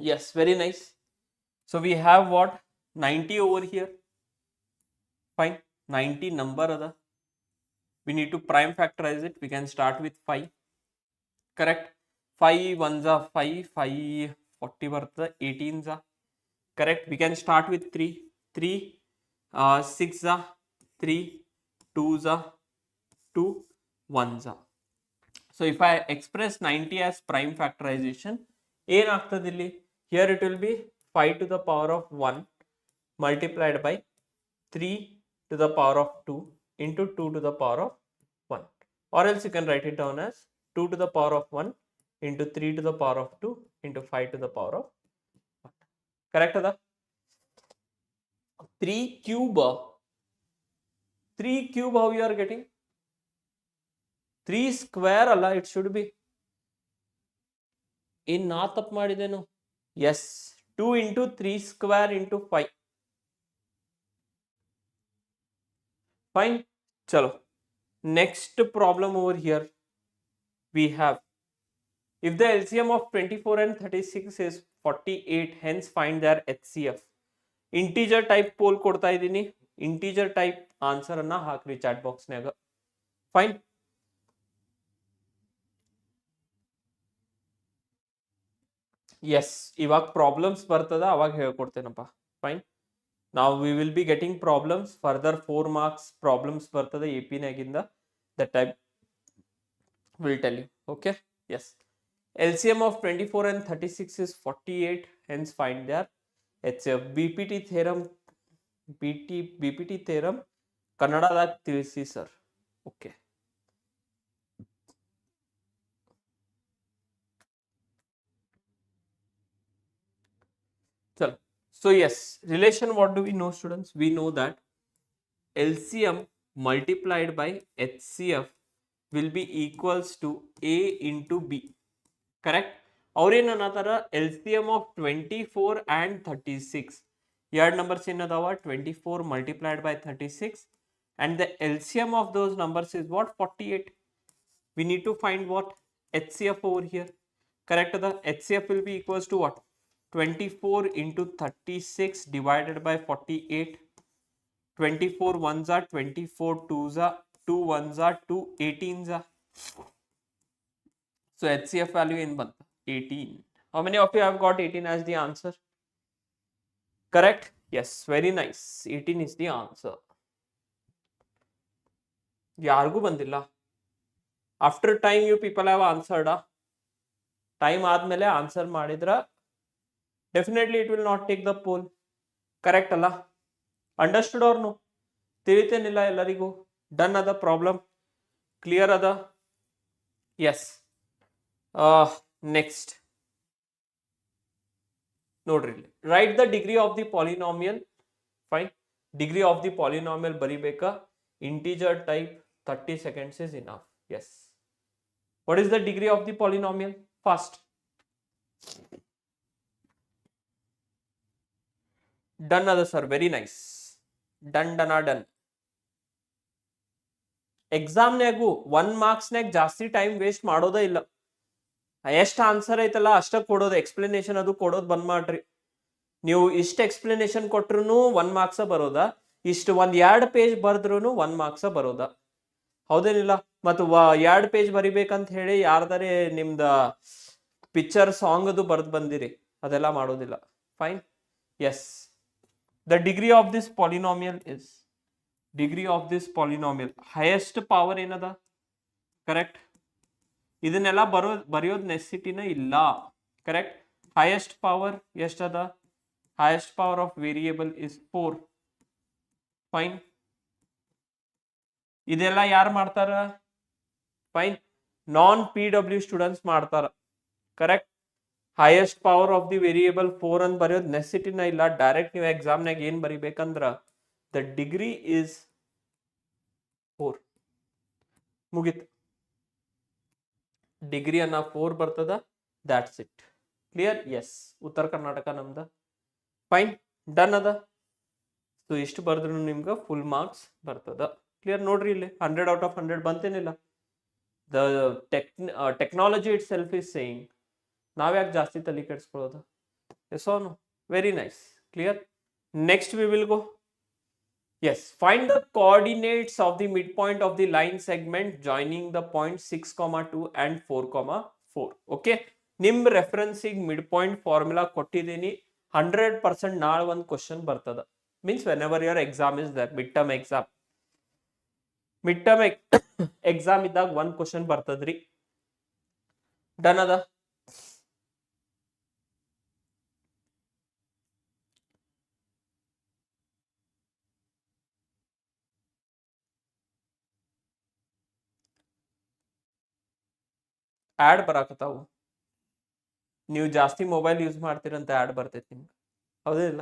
Yes, very nice. So we have what? 90 over here. Fine. 90 number ada. We need to prime factorize it. We can start with 5. Correct. 5 ones are 5, 5 40 ಬರ್ತದೆ, 18s are. Correct. We can start with 3. 3 6 are 3, 2s are 2, 1s are. So if I express 90 as prime factorization, ಏನಾಗ್ತದಿಲ್ಲಿ? Here it will be 5 to the power of 1 multiplied by 3 to the power of 2 into 2 to the power of 1. Or else you can write it down as 2 to the power of 1 into 3 to the power of 2 into 5 to the power of 1. Correct ada? 3 cube. 3 cube how you are getting? 3 square ಅಲ್ಲ, it should be. ಇನ್ ನಾ ತಪ್ಪು ಮಾಡಿದೇನು? Yes, 2 into 3 square into 5. Fine. Chalo. Next problem over here we have, if the LCM of 24 and 36 is 48, hence find their HCF. Integer type poll ಕೊಡ್ತಾ ಇದ್ದೀನಿ. Integer type answer ಅನ್ನ ಹಾಕ್ರಿ chat box ನಾಗ. Fine. Yes, ಇವಾಗ problems ಬರ್ತದ, ಅವಾಗ ಹೇಳ್ಕೊಡ್ತೇನಪ್ಪ. Fine. Now we will be getting problems, further 4 marks problems ಬರ್ತದೆ AP ನಾಗಿಂದ. That type will tell you. Okay. Yes. LCM of 24 and 36 is 48, hence find their HCF. BPT theorem, BPT theorem ಕನ್ನಡದಾಗ ತಿಳಿಸಿ sir. Okay. So yes, relation, what do we know, students? We know that LCM multiplied by HCF will be equals to A into B. Correct? ಅವ್ರೇನು ಅನ್ನತಾರ LCM of 24 and 36. ಎರಡು numbers ಏನದಾವ 24 multiplied by 36 and the LCM of those numbers is what? 48. We need to find what? HCF over here. Correct? The HCF will be equals to what? 24 into 36 divided by 48. 24 ones are 24 twos are 2 ones are 2 18s are. So HCF value in 18. How many of you have got 18 as the answer? Correct? Yes, very nice. 18 is the answer. ಯಾರಿಗೂ ಬಂದಿಲ್ಲ. After time you people have answered. Time ಆದ್ಮೇಲೆ answer ಮಾಡಿದ್ರ definitely it will not take the poll. Correct ಅಲ್ಲ? Understood or no? ತಿಳಿತೇನಿಲ್ಲ ಎಲ್ಲರಿಗೂ? Done ಅದ problem? Clear ಅದ? Yes. Next. ನೋಡ್ರಿ, write the degree of the polynomial. Fine. Degree of the polynomial ಬರಿಬೇಕಾ? Integer type. 30 seconds is enough. Yes. What is the degree of the polynomial? Fast. Done other sir. Very nice. Done. Exam ನಾಗು 1 marks ನಾಗ ಜಾಸ್ತಿ time waste ಮಾಡೋದೇ ಇಲ್ಲ. ಎಷ್ಟು answer ಐತಲ್ಲ ಅಷ್ಟ ಕೊಡೋದು, explanation ಅದು ಕೊಡೋದು ಬಂದ್ ಮಾಡ್ರಿ. ನೀವು ಇಷ್ಟ ಎಕ್ಸ್ಪ್ಲನೇಷನ್ ಕೊಟ್ರು 1 marks ಬರೋದಾ, ಇಷ್ಟು ಒಂದ್ 2 ಪೇಜ್ ಬರ್ದ್ರು 1 marks ಬರೋದಾ? ಹೌದೇನಿಲ್ಲ? ಮತ್ತು 2 ಪೇಜ್ ಬರಿಬೇಕಂತ ಹೇಳಿ ಯಾರ್ದಾರೆ ನಿಮ್ದ ಪಿಕ್ಚರ್ ಸಾಂಗ್ ಅದು ಬರ್ದ್ ಬಂದಿರಿ, ಅದೆಲ್ಲ ಮಾಡೋದಿಲ್ಲ. Fine. Yes, the degree of this polynomial is, degree of this polynomial highest power ಏನದ? ಕರೆಕ್ಟ್. ಇದನ್ನೆಲ್ಲ ಬರೆಯೋದು ನೆಸಿಟಿನ ಇಲ್ಲ. ಕರೆಕ್ಟ್. ಹೈಯೆಸ್ಟ್ ಪವರ್ ಎಷ್ಟದ? highest power of variable is 4. Fine. ಇದೆಲ್ಲ ಯಾರು ಮಾಡ್ತಾರ? ಫೈನ್. ನಾನ್ PW ಸ್ಟೂಡೆಂಟ್ಸ್ ಮಾಡ್ತಾರ. Correct. highest power of the variable 4 ಅಂತ ಬರೆಯೋದು ನೆಸಿಟಿನ ಇಲ್ಲ. ಡೈರೆಕ್ಟ್ ನೀವು ಎಕ್ಸಾಮ್ನಾಗ ಏನ್ ಬರಿಬೇಕಂದ್ರ the degree is 4. ಮುಗಿತು. ಡಿಗ್ರಿ ಅನ್ನ 4 ಬರ್ತದ. that's it. ಕ್ಲಿಯರ್? ಎಸ್. ಉತ್ತರ ಕರ್ನಾಟಕ ನಮ್ದ. ಫೈನ್. ಡನ್ ಅದ. ಸೊ ಇಷ್ಟು ಬರ್ದ್ರು ನಿಮ್ಗೆ ಫುಲ್ ಮಾರ್ಕ್ಸ್ ಬರ್ತದ. ಕ್ಲಿಯರ್? ನೋಡ್ರಿ ಇಲ್ಲಿ 100 out of 100 ಬಂತೇನಿಲ್ಲ. The technology itself is saying. ನಾವ್ಯಾಕೆ ಜಾಸ್ತಿ ತಲೆ ಕೆಡಿಸ್ಕೊಳ್ಳೋದು? Yes or no? Very nice. Clear? Next we will go. Yes, find the coordinates of the midpoint of the line segment joining the point 6,2 and 4,4. Okay, ನಿಮ್ ರೆಫರೆನ್ಸಿಗೆ mid point formula ಕೊಟ್ಟಿದ್ದೀನಿ. 100% ನಾಳೆ ಒಂದು question ಬರ್ತದ. Means whenever your exam is there, mid term exam ಇದ್ದಾಗ ಒಂದು question ಬರ್ತದ್ರಿ. Done ಅದ? Ad ಬರಾಕತ್ತಾವು. ನೀವು ಜಾಸ್ತಿ ಮೊಬೈಲ್ ಯೂಸ್ ಮಾಡ್ತೀರಂತ ಆಡ್ ಬರ್ತೈತಿ ನಿಮ್ಗೆ, ಹೌದಿಲ್ಲ?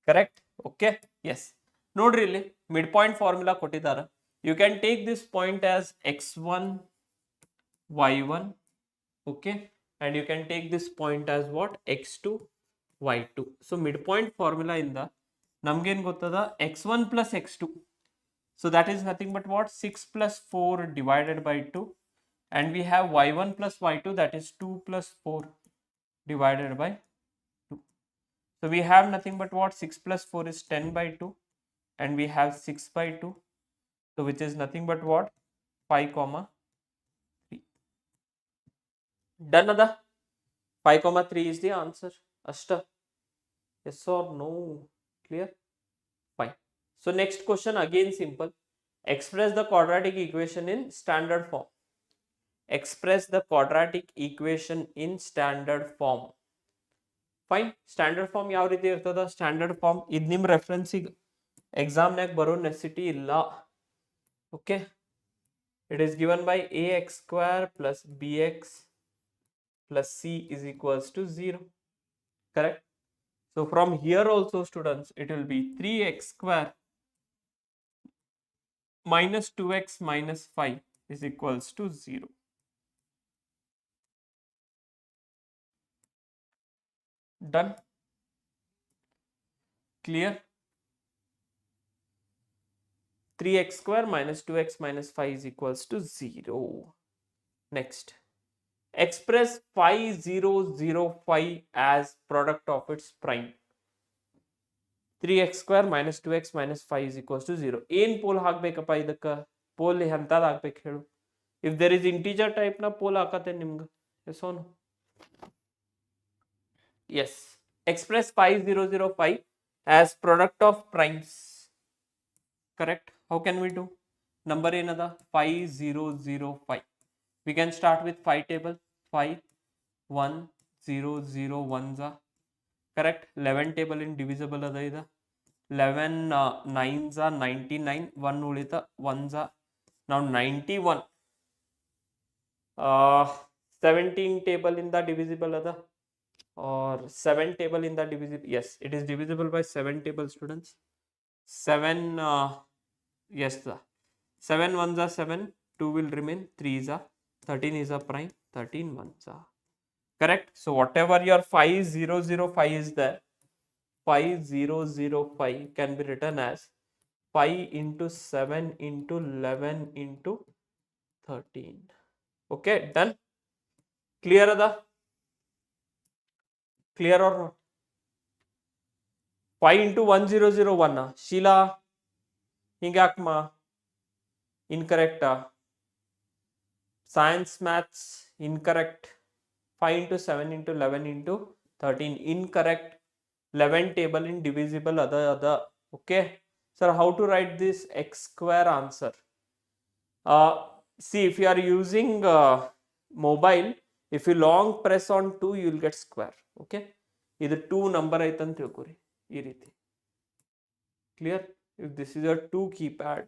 ಕರೆಕ್ಟ್. ಓಕೆ. ಎಸ್. ನೋಡ್ರಿ ಇಲ್ಲಿ ಮಿಡ್ ಪಾಯಿಂಟ್ ಫಾರ್ಮುಲಾ ಕೊಟ್ಟಿದ್ದಾರ. You can take this point as x1 y1. Okay, and you can take this point as what? x2 y2. So mid point formula ಇಂದ ನಮ್ಗೇನ್ ಗೊತ್ತದ? x1 plus x2. So that is nothing but what? 6 plus 4 divided by 2. And we have y1 plus y2, that is 2 plus 4 divided by 2. So we have nothing but what? 6 plus 4 is 10 by 2. And we have 6 by 2. So which is nothing but what? 5,3. Done ada? 5,3 is the answer. Ashta? Yes or no? Clear? Fine. So next question again simple. Express the quadratic equation in standard form. Express the quadratic equation in standard form. Fine. Standard form ಯಾವ ರೀತಿ ಇರ್ತದ? Standard form ಇದು ನಿಮ್ಮ ರೆಫರೆನ್ಸಿಗೆ ಎಕ್ಸಾಮ್ನಾಗ ಬರೋ necessity ಇಲ್ಲ. Okay, it is given by ax² plus bx plus c is equals to 0. Correct. So from here also, students, it will be 3x square minus 2x minus 5 is equals to 0. Done? Clear? 3x square minus 2x minus 5 is equals to 0. Next, express 5005 as product of its prime. 3x square minus 2x minus 5 is equals to 0. ಏನು pole ಹಾಕ್ಬೇಕಪ್ಪ ಇದಕ್ಕ? Pole ಎಂತದ ಹಾಕ್ಬೇಕು ಹೇಳು? If there is integer type na poll ಹಾಕತ್ತೆ ನಿಮ್ಗೆ. Yes or no? Yes. Express 5005 as product of primes. Correct? How can we do? Number ಏನದ? 5005. We can start with 5 table. 5 1 0 0 1 za. Correct? 11 table in divisible ada ida. 11 9s are 99, 1 ulita 1s are now 91. 17 table in the divisible other or 7 table in the divisible. Yes, it is divisible by 7 table, students. 7 yes, 7 1s are 7, 2 will remain, 3 is a 13 is a prime, 13 1s are correct. So whatever your 5005 is there, 5005 can be written as 5 into 7 into 11 into 13. Okay, done? Clear ada? Clear or not? 5 into 1001 Sheila hingakma incorrect. Science maths incorrect. 5 into 7 into 11 into 13 incorrect. 11 table in divisible other. Okay, sir, how to write this x square answer? See, if you are using mobile, if you long press on 2, you will get square. Okay, either 2 number aitan tilkuri ee riti. Clear? If this is a 2 keypad,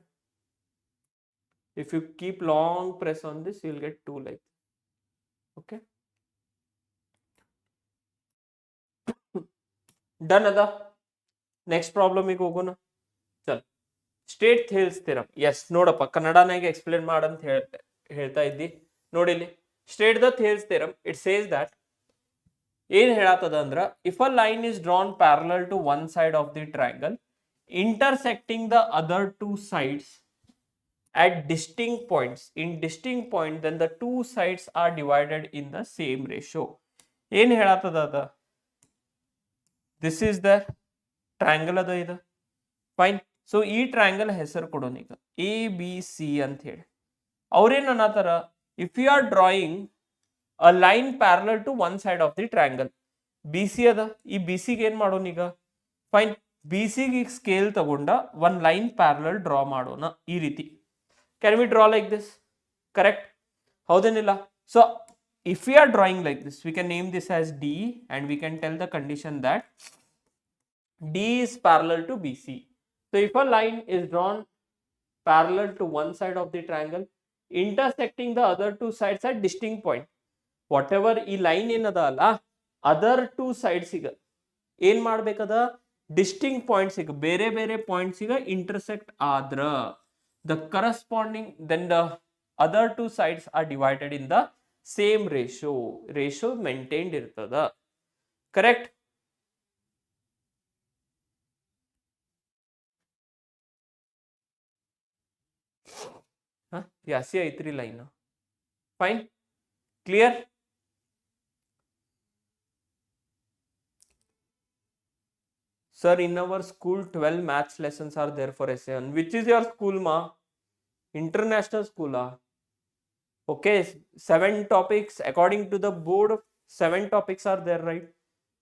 if you keep long press on this, you will get 2 like this. Okay, done ada. Next problem ಗೆ ಹೋಗೋಣ. ಚಲ್, state Thales theorem. S, ನೋಡಪ್ಪ ಕನ್ನಡನಾಗೆ explain ಮಾಡಂತ ಹೇಳ್ತಾ ಇದ್ದಿ. ನೋಡಿಲಿ, state the Thales theorem. It says that ಏನ್ ಹೇಳತ್ತದ ಅಂದ್ರ, if a line is drawn parallel to one side of the triangle intersecting the other two sides at distinct points, in distinct point, then the two sides are divided in the same ratio. ಏನ್ ಹೇಳತ್ತದ ಅದ? This is the triangle ಅದ ಇದು. Fine. So ಈ triangle ಹೆಸರು ಕೊಡೋಣ ಈಗ ABC ಅಂತ ಹೇಳಿ. ಅವ್ರೇನ್ ಅನ್ನತಾರ, if you are drawing a line parallel to one side of the triangle, BC ಅದ. ಈ BC ಗೆ ಏನ್ ಮಾಡೋಣ ಈಗ? ಫೈನ್, BC ಗೆ ಸ್ಕೇಲ್ ತಗೊಂಡ ಒನ್ ಲೈನ್ ಪ್ಯಾರಲಲ್ ಡ್ರಾ ಮಾಡೋಣ ಈ ರೀತಿ. Can we draw like this? Correct, ಹೌದೇನಿಲ್ಲ? So if we are drawing like this, we can name this as D and we can tell the condition that D is parallel to BC. So if a line is drawn parallel to one side of the triangle intersecting the other two sides at distinct point, whatever ಈ line ಏನದ ಅಲ್ಲ, other two sides ಈಗ ಏನ್ ಮಾಡ್ಬೇಕದ? Distinct points ಈಗ ಬೇರೆ ಬೇರೆ points ಈಗ intersect ಆದ್ರ the corresponding, then the other two sides are divided in the same ratio maintained ಇರ್ತದ. ಕರೆಕ್ಟ್? ಯಾಸಿ ಐತ್ರಿ line. Fine, clear? Sir, in our school 12 maths lessons are there for SA1. Which is your school, ma? International school, okay, 7 topics according to the board. 7 topics are there, right,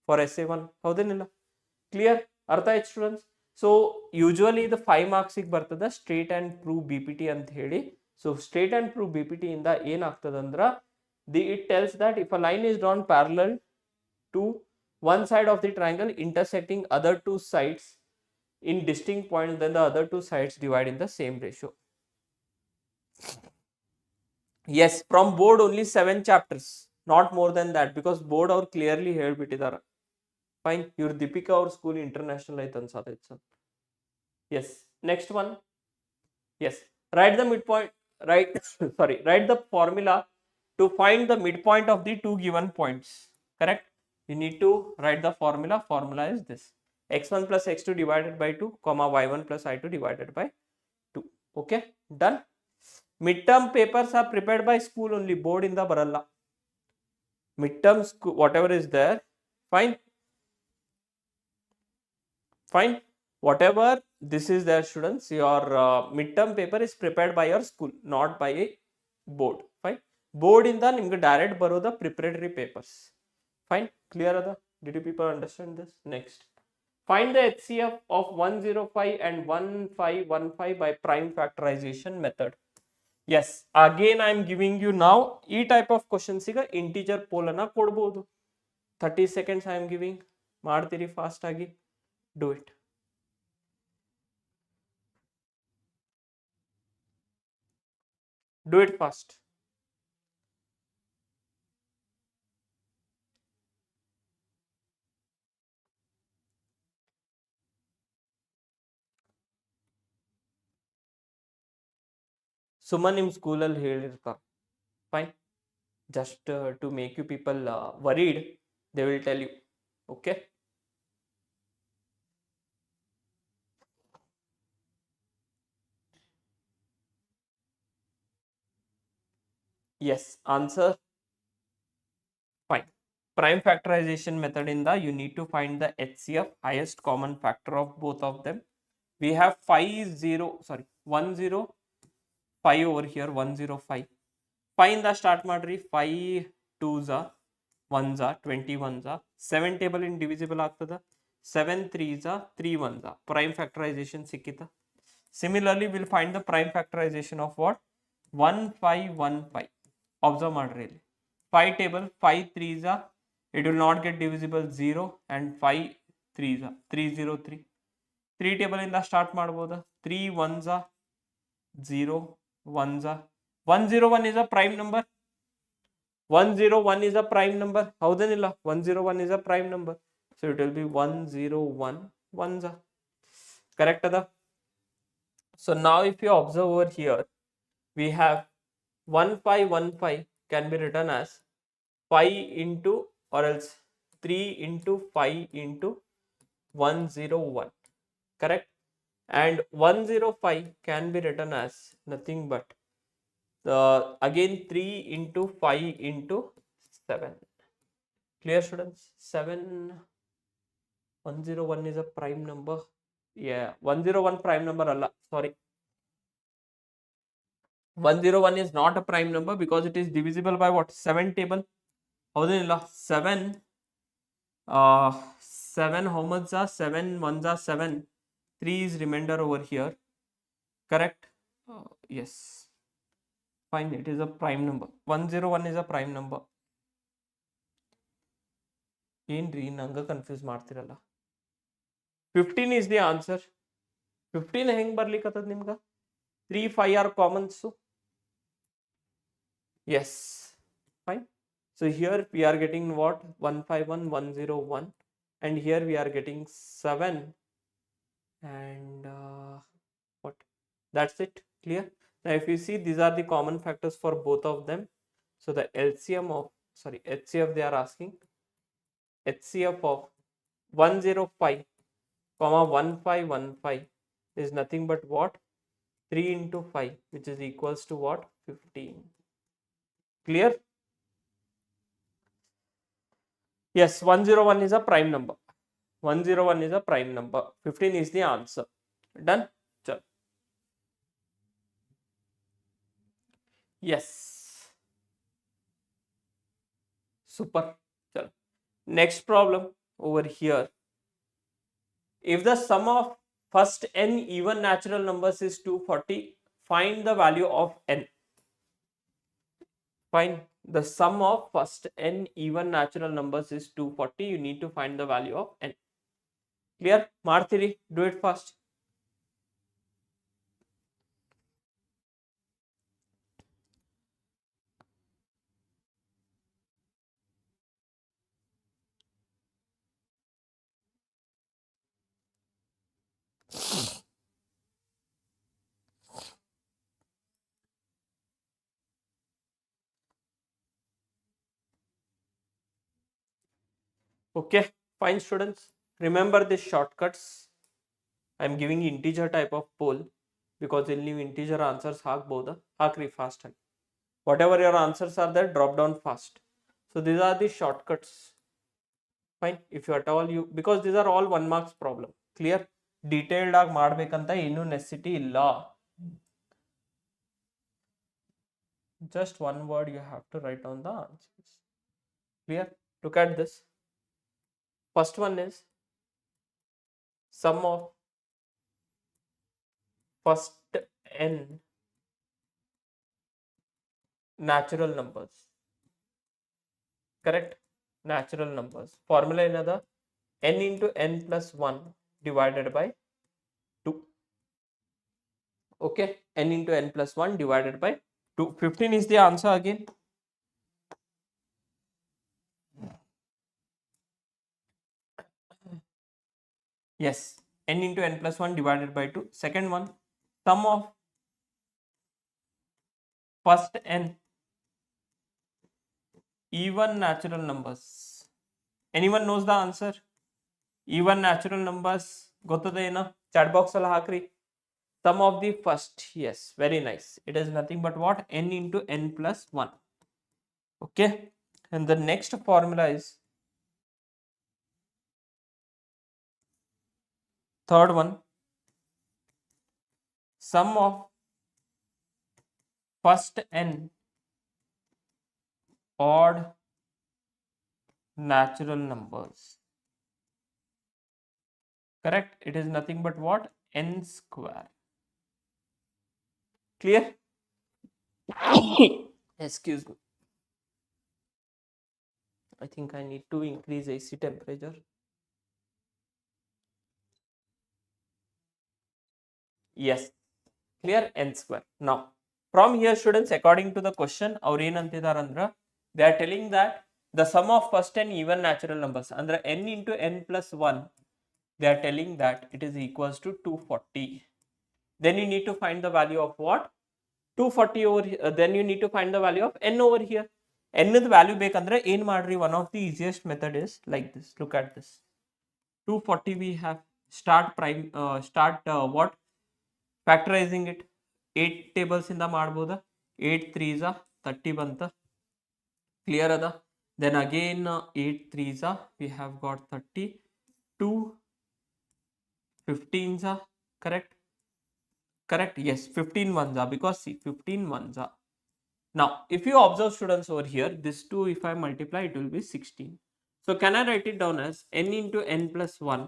for SA1. ಹೌದೇನಿಲ್ಲ? Clear? ಅರ್ಥ ಆಯ್ತು students? So usually ಇದು 5 marks ಬರ್ತದ straight and prove BPT ಅಂತ ಹೇಳಿ. So straight and prove BPT ಇಂದ ಏನಾಗ್ತದಂದ್ರ, it tells that if a line is drawn parallel to one side of the triangle intersecting other two sides in distinct points, then the other two sides divide in the same ratio. Yes, from board only 7 chapters, not more than that, because board ಅವರು clearly ಹೇಳ್ಬಿಟ್ಟಿದ್ದಾರೆ. Fine. Your Deepika or school international ಐತೆ ಅನ್ಸಾತೈತೆ sir. Yes. Next one. Yes. Write the midpoint. Write sorry. Write the formula to find the midpoint of the two given points. Correct. You need to write the formula. Formula is this: x1 plus x2 divided by 2, comma y1 plus y2 divided by 2. Okay. Done. Midterm papers are prepared by school only. Board in the baralla. Midterm school, whatever is there. Fine. Fine. Whatever this is there, students, your midterm paper is prepared by your school, not by a board. Fine. Board in the nimge direct baro the preparatory papers. Fine. Clear ada? Did you people understand this? Next. Find the HCF of 105 and 1515 by prime factorization method. Yes, again I am giving you now e type of questions ಈಗ integer pole ಅನ್ನ ಕೊಡಬಹುದು. 30 seconds I am giving. ಮಾಡ್ತೀರಿ fast ಆಗಿ. Do it. Do it fast. ಸುಮ್ಮನೆ ನಿಮ್ಮ ಸ್ಕೂಲಲ್ಲಿ ಹೇಳಿರ್ತಾರೆ. Fine. Just to make you people worried, they will tell you. Okay. Yes. Answer. Fine. Prime factorization method in the you need to find the HCF, highest common factor of both of them. We have 105 over here, 105. Find the start ಮಾಡ್ರಿ. 5 2s are 1s are 21s are 7 table indivisible ಆಗ್ತದ. 7 3s are 3 1s are prime factorization ಸಿಕ್ಕಿತ. Similarly, we'll find the prime factorization of what? 1515. Observe ಮಾಡ್ರಿ ಇಲ್ಲಿ. 5 table 5 3s are, it will not get divisible 0 and 5 3s are 303. 3 table ಇಂದ start ಮಾಡಬಹುದಾ? 3 1s are 0 1s are 101 is a prime number. 101 is a prime number. ಹೌದೇನಿಲ್ಲ? 101 is a prime number. So it will be 101 1s are. Correct ada? So now if you observe over here, we have 1515 can be written as 5 into or else 3 into 5 into 101. Correct? And 105 can be written as nothing but again 3 into 5 into 7. Clear, students? 7 101 is a prime number. Yeah, 101 prime number alla, sorry. 101 is not a prime number because it is divisible by what? 7 table. ಹೌದೇನಿಲ್ಲ? 7 7 how much are 7 1s are 7, 3 is remainder over here. Correct? Yes. Fine, it is a prime number. 101 is a prime number. ಏನ್ರಿ ನಂಗೆ confuse ಮಾಡ್ತಿರಲ್ಲ. 15 is the answer. 15 ಹೆಂಗ್ ಬರ್ಲಿಕ್ಕತ್ತದ ನಿಮ್ಗೆ? 3 5 are commons. Yes. Fine. So here we are getting what? 151 101 and here we are getting 7 and what? That's it. Clear? Now if you see, these are the common factors for both of them. So the LCM of, sorry, HCF they are asking. HCF of 105 comma 1515 is nothing but what? 3 into 5, which is equals to what? 15. Clear? Yes, 101 is a prime number. 101 is a prime number. 15 is the answer. Done? Chal. Yes. Super. Chal. Next problem over here. If the sum of first n even natural numbers is 240, find the value of n. Find the sum of first n even natural numbers is 240. You need to find the value of n. Clear? ಮಾಡ್ತೀರಿ? Do it fast. Okay, fine students. Remember these shortcuts. I am giving integer type of poll because ಇಲ್ಲಿ ನೀವು integer answers ಹಾಕ್ಬೋದಾ ಹಾಕ್ರಿ fast ಆಗಿ. Whatever your answers are there, drop down fast. So these are the shortcuts. Fine. If you at all you, because these are all 1 marks problem. Clear? Detailed ಆಗಿ ಮಾಡ್ಬೇಕಂತ ಏನು necessity ಇಲ್ಲ. Just one word you have to write down the answers. Clear? Look at this. First one is sum of first n natural numbers. Correct? Natural numbers. Formula another n into n plus 1 divided by 2. Okay, n into n plus 1 divided by 2. 15 is the answer again. Yes, n into n plus 1 divided by 2. Second one, sum of first n even natural numbers. Anyone knows the answer? Even natural numbers ಗೊತ್ತದೇನೋ chat box ಅಲ್ಲಿ ಹಾಕ್ರಿ. Sum of the first, yes, very nice. It is nothing but what? N into n plus 1. Okay, and the next formula is third one, sum of first n odd natural numbers. Correct? It is nothing but what? N square. Clear? Excuse me. I think I need to increase AC temperature. Yes. Clear? N square. Now, from here students, according to the question, ಅವ್ರು ಏನಂತಿದ್ದಾರೆ ಅಂದ್ರೆ they are telling that the sum of first n even natural numbers ಅಂದ್ರೆ n into n plus 1, they are telling that it is equals to 240. Then you need to find the value of what? 240 over here. Then you need to find the value of n over here. N the value ಬೇಕಂದ್ರೆ ಏನ್ ಮಾಡ್ರಿ? One of the easiest method is like this. Look at this. 240 we have start what? Factorizing it. 8 tables ಇಂದ ಮಾಡ್ಬೋದಾ? 8 3s 30 ಬಂತ. Clear ಅದ? Then again 8 3s we have got 30. 2 15s correct? Correct? Yes, 15 ones because see 15 ones. Now, if you observe students over here, this 2 if I multiply it will be 16. So can I write it down as n into n plus 1?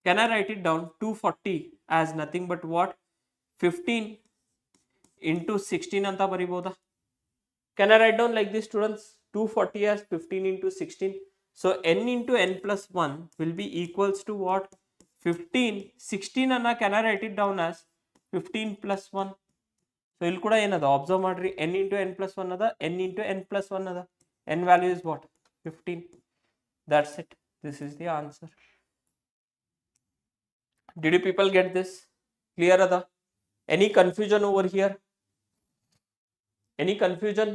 Can I write it down 240 as nothing but what? 15 into 16 anta bariboda? Can I write down like this students? 240 as 15 into 16. So n into n plus 1 will be equals to what? 15. 16 anna can I write it down as 15 plus 1? So ಇಲ್ಲಿ ಕೂಡ ಏನದ observe ಮಾಡ್ರಿ, n into n plus 1 ಅದ, n into n plus 1 ಅದ. n value is what? 15. That's it. This is the answer. Did you people get this? Clear ಅದ? Any confusion over here? Any confusion?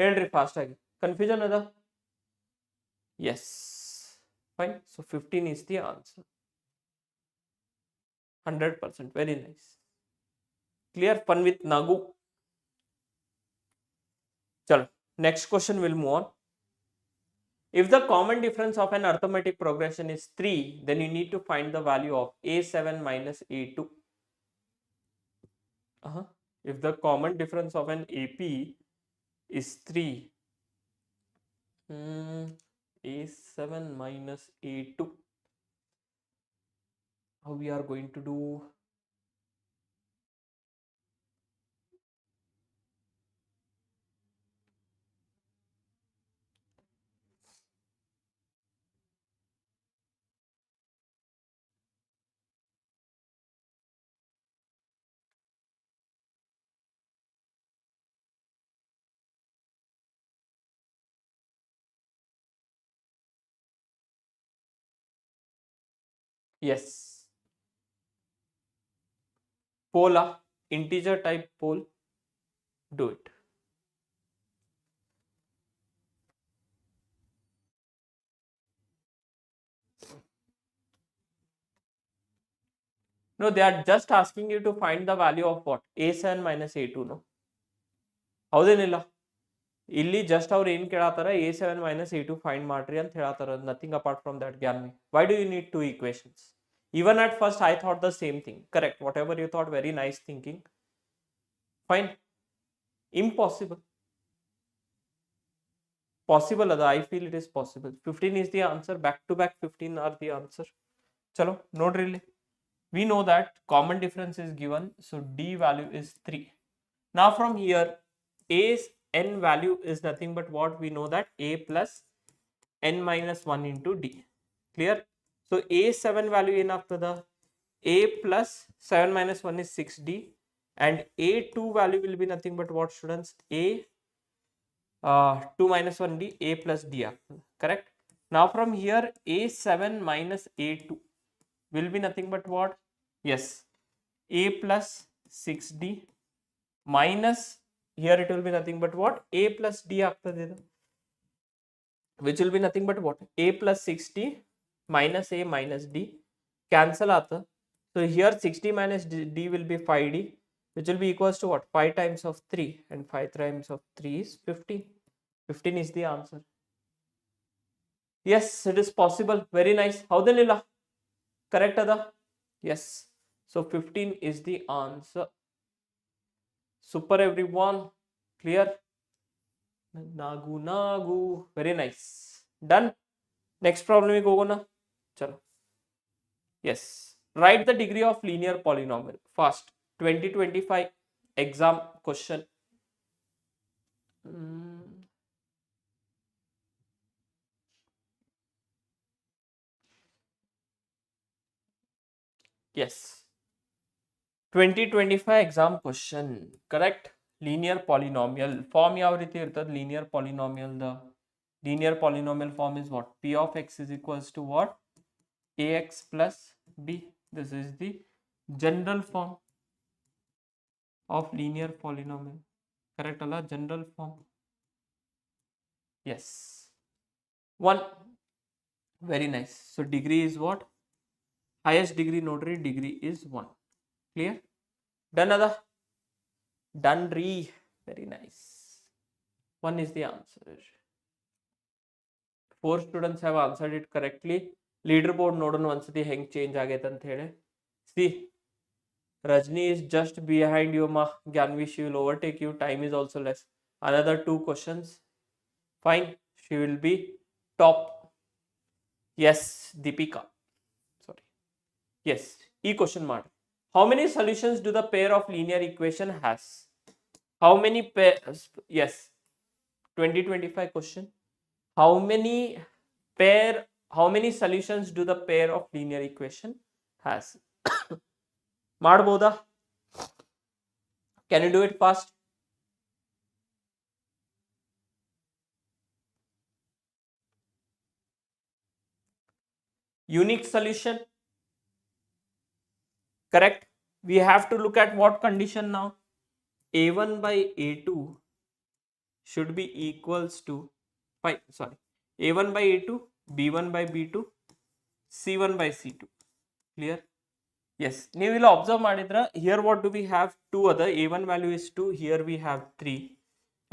ಹೇಳ್ರಿ fast ಆಗಿ. Confusion ಅದ? Yes. Fine. So 15 is the answer. 100%. Very nice. Clear? Fun with Nagu. Chalo. Next question will move on. If the common difference of an arithmetic progression is 3, then you need to find the value of A7 minus A2. If the common difference of an AP is 3, A7 minus A2. How we are going to do? Yes. Pola, integer type pole. Do it. No, they are just asking you to find the value of what? A7 minus A2, no? ಹೌದೇನಿಲ್ಲ ಇಲ್ಲಿ just ಅವ್ರು ಏನು ಕೇಳತ್ತಾರ A7 minus A2 find ಮಾಡ್ರಿ ಅಂತ ಹೇಳತ್ತಾರ, nothing apart from that Gnanvi. Why do you need two equations? Even at first I thought the same thing. Correct, whatever you thought, very nice thinking. Fine. Impossible. Possible ada, I feel it is possible. 15 is the answer. Back to back 15 are the answer. Chalo, nodri ಇಲ್ಲಿ. We know that common difference is given, so D value is 3. Now from here, A's n value is nothing but what? We know that A plus n minus 1 into D. Clear? So A7 value ಏನಾಗ್ತದ? A plus 7 minus 1 is 6D, and A2 value will be nothing but what, students? A 2 minus 1D, A plus D. Correct? Now from here, A7 minus A2 will be nothing but what? Yes, A plus 6D minus, here it will be nothing but what? A plus D ಆಗ್ತದೆ, which will be nothing but what? A plus 6D minus A minus D cancel aata. So here 6D minus D will be 5D, which will be equals to what? 5 times of 3, and 5 times of 3 is 15. 15 is the answer. Yes, it is possible. Very nice. ಹೌದೇನಿಲ್ಲ? Correct ada? Yes. So 15 is the answer. Super everyone. Clear? Nagu. Very nice. Done. Next problem we go na. Chalo. Yes. Write the degree of linear polynomial. Fast. 2025 exam question. Yes. 2025 exam question. Correct? Linear polynomial. Form ಯಾವ ರೀತಿ ಇರ್ತದೆ linear polynomial? The linear polynomial form is what? P of x is equals to what? Ax plus b. This is the general form of linear polynomial. Correct alla? General form. Yes. 1. Very nice. So degree is what? Highest degree nodri, degree is 1. Clear? Done ada? Done re. Very nice. 1 is the answer. 4 students have answered it correctly. Leaderboard ನೋಡೋಣ ಒಂದ್ಸತಿ ಹೆಂಗ್ change ಆಗೈತೆ ಅಂತ ಹೇಳಿ. See, Rajni is just behind you, ma. Gyanvi, she will overtake you. Time is also less. Another 2 questions. Fine. She will be top. Yes, Deepika. Sorry. Yes. E question mark. How many solutions do the pair of linear equation has? How many pairs? Yes. 2025 question. How many solutions do the pair of linear equation has? ಮಾಡಬಹುದಾ? Can you do it fast? Unique solution. Correct. We have to look at what condition now? A1 by A2 should be equals to A1 by A2, B1 by B2, C1 by C2. Clear? Yes. ನೀವು ಇಲ್ಲಿ observe ಮಾಡಿದ್ರ, here what do we have? 2 other. A1 value is 2. Here we have 3.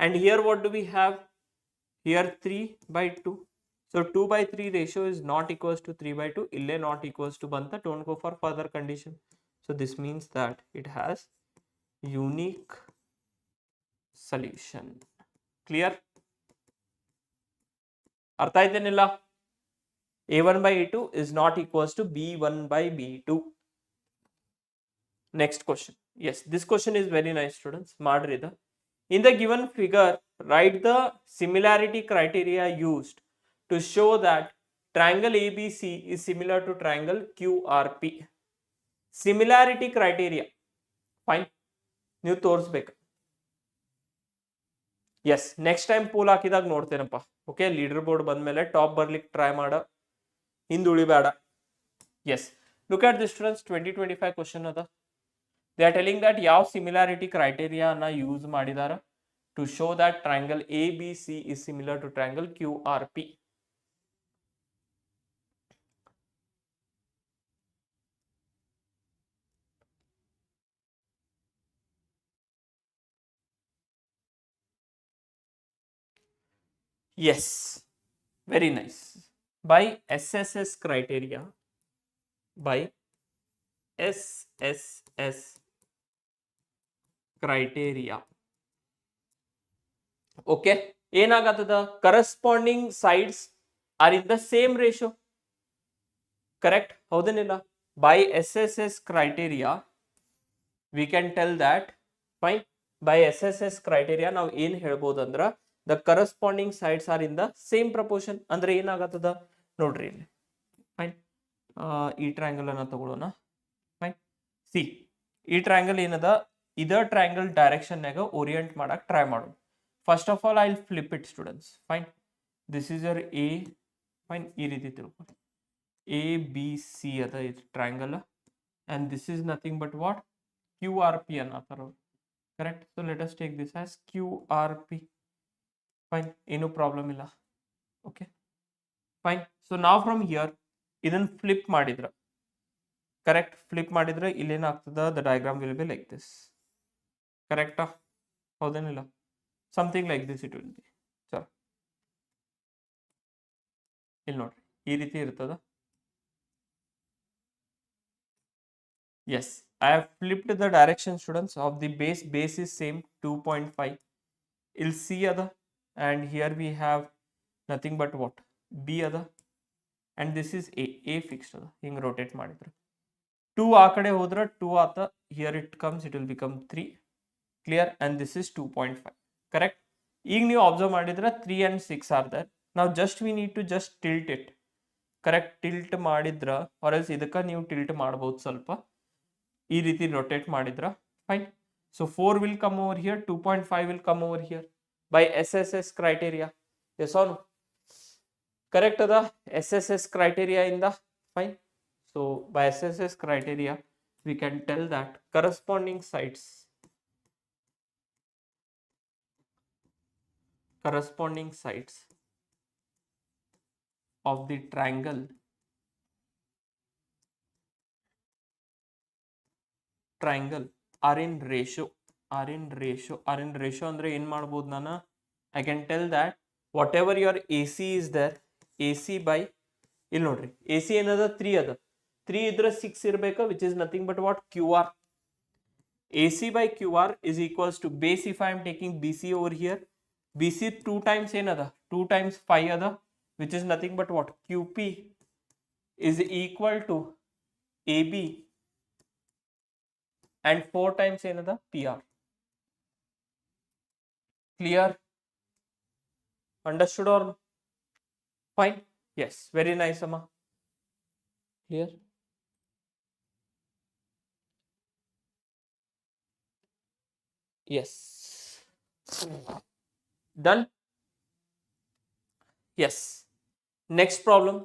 And here what do we have? Here 3 by 2. So 2 by 3 ratio is not equals to 3 by 2. Ille not equals to banta. Don't go for further condition. So this means that it has unique solution. Clear? ಅರ್ಥ ಆಯ್ತೇನಿಲ್ಲ? A1 by A2 is not equals to B1 by B2. Next question. Yes, this question is very nice, students. Madri da. In the given figure, write the similarity criteria used to show that triangle ABC is similar to triangle QRP. Similarity criteria. Fine. ನೀವು ತೋರಿಸ್ಬೇಕು. Yes, next time poll ಹಾಕಿದಾಗ ನೋಡ್ತೇನಪ್ಪ. Okay, leader board ಬಂದ್ಮೇಲೆ top ಬರ್ಲಿಕ್ಕೆ try ಮಾಡ, ಹಿಂದುಳಿಬೇಡ. Yes, look at this, students. 2025 question ಅದ. They are telling that ಯಾವ similarity criteria na use ಮಾಡಿದಾರ to show that triangle ABC is similar to triangle QRP. Yes, very nice. By SSS criteria, by SSS criteria. Okay, ಏನಾಗತ್ತದ corresponding sides are in the same ratio. Correct? ಹೌದೇನಿಲ್ಲ? By SSS criteria, we can tell that, fine, by SSS criteria ನಾವು ಏನು ಹೇಳ್ಬೋದು ಅಂದ್ರ the corresponding sides are in the same proportion. ಅಂದ್ರೆ ಏನಾಗತ್ತದ ನೋಡ್ರಿ ಇಲ್ಲಿ. Fine, ಈ triangle ಅನ್ನ ತಗೊಳ್ಳೋಣ. ಫೈನ್, ಸಿ ಈ ಟ್ರಯಾಂಗಲ್ ಏನದ ಇದ ಟ್ರಯಾಂಗಲ್ ಡೈರೆಕ್ಷನ್ ನಾಗ ಓರಿಯೆಂಟ್ ಮಾಡಕ್ ಟ್ರೈ ಮಾಡೋಣ. First of all I will flip it students. Fine, this is your A. Fine, ಈ ರೀತಿ ತಿಳ್ಕೊಂಡು ಎ ಬಿ ಸಿ ಅದ ಇದು triangle, and this is nothing but what? QRP ಅನ್ನತ್ತಾರ. Correct? So let us take this as QRP. Fine, ಏನು problem ಇಲ್ಲ. Okay, fine. So now from here ಇದನ್ನ flip ಮಾಡಿದ್ರ, ಕರೆಕ್ಟ್, ಫ್ಲಿಪ್ ಮಾಡಿದ್ರೆ ಇಲ್ಲೇನಾಗ್ತದ, the diagram will be like this. ಕರೆಕ್ಟಾ? ಹೌದೇನಿಲ್ಲ? Something like this it will be. ಚಲೋ ಇಲ್ಲಿ ನೋಡ್ರಿ, ಈ ರೀತಿ ಇರ್ತದ. Yes, I have flipped the direction students of the base. Base is same 2.5. You'll see other, and here we have nothing but what? B other, and this is A fixed other. Hing rotate ಮಾಡಿದ್ರೆ 2 ಆ ಕಡೆ ಹೋದ್ರೆ 2 ಆತ, here it comes, it will become 3. Clear? And this is 2.5. Correct? ಈಗ ನೀವು observe ಮಾಡಿದ್ರೆ 3 and 6 are there. Now just we need to just tilt it. Correct? Tilt ಮಾಡಿದ್ರ or else ಇದಕ್ಕ ನೀವು tilt ಮಾಡಬಹುದು ಸ್ವಲ್ಪ. ಈ ರೀತಿ ರೊಟೇಟ್ ಮಾಡಿದ್ರ fine. So 4 will come over here, 2.5 will come over here by SSS criteria. Yes or no? Correct ಅದ SSS criteria ಇಂದ. Fine. So by SSS criteria we can tell that corresponding sides of the triangle are in ratio. ಅಂದ್ರೆ ಏನ್ ಮಾಡ್ಬೋದು ನಾನು? I can tell that whatever your AC is there, AC by, ಇಲ್ಲಿ ನೋಡ್ರಿ AC ಏನದ 3 ಅದ, 3 ಇದ್ರೆ 6 ಇರ್ಬೇಕ, which is nothing but what? QR. AC by QR is equals to base. If I am taking BC over here, BC 2 times ಏನದ? 2 times 5 ಅದ, which is nothing but what? QP is equal to AB and 4 times ಏನದ? PR. Clear? Understood or fine? Yes, very nice amma. Clear? Yes, done. Yes, next problem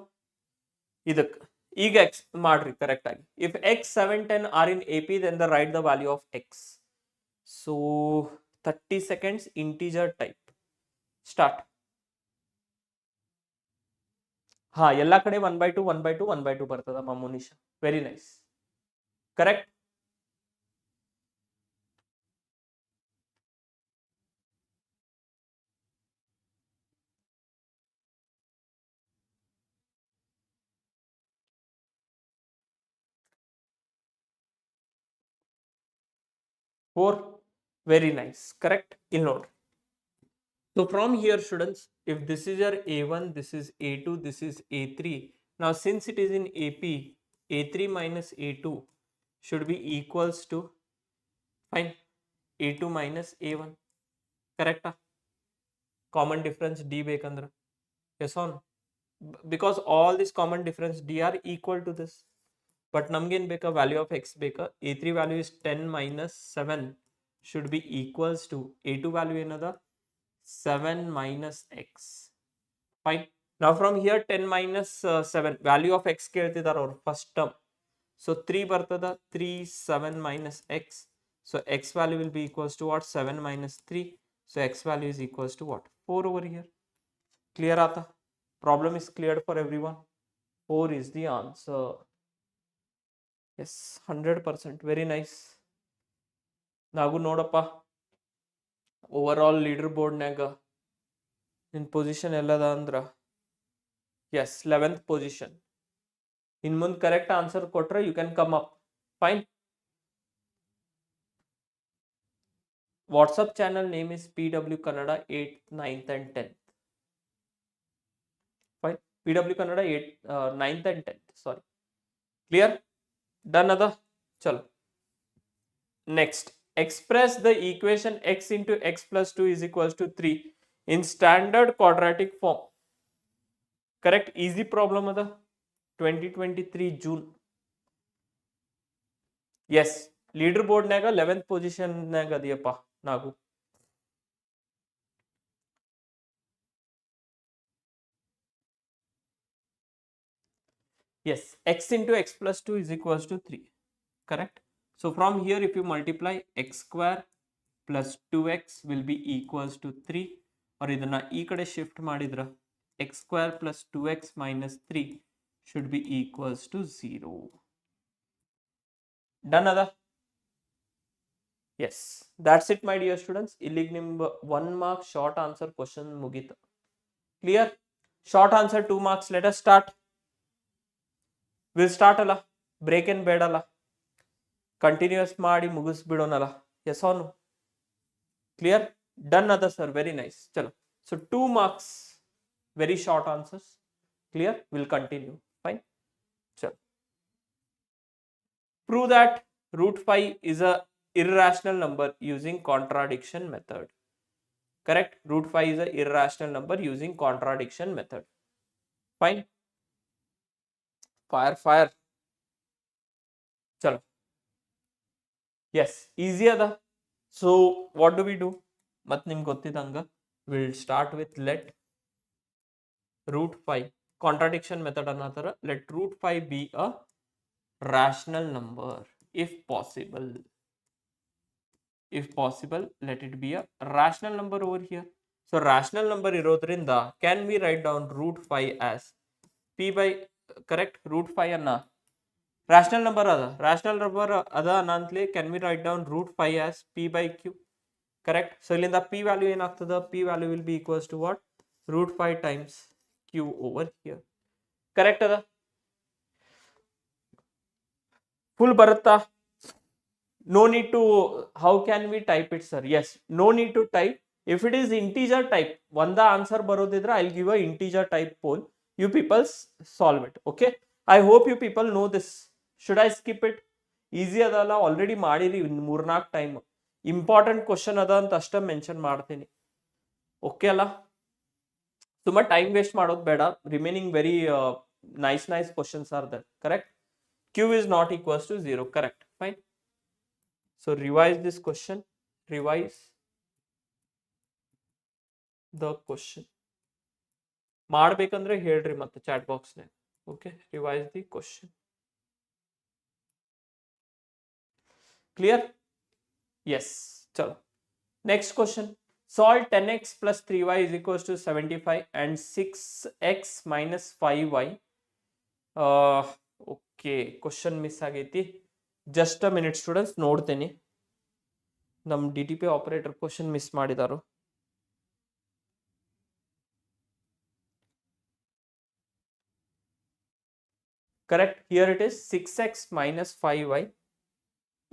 ಇದಕ್ಕೆ ಈಗ X ಮಾಡ್ರಿ correct ಆಗಿ. If x 7 10 are in AP, then the write the value of x. So 30 seconds, integer type. Start. ಹಾ, ಎಲ್ಲ ಕಡೆ 1/2 1/2 1/2 ಬರ್ತದ ಮಮೋನಿಶ್. Very nice. Correct. Four. Very nice. Correct. In note. So from here, students, if this is your A1, this is A2, this is A3. Now since it is in AP, A3 minus A2 should be equals to, fine, A2 minus A1. Correct? Common difference D ಬೇಕಂದ್ರ. Yes on. Because all this common difference D are equal to this. But ನಮ್ಗೇನ್ ಬೇಕಾ? Value of X ಬೇಕಾ? A3 value is 10 minus 7 should be equals to A2 value ಏನದ? 7 minus x. Fine. Now from here 10 minus 7 value of x ಕೇಳ್ತಿದಾರ ಅವ್ರು first term. So 3 ಬರ್ತದ, 3 7 minus x. So x value will be equals to what? 7 minus 3. So x value is equals to what? 4 over here. Clear aata? Problem is cleared for everyone. 4 is the answer. Yes, 100%. Very nice. Nagu ನೋಡಪ್ಪ, overall leader ಬೋರ್ಡ್ನಾಗ in position ellada andra yes 11th position. In ಮುಂದ್ correct answer ಕೊಟ್ರೆ you can come up. Fine. WhatsApp channel name is PW Kannada 8th, 9th and 10th. Fine. PW Kannada 8th, 9th and 10th. Sorry. Clear? Done ada? Chalo. Next. Express the equation x into x plus 2 is equals to 3 in standard quadratic form. Correct? Easy problem ada? 2023 June. Yes. Leaderboard naga 11th position naga adiyappa nagu. Yes, x into x plus 2 is equals to 3. Correct? So from here if you multiply x square plus 2x will be equals to 3 or idanna ee kade shift madidra x square plus 2x minus 3 should be equals to 0. Done ada? Yes, that's it my dear students. Illig nimba 1 mark short answer question mugita. Clear? Short answer 2 marks. Let us start. We'll start ala. Break and bed ala. Continuous ಮಾಡಿ ಮುಗಿಸ್ಬಿಡೋಣಲ್ಲ. Yes or no? Clear? Done ada sir. Very nice. Chalo. So 2 marks. Very short answers. Clear? We'll continue. Fine. Chalo. Prove that root 5 is a irrational number using contradiction method. Correct? Root 5 is a irrational number using contradiction method. Fine. Fire. Chalo. Yes, easy ada. So what do we do? Mat nimge gottidanga we'll start with let root 5 contradiction method another. Let root 5 be a rational number if possible. If possible, let it be a rational number over here. So rational number irodrinda can we write down root 5 as p by correct root 5 anna rational number ada anantle can we write down root 5 as p by q. Correct? So illinda p value enagtada p value will be equals to what? Root 5 times q over here. Correct ada? Full barutta? No need to, how can we type it sir? Yes, no need to type. If it is integer type, ಒಂದ answer ಬರೋದಿದ್ರೆ I'll give a integer type poll. You people solve it. Okay? I hope you people know this. Should I skip it? Easy ಅದಲ್ಲ already ಮಾಡಿರಿ 3-4 time. Important question ಅದ ಅಂತ ಅಷ್ಟ mention ಮಾಡ್ತೀನಿ. Okay ಅಲ್ಲ? ತುಂಬಾ time waste ಮಾಡೋದು ಬೇಡ. Remaining very nice questions are there. Correct? Q is not equals to 0. Correct? Fine. So revise this question. Revise the question. ಮಾಡಬೇಕಂದ್ರೆ ಹೇಳ್ರಿ ಮತ್ತೆ ಚಾಟ್ ಬಾಕ್ಸ್ ನೇ. Okay? Revise the question. Clear? Yes. Chalo. Next question. Solve 10x plus 3y is equals to 75 and 6x minus 5y. Okay. Question miss ಆಗೈತಿ. Just a minute students. ನೋಡ್ತೇನೆ. ನಮ್ಮ DTP operator question miss ಮಾಡಿದಾರು. Correct? Here it is 6x minus 5y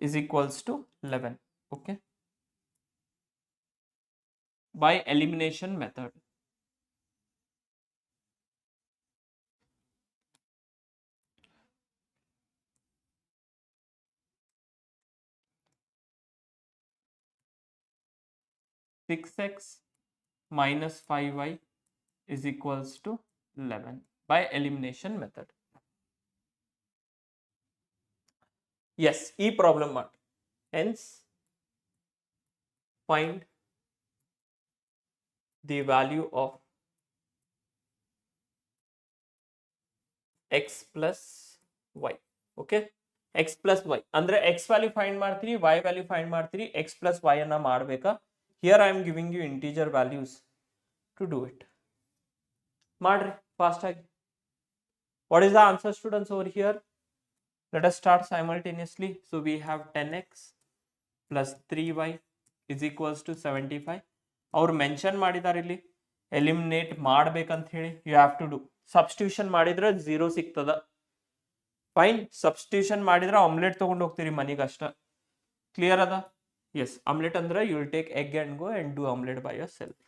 is equals to 11. Okay? By elimination method. Six x minus 5y is equals to 11 by elimination method. Yes, e problem mark. Hence, find the value of x plus y. Okay? X plus y. Andre x value find ಮಾಡ್ತೀರಿ, y value find ಮಾಡ್ತೀರಿ, x plus y ಅನ್ನ ಮಾಡಬೇಕಾ? Here I am giving you integer values to do it. ಮಾಡ್ರಿ fast ಆಗಿ. What is the answer students over here? Let us start simultaneously. So we have 10x plus 3y is equals to 75. ಅವ್ರು mention ಮಾಡಿದ್ದಾರೆ ಇಲ್ಲಿ eliminate ಮಾಡ್ಬೇಕಂತ ಹೇಳಿ you have to do. Substitution ಮಾಡಿದ್ರೆ 0 ಸಿಗ್ತದ. Fine. Substitution ಮಾಡಿದ್ರೆ ಆಮ್ಲೆಟ್ ತಗೊಂಡು ಹೋಗ್ತೀರಿ ಮನೆಗೆ ಅಷ್ಟ. ಕ್ಲಿಯರ್ ಅದ? ಎಸ್, ಆಮ್ಲೆಟ್ ಅಂದ್ರೆ you will take egg and go and do omelette by yourself.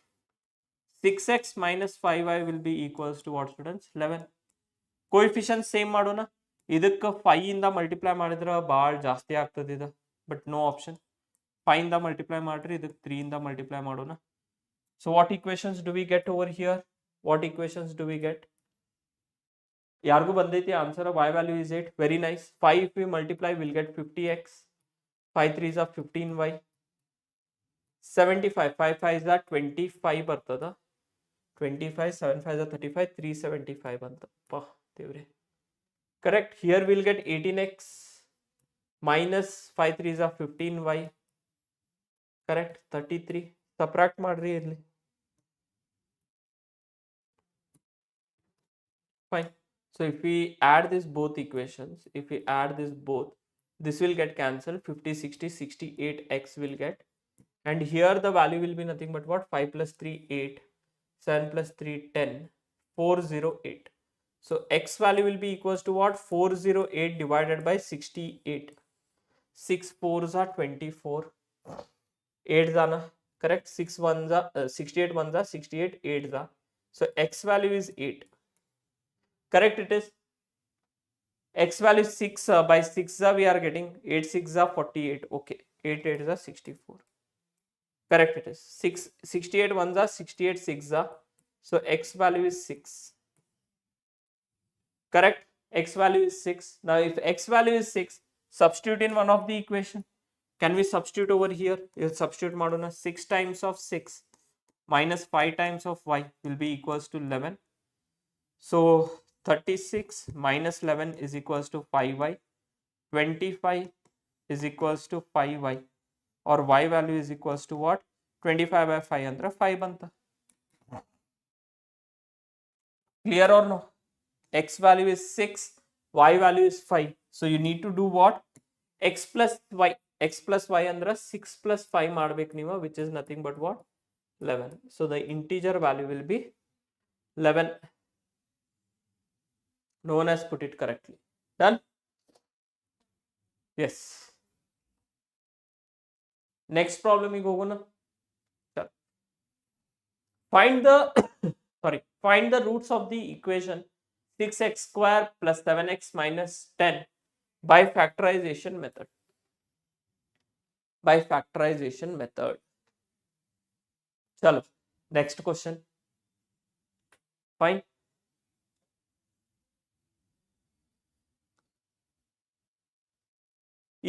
6x minus 5y will be equals to what students? 11. Coefficient same ಮಾಡೋಣ. ಇದಕ್ಕೆ 5 ಇಂದ ಮಲ್ಟಿಪ್ಲೈ ಮಾಡಿದ್ರೆ ಭಾಳ ಜಾಸ್ತಿ ಆಗ್ತದೆ ಇದು, ಬಟ್ ನೋ ಆಪ್ಷನ್. 5 ಇಂದ ಮಲ್ಟಿಪ್ಲೈ ಮಾಡ್ರಿ, ಇದಕ್ಕೆ 3 ಇಂದ ಮಲ್ಟಿಪ್ಲೈ ಮಾಡೋಣ. So what equations do we get over here? What equations do we get? ಯಾರಿಗೂ ಬಂದೈತಿ answer? y value is 8. Very nice. 5 if we multiply will get 50x. 5 3s are 15y. 75. 5 5s are 25 ಬರ್ತದ. 25, 7 5s are 35, 375 ಅಂತ. ದೇವ್ರೆ. Correct. Here we'll get 18x minus 5 3s are 15y. Correct. 33. Subtract ಮಾಡ್ರಿ ಇರ್ಲಿ. Fine. So if we add this both equations, this will get cancelled. 50, 60, 68x will get. And here the value will be nothing but what? 5 plus 3, 8. 7 plus 3, 10. 408. So x value will be equals to what? 408 divided by 68. 6 4s are 24. 8s are, correct? 6 1s are 68 1s are 68, 8s are. So x value is 8. Correct it is. X value is 6, by 6 we are getting 8 6 are 48. Okay, 8 8 are 64. Correct it is. 68 1s are 68 6 are. So x value is 6. Correct. X value is 6. Now if x value is 6, substitute in one of the equation. Can we substitute over here? We'll substitute madona. 6 times of 6 minus 5 times of y will be equals to 11. So 36 minus 11 is equals to 5y. 25 is equals to 5y. Or y value is equals to what? 25 by 5 andre 5 banta. Clear or no? X value is 6, y value is 5. So you need to do what? X plus y. X plus y andre 6 plus 5 ಮಾಡಬೇಕು ನೀವು, which is nothing but what? 11. So the integer value will be 11. No one has put it correctly. Done? Yes. Next problem ಗೆ ಹೋಗೋಣ. Find the find the roots of the equation 6x square plus 7x minus 10 by factorization method. By factorization method. Chalo, next question. Fine.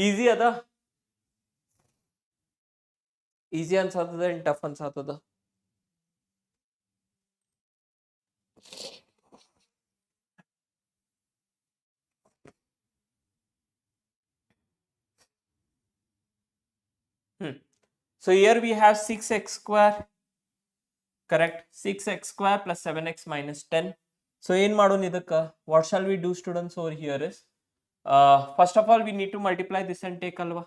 Easy ada? Easy ಅನ್ಸಾತದ and tough ಅನ್ಸಾತದ? So here we have 6x square. Correct. 6x square plus 7x minus 10. So in ಮಾಡೋಣ ಇದಕ್ಕ? What shall we do students over here is, first of all we need to multiply this and take alwa.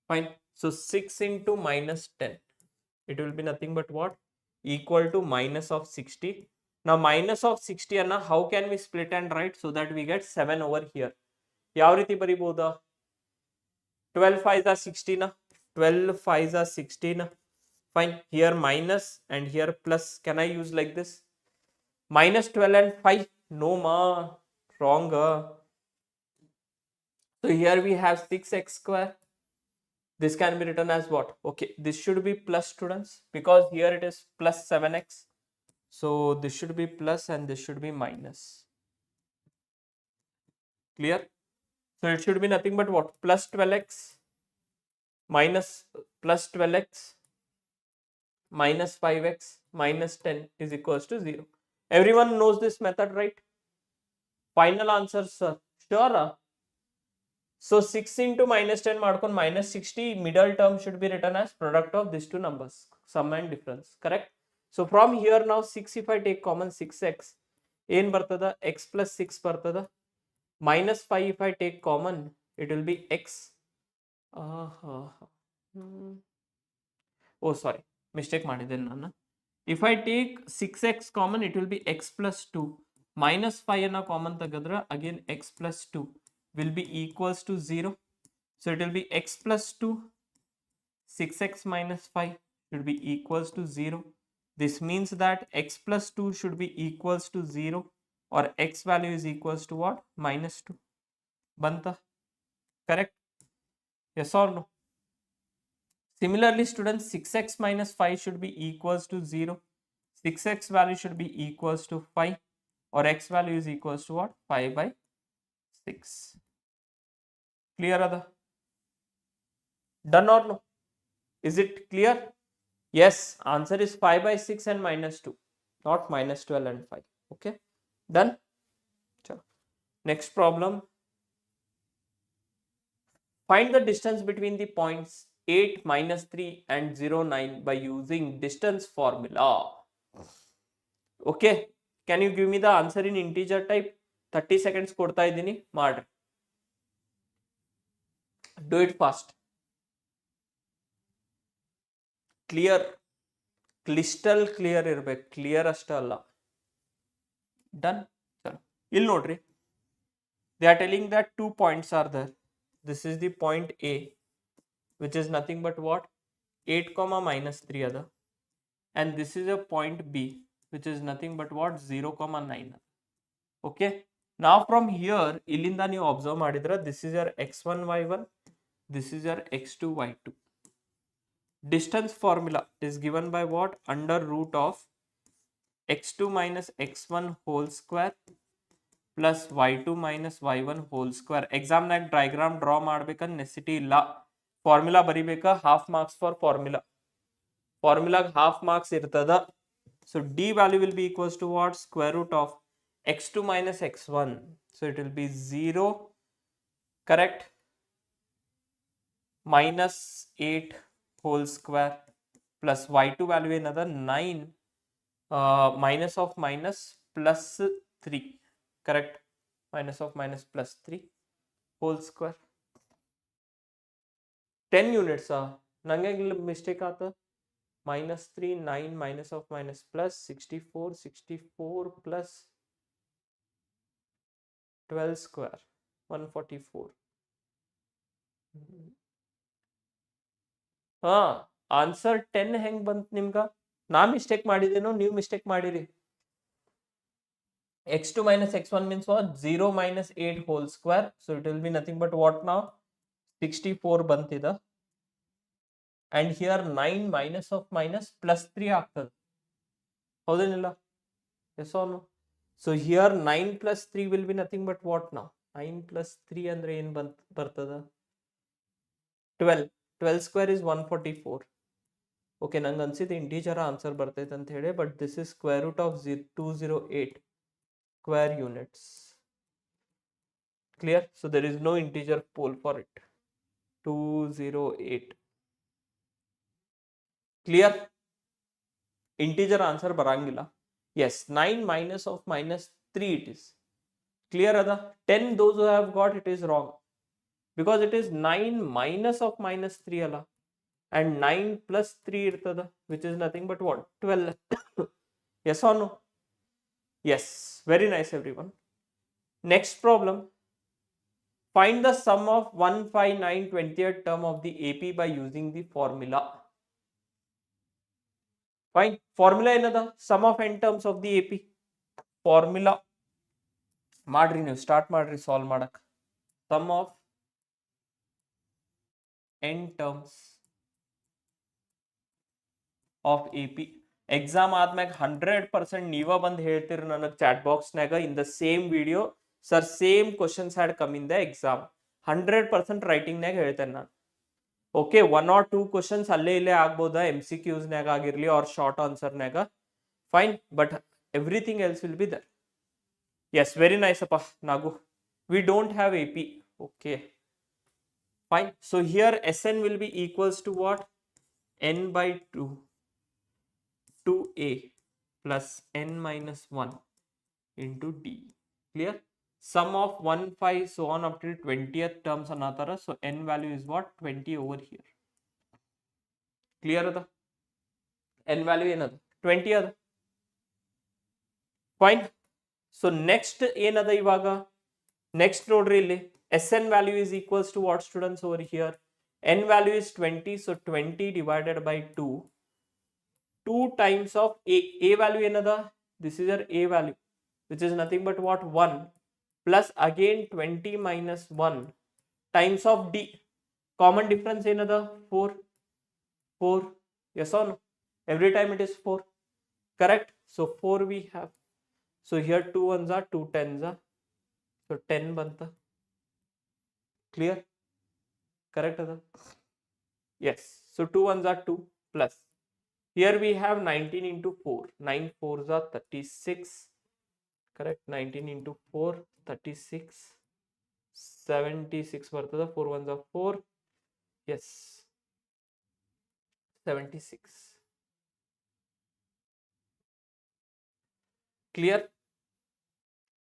Fine. So 6 into minus 10. It will be nothing but what? Equal to minus of 60. Now minus of 60 anna how can we split and write so that we get 7 over here? ಯಾವ ರೀತಿ ಬರಿಬಹುದಾ? 12 5s are 16. 12 5s are 16. Fine. Here minus and here plus. Can I use like this? Minus 12 and 5. No ma. Wrong. So here we have 6x square. This can be written as what? Okay. This should be plus students because here it is plus 7x. So this should be plus and this should be minus. Clear? So it should be nothing but what? Plus 12x minus plus 12x minus 5x minus 10 is equals to 0. Everyone knows this method, right? Final answer, sir. Sure. So 6 into minus 10 ಮಾಡ್ಕೊಂಡು minus 60, middle term should be written as product of these two numbers, sum and difference. Correct? So from here now 6 if I take common 6x, ಏನ್ ಬರ್ತದ? x plus 6 ಬರ್ತದ. Minus 5 if I take common, it will be x. Oh sorry, mistake ಮಾಡಿದ್ದೇನೆ ನಾನು. If I take 6x common, it will be x plus 2. Minus 5 na common tagadra, again x plus 2 will be equals to 0. So it will be x plus 2, 6x minus 5 should be equals to 0. This means that x plus 2 should be equals to 0, or x value is equals to what? Minus 2. Banta. Correct? Yes or no? Similarly, students, 6x minus 5 should be equals to 0. 6x value should be equals to 5, or x value is equals to what? 5 by 6. Clear, Ada? Done or no? Is it clear? Yes, answer is 5 by 6 and minus 2, not minus 12 and 5. Okay, done. Next problem. Find the distance between the points 8, minus 3 and 0, 9 by using distance formula. Okay, can you give me the answer in integer type? 30 seconds ಕೊಡ್ತಾ ಇದ್ದೀನಿ ಮಾಡ್ರಿ. Do it fast. Clear, crystal clear ಇರಬೇಕು, clear ಅಷ್ಟೇ ಅಲ್ಲ. Done. ಇಲ್ಲಿ ನೋಡ್ರಿ, they are telling that 2 points are there. This is the point A, which is nothing but what? 8 comma minus 3 other, and this is a point B, which is nothing but what? 0 comma 9. Okay, now from here illinda ನೀವು observe ಮಾಡಿದ್ರೆ, this is your x1 y1, this is your x2 y2. Distance formula is given by what? Under root of x2 minus x1 whole square plus y2 minus y1 whole square. Exam naಗ diagram draw ಮಾಡ್ಬೇಕಂತ necessity ಇಲ್ಲ. Formula ಬರಿಬೇಕಾ? Half marks for formula. ಫಾರ್ಮುಲಾಗ half marks ಇರ್ತದ. So d value will be equals to what? Square root of x2 minus x1. So it will be 0, correct, minus 8 whole square plus y2 value another 9, minus of minus plus 3, correct, minus of minus plus 3 whole square. 10 units nange mistake aata. Minus 3, 9, minus of minus plus 64, 64 plus 12 square 144. Answer 10 ಹೆಂಗ್ ಬಂತು ನಿಮ್ಗ? ನಾ mistake ಮಾಡಿದೇನೋ ನೀವು mistake ಮಾಡಿರಿ. x2 minus x1 means what? 0 minus 8 whole square. So it will be nothing but what now? 64 bantida. And here 9 minus of minus plus 3 ಆಗ್ತದೆ. ಹೌದೇನಿಲ್ಲ? Yes or no? So here 9 plus 3 will be nothing but what now? 9 plus 3 ಅಂದ್ರೆ ಏನು ಬರ್ತದ? 12. 12 square is 144. Okay, ನಂಗೆ ಅನ್ಸಿದ್ದು integer answer ಬರ್ತೈತೆ ಅಂತ ಹೇಳಿ, but this is square root of 208 square units. Clear? So there is no integer pole for it. 208. Clear? Integer answer ಬರಂಗಿಲ್ಲ. Yes, 9 minus of minus 3 it is. Clear ada? 10 those who have got it is wrong, because it is 9 minus of minus 3 ala, and 9 plus 3 irtada, which is nothing but what? 12. Yes or no? Yes, very nice everyone. Next problem. Find the sum of 1, 5, 9, 20th term of the AP by using the formula. Fine. Formula ಏನದ? Sum of n terms of the AP. Formula ಮಾಡ್ರಿ, ನೀವು start ಮಾಡ್ರಿ solve ಮಾಡಕ್. Sum of n terms of AP. Exam ಆದ್ಮ್ಯಾಗ 100% ನೀವ ಬಂದು ಹೇಳ್ತೀರಿ ನನಗೆ ಚಾಟ್ ಬಾಕ್ಸ್ನಾಗ, in the same video sir same questions had come in the exam. 100% ರೈಟಿಂಗ್ನಾಗ ಹೇಳ್ತೇನೆ ನಾನು. ಓಕೆ, 1 or 2 ಕ್ವಶನ್ಸ್ ಅಲ್ಲೇ ಇಲ್ಲೇ ಆಗ್ಬೋದಾ, MCQsನಾಗ ಆಗಿರ್ಲಿ ಆರ್ ಶಾರ್ಟ್ ಆನ್ಸರ್ನಾಗ, fine, but everything else will be there. Yes, very nice appa Nagu. We don't have AP. Okay, fine. So here Sn will be equals to what? N by 2 2A plus n minus 1 into D. Clear? Sum of 1, 5 so on up till 20th terms anatara. So n value is what? 20 over here. Clear ada? N value another 20 ಅದ. Fine. So next ಏನದ ಇವಾಗ, next ನೋಡ್ರಿ ಇಲ್ಲಿ SN value is equals to what students over here? N value is 20, so 20 divided by 2. 2 times of A value ಏನದ? This is your A value, which is nothing but what? 1 plus again 20 minus 1 times of D. Common difference ಏನದ? 4. 4. Yes or no? Every time it is 4. Correct? So 4 we have. So here 2 ones are 2 tens are. So 10 banta. Clear? Correct? Yes. So 2 ones are 2 plus. Here we have 19 into 4. 9 4s are 36. Correct? 19 into 4, 36. 76 ಬರ್ತದ. 4 ones are 4. Yes. 76. Clear?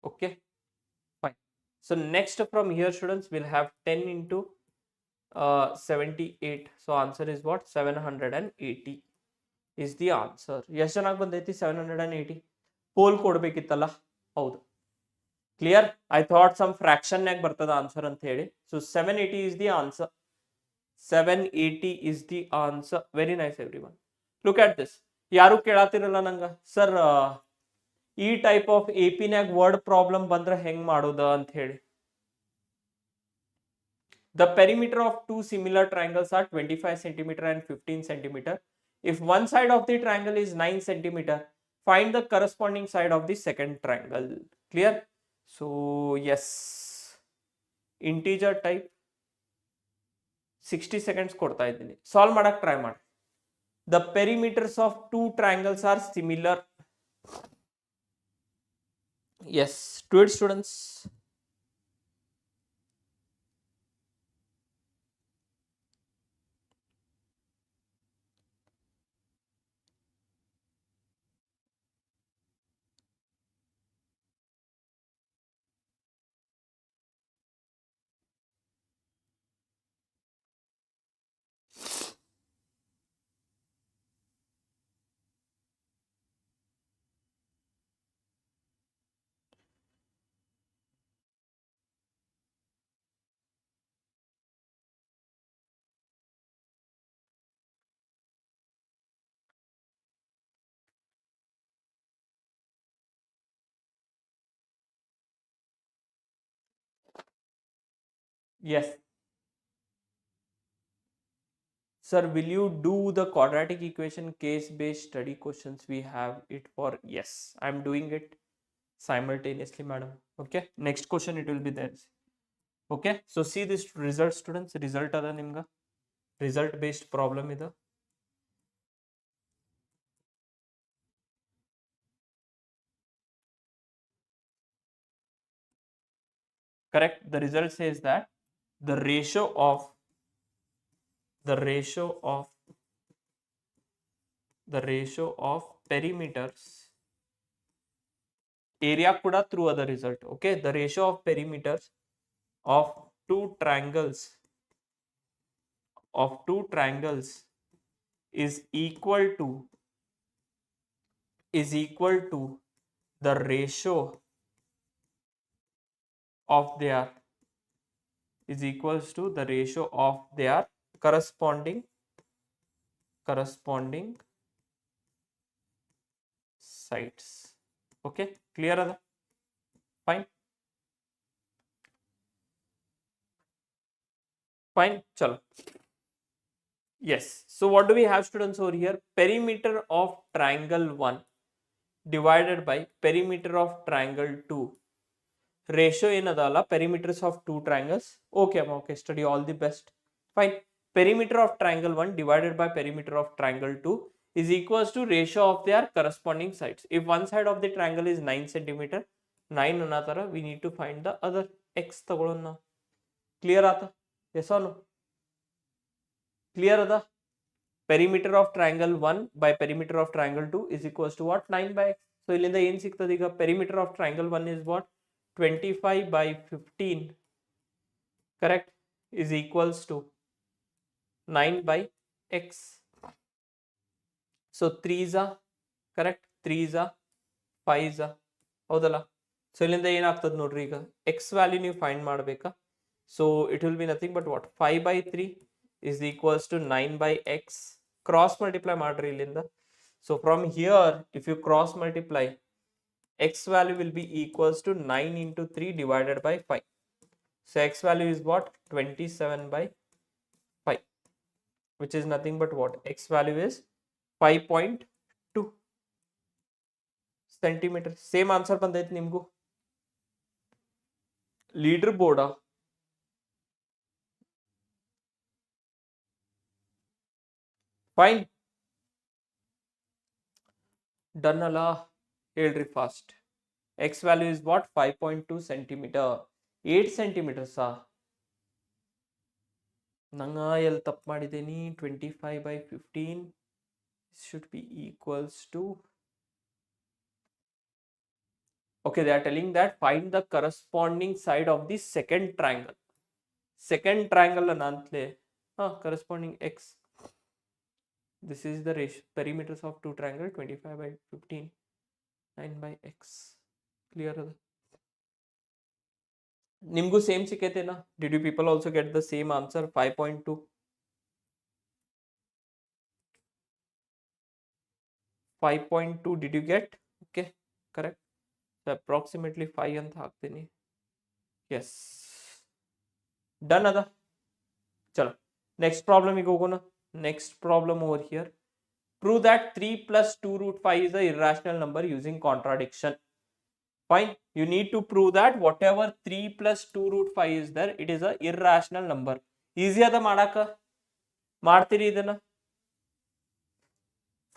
Okay. Fine. So next from here students we'll have 10 into 78. So answer is what? 780 is the answer. ಎಷ್ಟು ಚೆನ್ನಾಗಿ ಬಂದೈತಿ 780. Poll ಕೊಡ್ಬೇಕಿತ್ತಲ್ಲ. ಹೌದು. Clear? I thought some fraction ನಾಗ ಬರ್ತದ answer ಅಂತ ಹೇಳಿ. So 780 is the answer. 780 is the answer. Very nice everyone. Look at this. ಯಾರು ಕೇಳಾತಿರಲ್ಲ ನಂಗ ಸರ್ ಈ ಟೈಪ್ ಆಫ್ AP ನಾಗ ವರ್ಡ್ ಪ್ರಾಬ್ಲಮ್ ಬಂದ್ರೆ ಹೆಂಗ್ ಮಾಡೋದ ಅಂತ ಹೇಳಿ. The perimeter of two similar triangles are 25 centimeter and 15 centimeter. If one side of the triangle is 9 centimeter, find the corresponding side of the second triangle. Clear? So yes, integer type 60 seconds ಕೊಡ್ತಾ ಇದ್ದೀನಿ. Solve ಮಾಡಕ್ try ಮಾಡಿ. The perimeters of two triangles are similar. Yes, do it students. Yes. Sir, will you do the quadratic equation case-based study questions? We have it for, yes, I'm doing it simultaneously, madam. Okay, next question it will be there. Okay, so see this result students, result ada nimga result based problem ida. Correct? The result says that the ratio of perimeters, area kuda through other result. Okay, the ratio of perimeters of two triangles is equal to the ratio of their corresponding sides. Okay, clear ada? Fine. Chalo. Yes, so what do we have students over here? Perimeter of triangle 1 divided by perimeter of triangle 2. Ratio ಏನದಲ್ಲ, perimeters of two triangles. Okay, okay, study, all the best. Fine. Perimeter of triangle 1 divided by perimeter of triangle 2 is equals to ratio of their corresponding sides. If one side of the triangle is 9 centimeter, 9 ಅನ್ನತರ we need to find the other x ತಗೊಳ್ಳೋಣ ನಾವು. Clear ಆತ? Yes or no? Clear ada? Perimeter of triangle 1 by perimeter of triangle 2 is equals to what? 9 by x. So ಇಲ್ಲಿಂದ ಏನು ಸಿಗ್ತದೆ ಈಗ? Perimeter of triangle 1 is what? 25 by 15, correct, is equals to 9 by x. So 3s are correct. 3 is 5 is ಹೌದಲ್ಲ. So ಇಲ್ಲಿಂದ ಏನಾಗ್ತದೆ ನೋಡ್ರಿ, ಈಗ x value ನೀವು ಫೈಂಡ್ ಮಾಡಬೇಕಾ. So it will be nothing but what 5/3 is equals to 9/x. Cross multiply ಮಾಡ್ರಿ ಇಲ್ಲಿಂದ. So from here if you cross multiply, x value will be equals to 9 into 3 divided by 5. So x value is what? 27/5, which is nothing but what? X value is 5.2 centimeter. Same answer ಬಂದೈತೆ ನಿಮಗೂ. Leader board fine. Done ಅಲ್ಲ, ಹೇಳ್ರಿ fast. X value is what? 5.2 centimetre. 8 centimetres. ನಂಗ ಎಲ್ಲಿ ತಪ್ಪು ಮಾಡಿದ್ದೀನಿ? 25/15 should be equals to, okay, they are telling that find the corresponding side of the second triangle. Second triangle anantle corresponding x. This is the ratio perimeters of two triangle. 25/15, 9/x. Clear ada? ನಿಮಗೂ same ಸಿಕ್ಕೈತೆನಾ? Did you people also get the same answer? 5.2. 5.2 did you get? Okay, correct. Approximately 5 ಅಂತ ಹಾಕ್ತೀನಿ. S, done ಅದ. ಚಲೋ next ಪ್ರಾಬ್ಲಮಿಗೆ ಹೋಗೋಣ. Next problem over here. Prove that 3 + 2√5 is a irrational number using contradiction. Fine. You need to prove that whatever 3 + 2√5 is there, it is a irrational number. Easy ಅದ ಮಾಡಾಕ. ಮಾಡ್ತೀರಿ ಇದನ್ನ?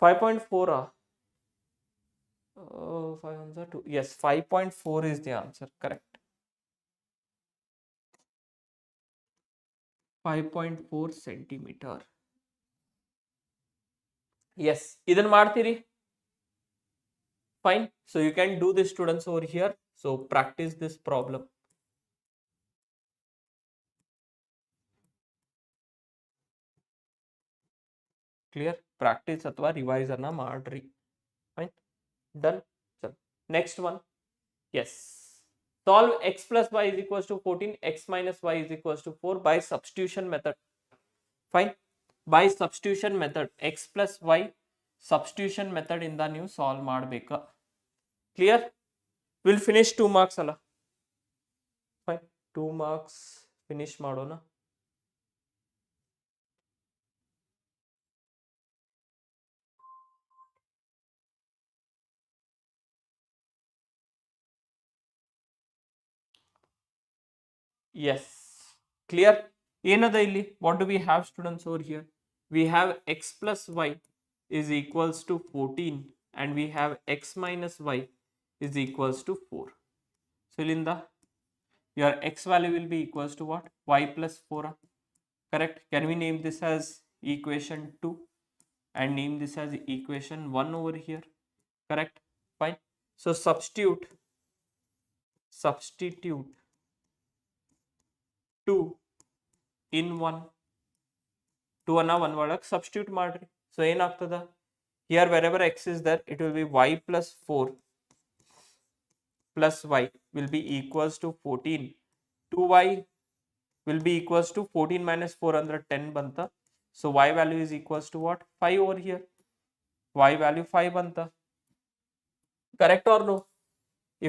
5.4 5 ones are 2. Yes, 5.4 is the answer. Correct. 5.4 centimeter. Yes, ಇದನ್ನ ಮಾಡ್ತೀರಿ? Fine. So you can do this, students, over here. So practice this problem. Clear? Practice ಅಥವಾ revise ಅನ್ನ ಮಾಡ್ರಿ. Fine. Done. So next one. Yes. Solve x plus y is equals to 14, x minus y is equals to 4 by substitution method. Fine. By substitution method, x plus y substitution method ಇಂದ ನೀವು solve ಮಾಡಬೇಕು. Clear? Will finish 2 marks ಅಲ್ಲ? Fine, 2 marks finish ಮಾಡೋಣ. Yes, clear? ಏನದ ಇಲ್ಲಿ? What do we have students over here? We have x plus y is equals to 14 and we have x minus y is equals to 4. So ilinda your x value will be equals to what? Y plus 4. Correct? Can we name this as equation 2 and name this as equation 1 over here? Correct? Fine. So substitute 2 in 1. 2 ಅನ್ನ 1 ಒಳಗೆ substitute ಮಾಡ್ರಿ. So ಏನಾಗ್ತದ? Here wherever x is there, it will be y plus 4 plus y will be equals to 14. 2y will be equals to 14 minus 4 under 10 banta. So y value is equals to what? 5 over here. Y value 5 banta. Correct or no?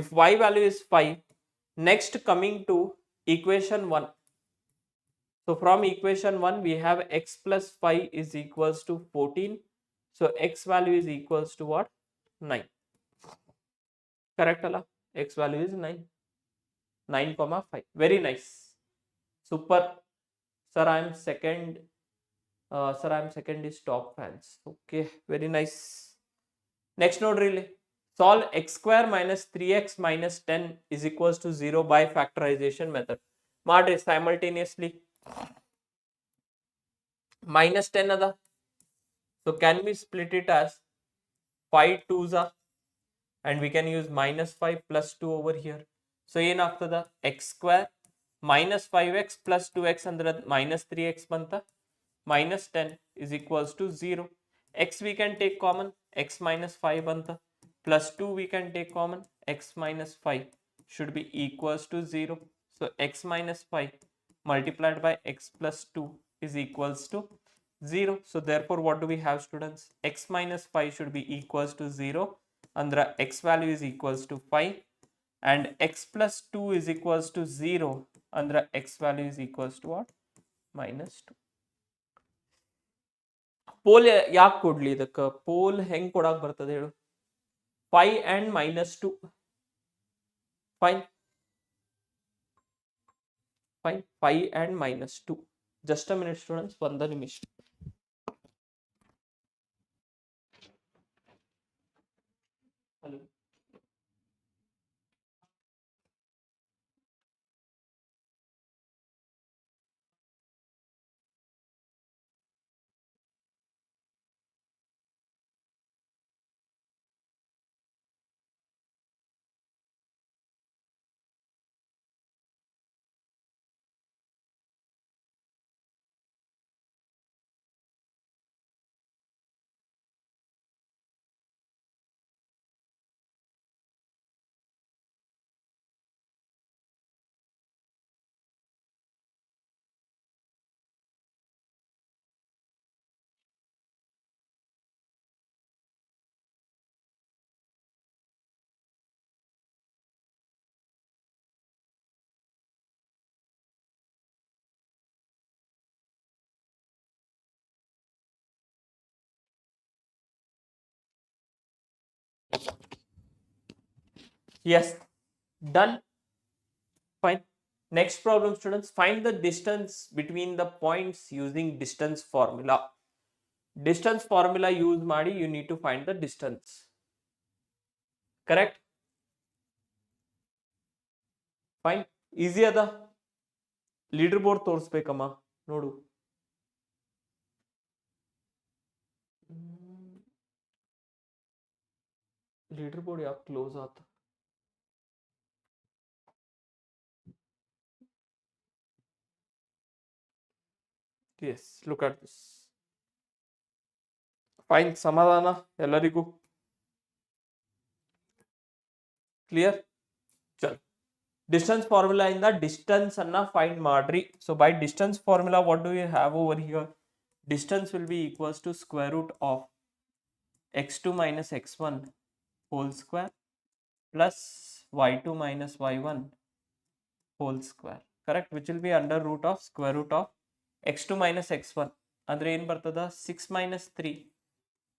If y value is 5, next coming to equation 1. So from equation 1 we have x plus 5 is equals to 14. So x value is equals to what? 9. Correct alla? X value is 9. 9,5. Very nice. Super. Sir, I am second. Sir, I am second is top fans. Okay, very nice. Next node really. Solve x square minus 3x minus 10 is equals to 0 by factorization method. Madri simultaneously. Minus 10 ada. So can we split it as 5 2s are, and we can use minus 5 plus 2 over here. So ಏನಾಗ್ತದ? x square minus 5x plus 2x ಅಂದ್ರೆ minus 3x ಬಂತ. Minus 10 is equals to 0. x we can take common, x minus 5 banta, plus 2 we can take common, x minus 5 should be equals to 0. So x minus 5 multiplied by x plus 2 is equals to 0. So therefore what do we have, students? X minus 5 should be equals to 0. Andra x value is equals to 5 and x plus 2 is equals to 0. Andra x value is equals to what? Minus 2. Pole ಯಾಕೆ ಕೊಡ್ಲಿ ಇದಕ್ಕೆ? Pole ಹೆಂಗ್ ಕೊಡಕ್ ಬರ್ತದೆ ಹೇಳು? 5 and minus 2. Fine. Fine. 5 and minus 2. Just a minute, students. ಒಂದು ನಿಮಿಷ. Hello. Yes. Done. Fine. Next problem, students. Find the distance between the points using distance formula. Distance formula use ಮಾಡಿ you need to find the distance. Correct? Fine. Easy ಅದ. Leader board ತೋರಿಸ್ಬೇಕಮ್ಮ ನೋಡು. Leader board ಯಾಕೆ close ಆತ? Yes, look at this. Fine. ಸಮಾಧಾನ ಎಲ್ಲರಿಗೂ? Clear? ಚಲ್. Distance formula in the distance anna find madri. So by distance formula, what do we have over here? Distance will be equals to square root of x2 minus x1 whole square plus y2 minus y1 whole square. Correct? Which will be under root of square root of x2 minus x1. Andre ಏನು ಬರ್ತದ? 6 minus 3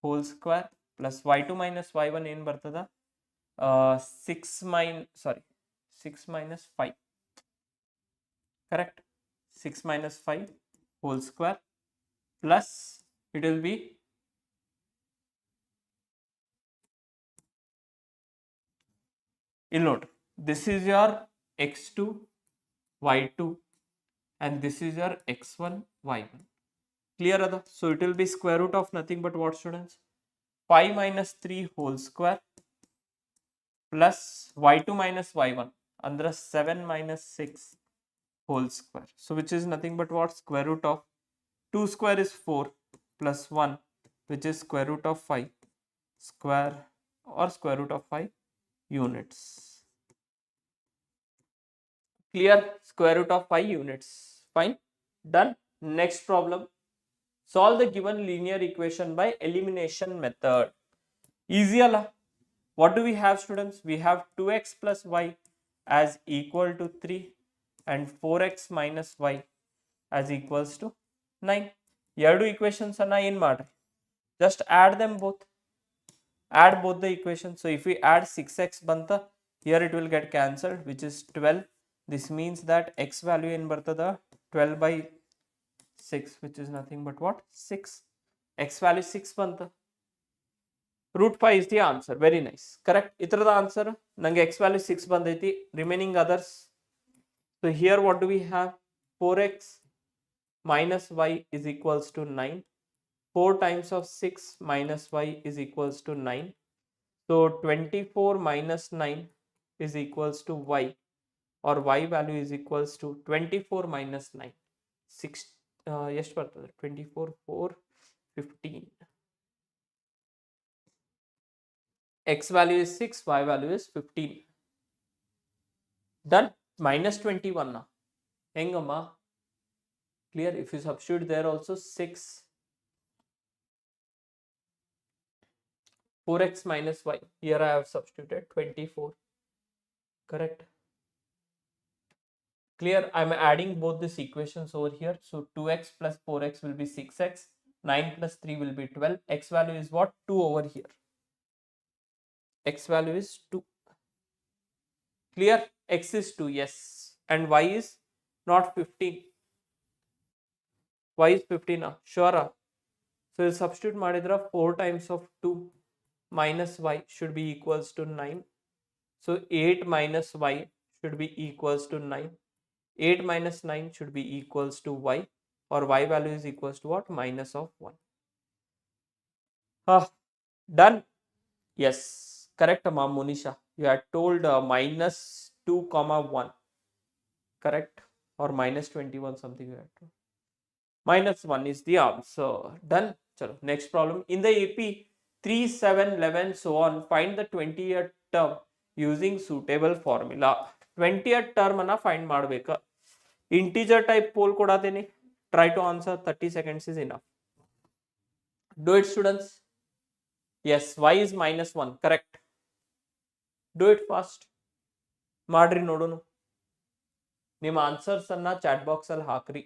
whole square plus y2 minus y1 ಏನು ಬರ್ತದ? 6 minus 5. Correct? 6 minus 5 whole square plus it will be note, this is your x2 y2 and this is your x1 y1. Clear ada? So it will be square root of nothing but what, students? 5 minus 3 whole square plus y2 minus y1 under 7 minus 6 whole square. So which is nothing but what? Square root of 2 square is 4 plus 1 which is square root of 5 square or square root of 5 units. Clear? Square root of 5 units. Fine. Done. Next problem. Solve the given linear equation by elimination method. Easy ala. What do we have, students? We have 2x plus y as equal to 3 and 4x minus y as equals to 9. ಎರಡು equations ಅನ್ನ ಏನು ಮಾಡ್ರಿ? Just add them both. Add both the equations. So if we add 6x banta, here it will get cancelled, which is 12. This means that x value ಏನು ಬರ್ತದ? 12 by 6, which is nothing but what? 6. X value 6 banta. Root 5 is the answer. Very nice. Correct? Itra answer. Nange x value 6 bandaiti. Remaining others. So here what do we have? 4x minus y is equals to 9. 4 times of 6 minus y is equals to 9. So 24 minus 9 is equals to y, or y value is equals to 24 minus 9. 6 ಎಷ್ಟು ಬರ್ತದೆ? 24 4 15. x value is 6, y value is 15. Done. Minus 21 now. Hengama. Clear? If you substitute there also 6, 4x minus y. Here I have substituted 24. Correct? Clear? I'm adding both these equations over here. So 2x plus 4x will be 6x. 9 plus 3 will be 12. X value is what? 2 over here. X value is 2. Clear? X is 2, yes. And y is not 15. Y is 15. Sure. So you substitute madidra 4 times of 2 minus y should be equals to 9. So 8 minus y should be equals to 9. 8 minus 9 should be equals to y, or y value is equals to what? Minus of 1. Done. Yes, correct, Ma'am Monisha. You had told minus 2 comma 1. Correct, or minus 21 something you had told. Minus 1 is the answer. Done. Chalo, next problem. In the AP 3, 7, 11 so on, find the 20th term using suitable formula. 20th term ana find ಮಾಡಬೇಕಾ. Integer type poll ಕೊಡಾತೀನಿ. Try to answer. 30 seconds is enough. Do it, students. Yes, y is minus 1. Correct. Do it fast. ಮಾಡ್ರಿ ನೋಡೋಣ. ನಿಮ್ಮ answers ಅನ್ನ chat box ಅಲ್ಲಿ ಹಾಕ್ರಿ.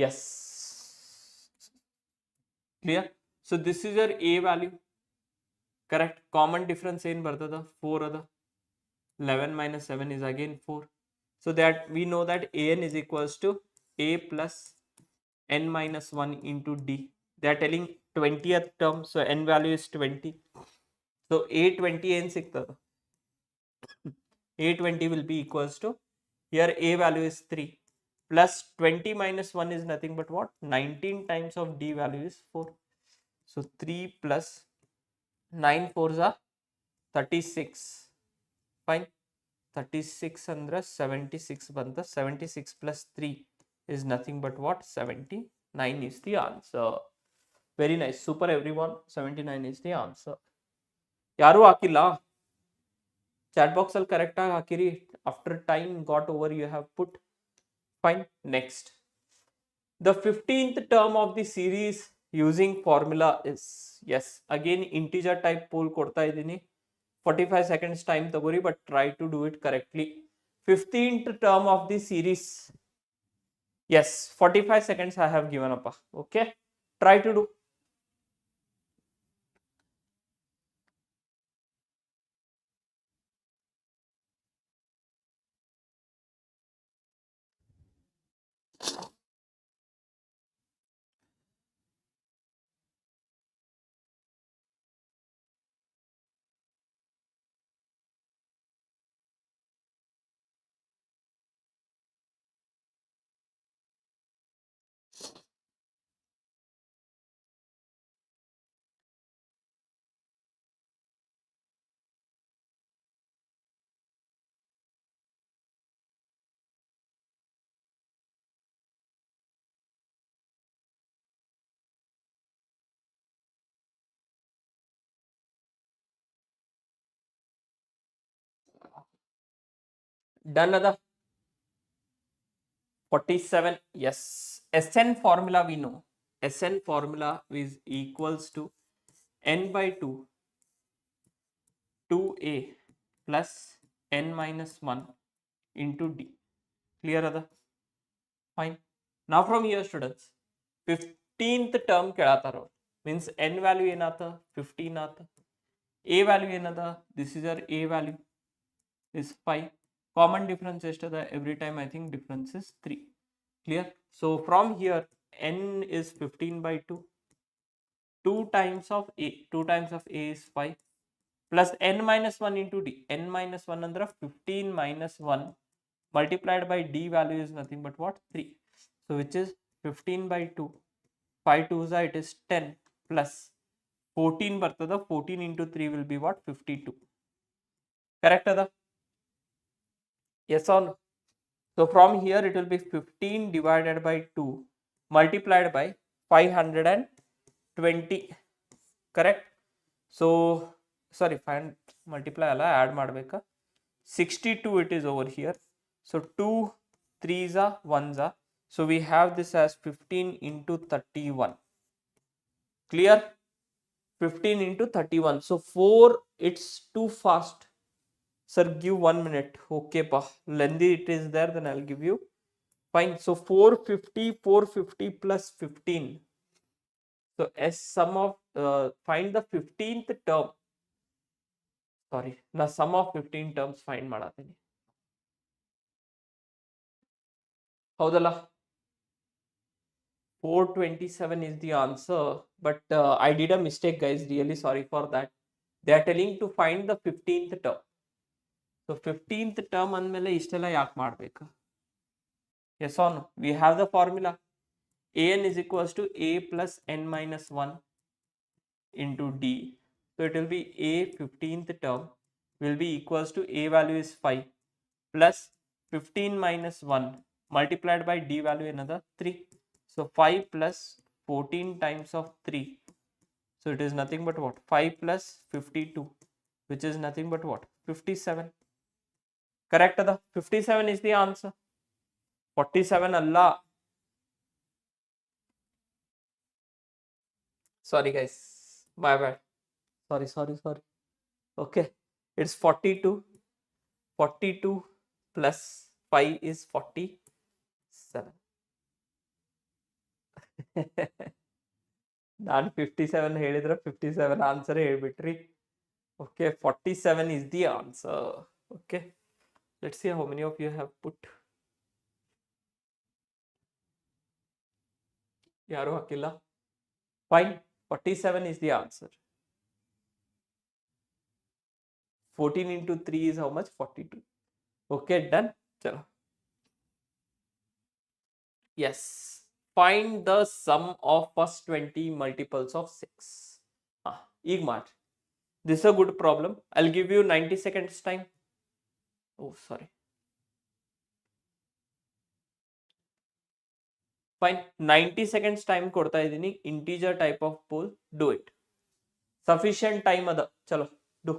Yes. Clear? So this is your a value. Correct. Common difference in bardada 4 ada. 11 minus 7 is again 4. So that we know that an is equals to a plus n minus 1 into d. They are telling 20th term. So n value is 20. So a20 n sigtada. A20 will be equals to, here a value is 3 plus 20 minus 1 is nothing but what? 19 times of d value is 4. So 3 plus 9 4s are 36. Fine. 36 andre 76 banta. 76 plus 3 is nothing but what? 79 is the answer. Very nice. Super everyone. 79 is the answer. Yaru hakilla. Chat box al correct hakiri. After time got over you have put. Fine. Next. The 15th term of the series using formula is, yes, again integer type poll ಕೊಡ್ತಾ ಇದ್ದೀನಿ. 45 seconds time ತಗೋರಿ, but try to do it correctly. 15th term of the series. Yes, 45 seconds I have given up. Okay, try to do. Done ada. 47. Yes, SN formula we know. SN formula is equals to n by 2 2a plus n minus 1 into d. Clear ada? Fine. Now from here students, 15th term ಕೇಳಾತಾರ. Means n value ಏನಾತ? 15 ಆತ. A value ಏನದ? This is our A value is 5. Common difference ಎಷ್ಟದ? Every time I think difference is 3. Clear? So from here n is 15 by 2. 2 times of A. 2 times of A is 5. Plus n minus 1 into d. n minus 1 andra 15 minus 1 multiplied by d value is nothing but what? 3. So which is 15 by 2. 5 2s it is 10 plus 14 ಬರ್ತದ. 14 into 3 will be what? 52. Correct ada? Yes or no? So from here it will be 15 divided by 2 multiplied by 520, correct? So sorry, 5 multiply alla add ಮಾಡಬೇಕಾ, 62 it is over here. So 2 3s are 1s are, so we have this as 15 into 31. Clear? 15 into 31. So 4, it's too fast. Sir, give 1 minute. Okay, pa. Lengthy it is there, then I'll give you. Fine. So 450 plus 15. So S sum of, find the 15th term. Sorry, the sum of 15 terms find ಮಾಡತೀನಿ. ಹೌದಲ್ಲ? 427 is the answer, but I did a mistake, guys. Really sorry for that. They are telling to find the 15th term. So 15th term ಅಂದಮೇಲೆ ಇಷ್ಟೆಲ್ಲ ಯಾಕೆ ಮಾಡಬೇಕು? Yes or no? We have the formula. An is equals to a plus n minus 1 into d. So it will be a 15th term will be equals to a value is 5 plus 15 minus 1 multiplied by d value another 3. So 5 plus 14 times of 3. So it is nothing but what? 5 plus 52, which is nothing but what? 57. Correct? The 57 is the answer. 47 Allah. Sorry guys, my bad. Sorry. Okay, it's 42. 42 plus 5 is 47. ನಾನು 57 ಹೇಳಿದ್ರೆ 57 answer ಹೇಳ್ಬಿಟ್ರಿ. Okay, 47 is the answer. Okay, let's see how many of you have put. ಯಾರು ಹಾಕಿಲ್ಲ? Fine, 47 is the answer. 14 into 3 is how much? 42. Okay, done. Chalo. Yes, find the sum of first 20 multiples of 6. ಈಗ ಮಾಡಿ. This is a good problem. I'll give you 90 seconds time. Oh, sorry. Fine. 90 seconds time ಕೊಡ್ತಾ ಇದ್ದೀನಿ. Integer type of poll. Do it. Sufficient time ಅದ. ಚಲೋ do.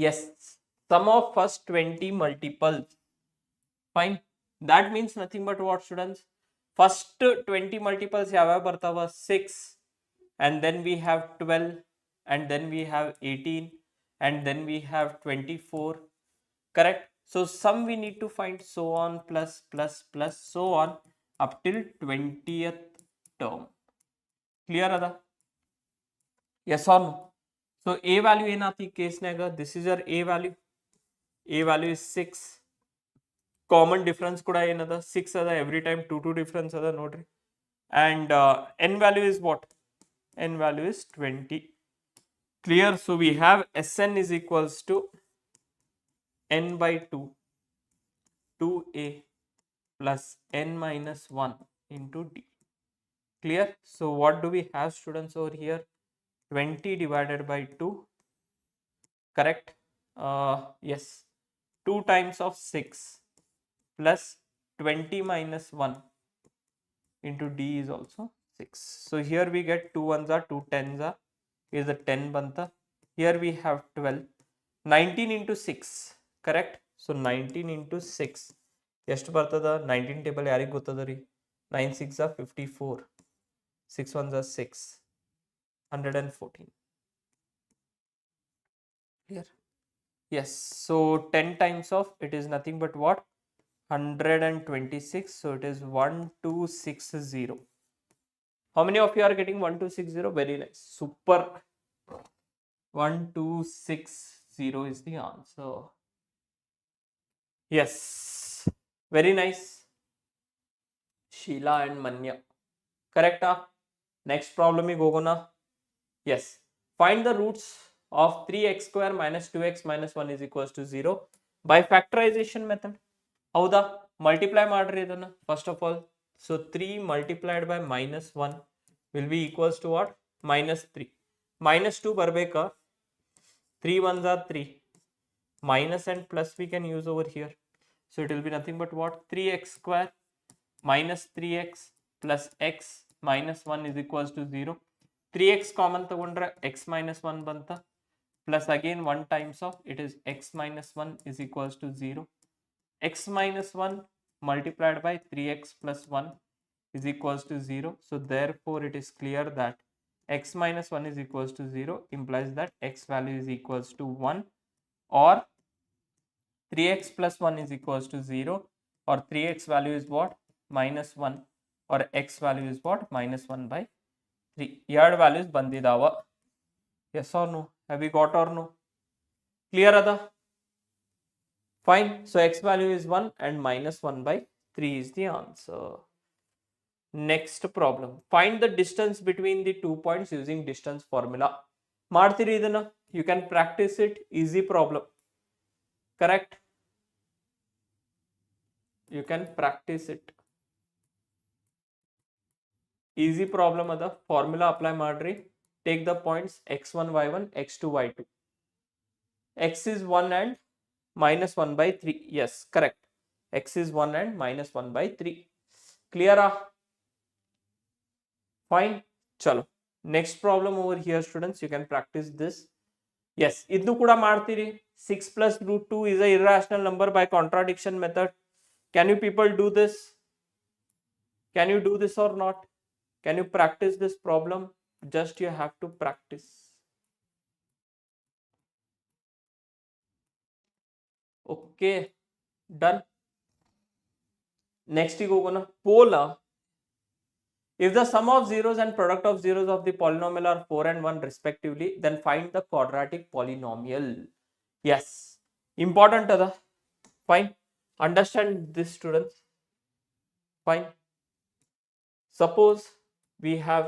Yes, sum of first 20 multiples. Fine. That means nothing but what, students? First 20 multiples ಯಾವ್ಯಾವ ಬರ್ತಾವ? 6, and then we have 12, and then we have 18, and then we have 24. Correct? So sum we need to find, so on, plus so on up till 20th term. Clear ada? Yes or no? So a value ಏನತಿ ಕೇಸ್ನಾಗ? This is your a value. A value is 6. Common difference ಕೂಡ ಏನದ? 6 ಅದ. Every time 2 difference ಅದ ನೋಡ್ರಿ. And n value is what? N value is 20. Clear? So we have Sn is equals to n by 2, 2a plus n minus 1 into d. Clear? So what do we have, students, over here? 20 divided by 2. Correct? Yes. 2 times of 6 plus 20 minus 1 into d is also 6. So here we get 2 ones are 2 tens are is the 10 banta. Here we have 12. 19 into 6. Correct? So 19 into 6. ಎಷ್ಟು ಬರ್ತದ? 19 table ಯಾರಿಗೆ ಗೊತ್ತದ ರೀ? 9 6 are 54. 6 ones are 6. 114. Clear? Yes. So 10 times of it is nothing but what? 126. So it is 1260. How many of you are getting 1260? Very nice. Super. 1260 is the answer. Yes. Very nice. Sheila and Manya. Correct? Next problem is Gogona. Yes. Find the roots of 3x square minus 2x minus 1 is equals to 0 by factorization method. ಹೌದಾ multiply ಮಾಡ್ರಿ ಇದನ್ನ first of all. So 3 multiplied by minus 1 will be equals to what? Minus 3. Minus 2 ಬರ್ಬೇಕಾ? 3 ones are 3. Minus and plus we can use over here. So it will be nothing but what? 3x square minus 3x plus x minus 1 is equals to 0. 3x common ತಗೊಂಡ್ರೆ x minus 1 ಬಂತ. Plus again 1 times of it is x minus 1 is equals to 0. X minus 1 multiplied by 3x plus 1 is equals to 0. So therefore it is clear that x minus 1 is equals to 0 implies that x value is equals to 1, or 3x plus 1 is equals to 0, or 3x value is what? Minus 1, or x value is what? Minus 1 by 3. Yard values bandidava. Yes or no? Have we got or no? Clear ada? Fine. So x value is 1 and minus 1 by 3 is the answer. Next problem. Find the distance between the 2 points using distance formula. Martiri idana. You can practice it. Easy problem. Correct? You can practice it. Easy problem ada. Formula apply madri. Take the points x1, y1, x2, y2. X is 1 and minus 1 by 3. Yes, correct. X is 1 and minus 1 by 3. Clear? Fine. Chalo. Next problem over here, students. You can practice this. Yes, idnu kuda martiri. 6 plus root 2 is a irrational number by contradiction method. Can you people do this? Can you do this or not? Can you practice this problem? Just you have to practice. Okay, done. Next you go gonna polar. If the sum of zeros and product of zeros of the polynomial are 4 and 1 respectively, then find the quadratic polynomial. Yes, important ada. Fine. Understand this, students. Fine. Suppose we have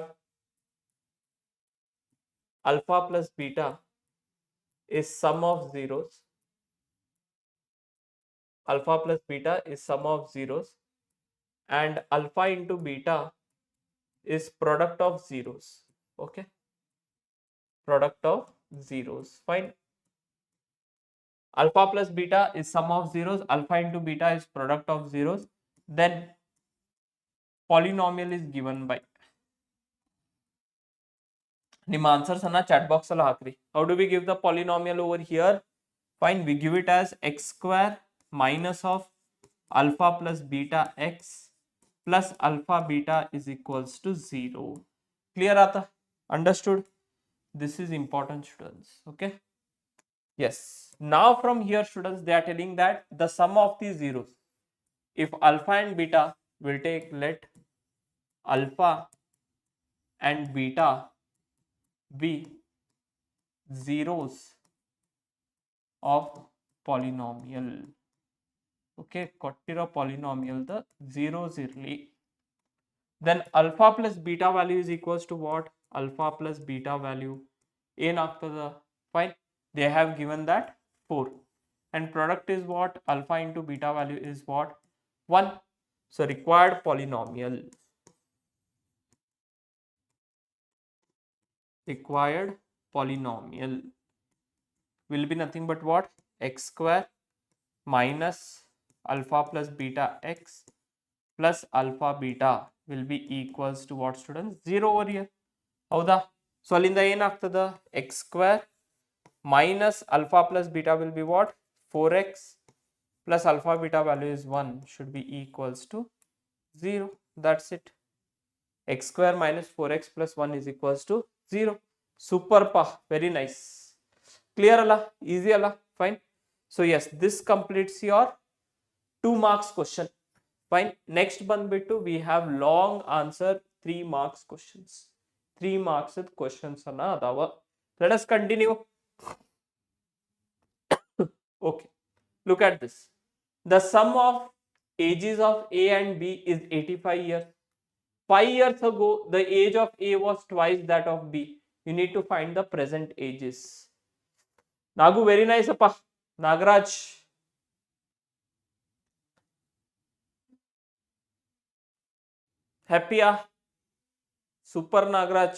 alpha plus beta is sum of zeros. Alpha plus beta is sum of zeros, and alpha into beta is product of zeros. Okay, product of zeros. Fine. Alpha plus beta is sum of zeros, alpha into beta is product of zeros, then polynomial is given by. ನಿಮ್ಮ answers ಅನ್ನ chat box ಅಲ್ಲಿ ಹಾಕ್ರಿ. How do we give the polynomial over here? Fine, we give it as x square minus of alpha plus beta x plus alpha beta is equals to 0. Clear aata? Understood? This is important, students. Okay. Yes. Now from here, students, they are telling that the sum of these zeros, if alpha and beta, will take, let alpha and beta be zeros of polynomial. Okay, kottiro polynomial the zeros irli. Then alpha plus beta value is equals to what? Alpha plus beta value in after the. Fine. They have given that 4, and product is what? Alpha into beta value is what? 1. So required polynomial. Required polynomial will be nothing but what? X square minus alpha plus beta x plus alpha beta will be equals to what, students? 0 over here. ಹೌದಾ? So ಅಲ್ಲಿಂದ ಏನಾಗ್ತದ? x square minus alpha plus beta will be what? 4x plus alpha beta value is 1 should be equals to 0. That's it. X square minus 4x plus 1 is equals to 0. Super pa. Very nice. Clear Allah? Easy Allah? Fine. So yes, this completes your 2 marks question. Fine. Next banದ್ಬಿಟ್ಟು we have long answer 3 marks questions. 3 marks questions ಅನ್ನ ಅದಾವ. Let us continue. Okay. Look at this. The sum of ages of A and B is 85 years. 5 years ago, the age of A was twice that of B. You need to find the present ages. Nagu, very nice, appa. Nagaraj. Happy, super Nagaraj.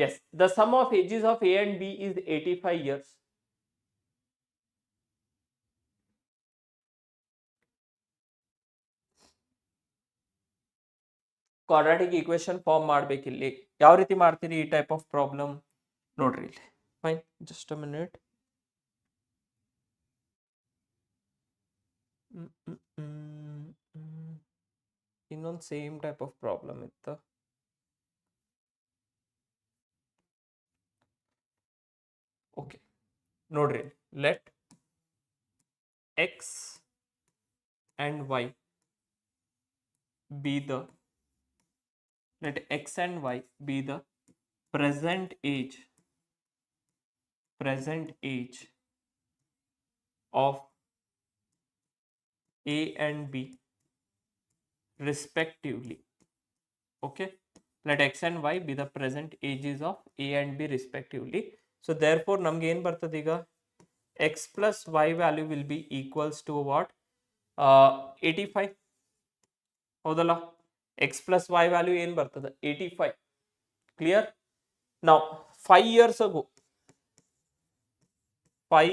Yes, the sum of ages of A and B is 85 years. Quadratic equation form ಮಾಡಬೇಕಿಲ್ಲಿ. ಯಾವ ರೀತಿ ಮಾಡ್ತೀರಿ ಈ type of problem ನೋಡ್ರಿ ಇಲ್ಲಿ. Fine, just a minute. ಇನ್ನೊಂದು same type of problem ಇತ್ತು. Okay ನೋಡ್ರಿ, let x and y be the present age of A and B respectively. Okay, let x and y be the present ages of A and B respectively. So therefore ನಮ್ಗೆ ಏನು ಬರ್ತದೆ ಈಗ, x plus y value will be equals to what? 85. ಹೌದಲ್ಲ? x plus y value ಏನು ಬರ್ತದೆ? 85. Clear? Now 5 years ago 5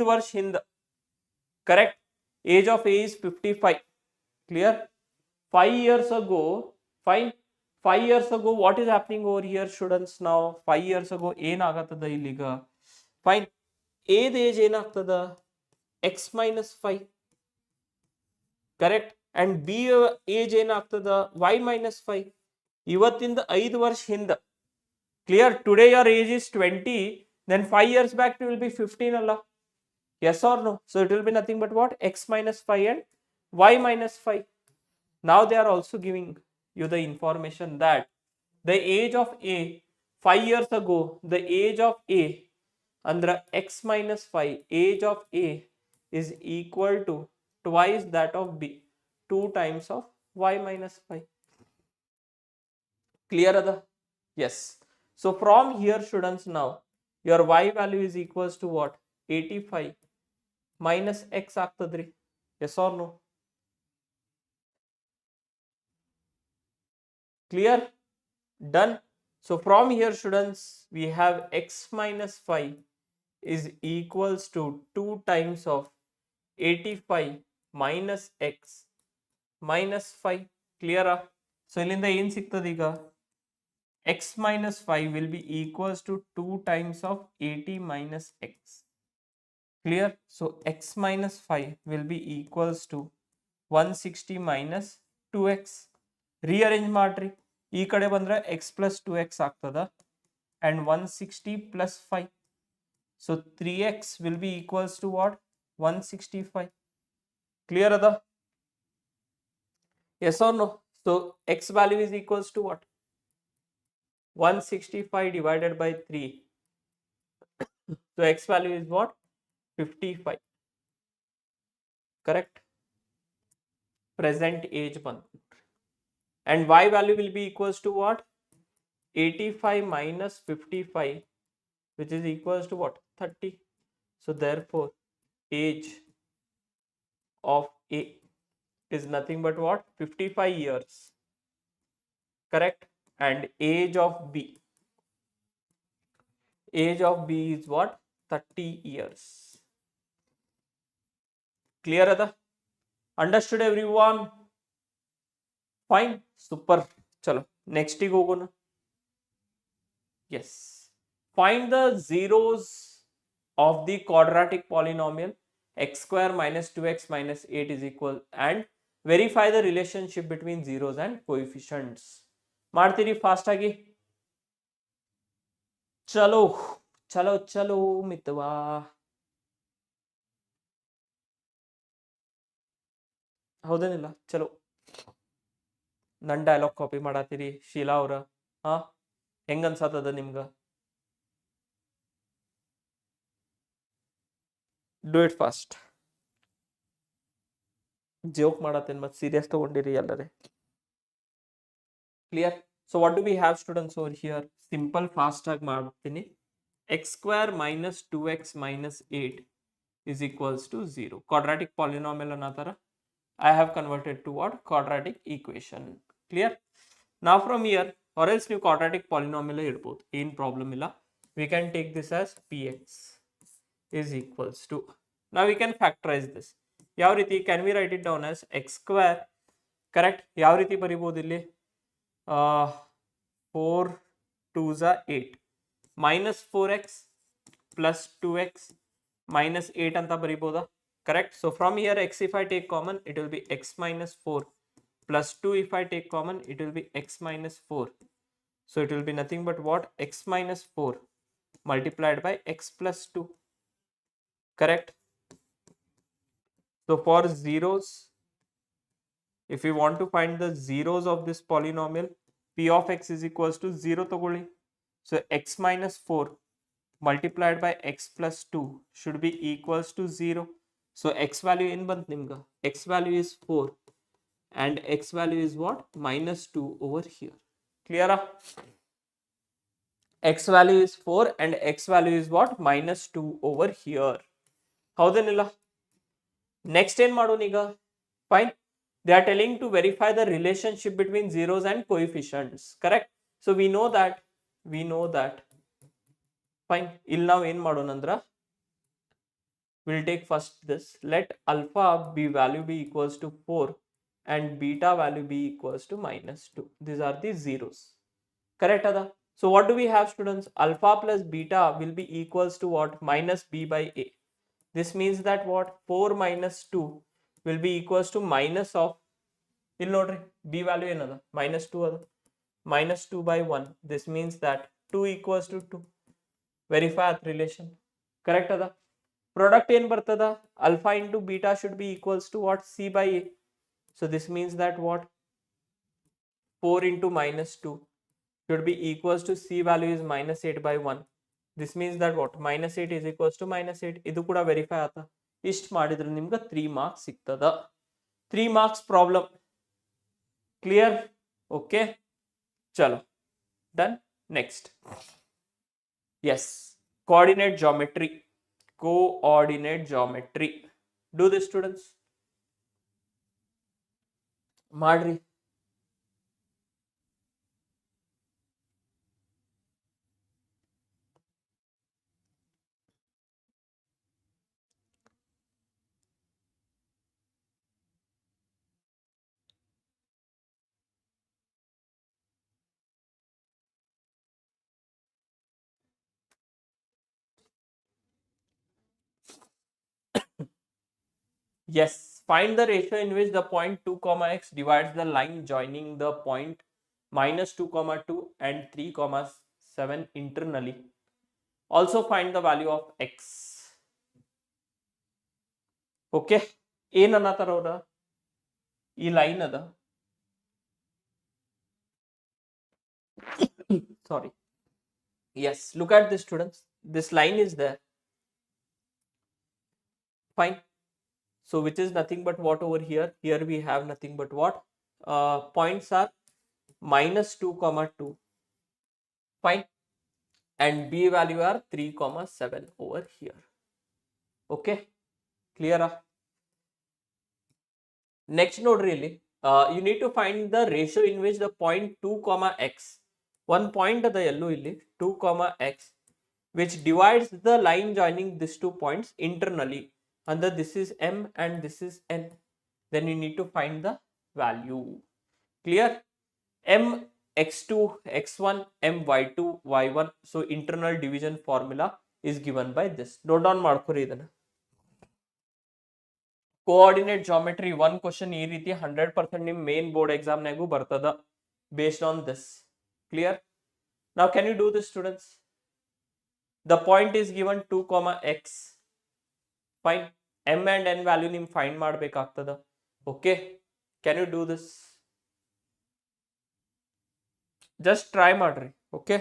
ವರ್ಷ ಹಿಂದೆ, correct, age of A is 55. Clear? 5 years ago, fine, 5 years ago what is happening over here students? Now 5 years ago ಏನಾಗತ್ತದ ಇಲ್ಲಿಗ? Fine, A's age ಏನಾಗ್ತದ? x minus 5, correct, and B age ಏನಾಗ್ತದ? y minus 5. ಇವತ್ತಿಂದ 5 ವರ್ಷ ಹಿಂದೆ. Clear? Today your age is 20, then 5 years back it will be 15 Allah. Yes or no? So it will be nothing but what? X minus 5 and y minus 5. Now they are also giving you the information that the age of A 5 years ago, the age of A under x minus 5, age of A is equal to twice that of B, 2 times of y minus 5. Clear ada? Yes. So from here students, now your y value is equals to what? 85 minus x ಆಗ್ತದ್ರಿ. Yes or no? Clear? Done. So from here students, we have x minus 5 is equals to 2 times of 85 minus x minus 5. Clear? So ಇಲ್ಲಿಂದ ಏನು ಸಿಗ್ತದೆ ಈಗ? x minus 5 will be equals to 2 times of 80 minus x. Clear? So x minus 5 will be equals to 160 minus 2x. Rearrange ಮಾಡ್ರಿ, ಈ ಕಡೆ ಬಂದ್ರೆ x plus 2x ಆಗ್ತದ and 160 plus 5. So 3x will be equals to what? 165. Clear ada? Yes or no? So x value is equals to what? 165 divided by 3. So x value is what? 55. Correct? Present age ಬಂತು. And y value will be equals to what? 85 minus 55, which is equals to what? 30. So therefore age of A is nothing but what? 55 years. Correct? And age of B is what? 30 years. Clear ada? Understood everyone? Fine, super. Chalo next ಗೆ ಹೋಗೋಣ. Yes, find the zeros of the quadratic polynomial x square minus 2x minus 8 is equal and verify the relationship between zeros and coefficients. ಮಾಡ್ತೀರಿ fast ಆಗಿ? ಚಲೋ ಚಲೋ ಚಲೋ ಮಿತ್ವಾ. ಹೌದೇನಿಲ್ಲ? ಚಲೋ. ನನ್ನ dialogue copy ಮಾಡತ್ತೀರಿ Sheila ಅವ್ರ? ಹಾ, ಹೆಂಗ ಅನ್ಸತ್ತದ ನಿಮ್ಗ? Do it fast. ಜೋಕ್ ಮಾಡತ್ತೇನೆ, ಮತ್ತೆ ಸೀರಿಯಸ್ ತಗೊಂಡಿರಿ ಎಲ್ಲರೇ. Clear? So what do we have students over here? Simple fast ಆಗಿ ಮಾಡ್ತೀನಿ. x square minus 2x minus 8 is equals to 0. Quadratic polynomial another. I have converted to what? Quadratic equation. Clear? Now from here, or else new quadratic polynomial irboth. In problem illa. We can take this as px is equals to. Now we can factorize this. Yav riti can we write it down as x square? Correct? Yav riti baribodu illi? 4 2s are 8. Minus 4x plus 2x minus 8 anta bariboda. Correct? So from here x if I take common, it will be x minus 4 plus 2 if I take common, it will be x minus 4. So it will be nothing but what? X minus 4 multiplied by x plus 2. Correct? So for zeros, if we want to find the zeros of this polynomial, p of x is equals to 0 togoli. So x minus 4 multiplied by x plus 2 should be equals to 0. So x value in bant nimga? X value is 4 and x value is what? Minus 2 over here. Clear? X value is 4 and x value is what? Minus 2 over here. Howdenilla? Next in madoniga. Fine. They are telling to verify the relationship between zeros and coefficients. Correct? So we know that. Fine. Ill now in madonandra. We'll take first this. Let alpha be value be equals to 4 and beta value be equals to minus 2. These are the zeros. Correct, Ada? So what do we have, students? Alpha plus beta will be equals to what? Minus b by a. This means that what? 4 minus 2 will be equals to minus of, ill nodri, b value another minus 2 other, minus 2 by 1. This means that 2 equals to 2. Verify that relation. Correct, Ada? Product in bartada, alpha into beta should be equals to what? C by a. So this means that what? 4 into minus 2 should be equals to C value is minus 8 by 1. This means that what? Minus 8 is equals to minus 8. Idu kuda verify aata. Ist madidre nimga 3 marks sigtada. 3 marks problem. Clear? Okay. Chalo. Done. Next. Yes. Coordinate geometry. Coordinate geometry. Do this, students. Madri. Yes, find the ratio in which the point 2 comma x divides the line joining the point minus 2 comma 2 and 3 comma 7 internally. Also find the value of x. Okay, ಏನು ಅನ್ನತಾರ ಅವರ ಈ line ಅದ, sorry, yes, look at this, students. This line is there. Fine. So which is nothing but what over here? Here we have nothing but what? Points are minus 2 comma 2. Fine. And b value are 3 comma 7 over here. Okay. Clear? Next node really. You need to find the ratio in which the point 2 comma x. One point of the yellow illi 2 comma x, which divides the line joining these 2 points internally. Under this is m and this is n. Then you need to find the value. Clear? M x2 x1 m y2 y1. So internal division formula is given by this. Note down ಮಾಡ್ಕೊರಿ ಇದನ್ನ. Coordinate geometry one question ಈ ರೀತಿ 100% ನಿಮ್ main board ಎಕ್ಸಾಮ್ನಾಗೂ ಬರ್ತದ based on this. Clear? Now can you do this, students? The point is given 2, x. Fine. M and n value ನಿಮ್ find ಮಾಡ್ಬೇಕಾಗ್ತದ. Okay? Can you do this? Just try ಮಾಡ್ರಿ. Okay?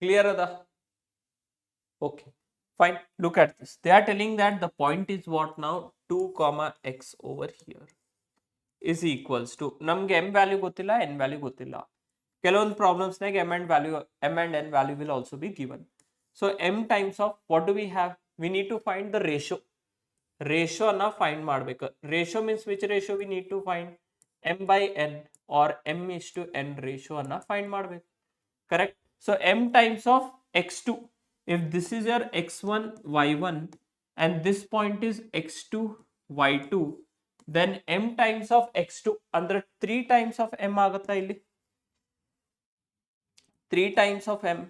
Clear ada? Okay, fine. Look at this. They are telling that the point is what now? 2, x over here is equals to, ನಮ್ಗೆ m value ಗೊತ್ತಿಲ್ಲ, n value ಗೊತ್ತಿಲ್ಲ. ಕೆಲವೊಂದು problems ನಾಗ m and n value will also be given. So m times of what do we have? We need to find the ratio. Ratio ಅನ್ನ find ಮಾಡ್ಬೇಕು. Ratio means which ratio we need to find? m by n or m is to n ratio ಅನ್ನ find ಮಾಡ್ಬೇಕು. Correct? So m times of x2. If this is your x1, y1 and this point is x2, y2, then m times of x2 ಅಂದ್ರೆ 3 times of m ಆಗುತ್ತಾ ಇಲ್ಲಿ? 3 times of m.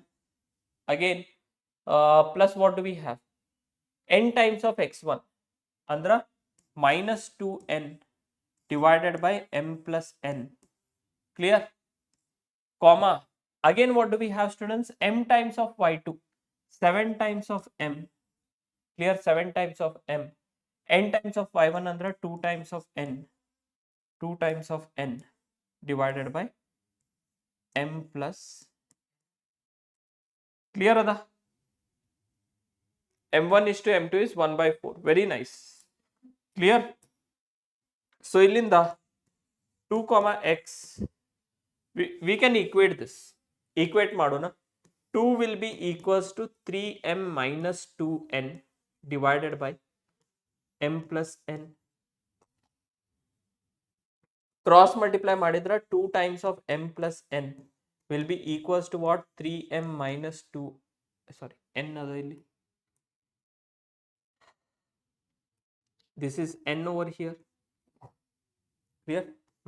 Again, plus what do we have? n times of x1 andra minus 2n divided by m plus n. Clear? Comma. Again, what do we have, students? M times of y2. 7 times of m. Clear? 7 times of m. n times of y1 andra 2 times of n. 2 times of n divided by m plus. Clear ada? m1 is to m2 is 1 by 4. Very nice. Clear? So illinda 2, x. We can equate this. Equate madona. 2 will be equals to 3m minus 2n divided by m plus n. Cross multiply madidra 2 times of m plus n will be equals to what? 3m minus 2, sorry, n ada illi. This is n over here. Clear?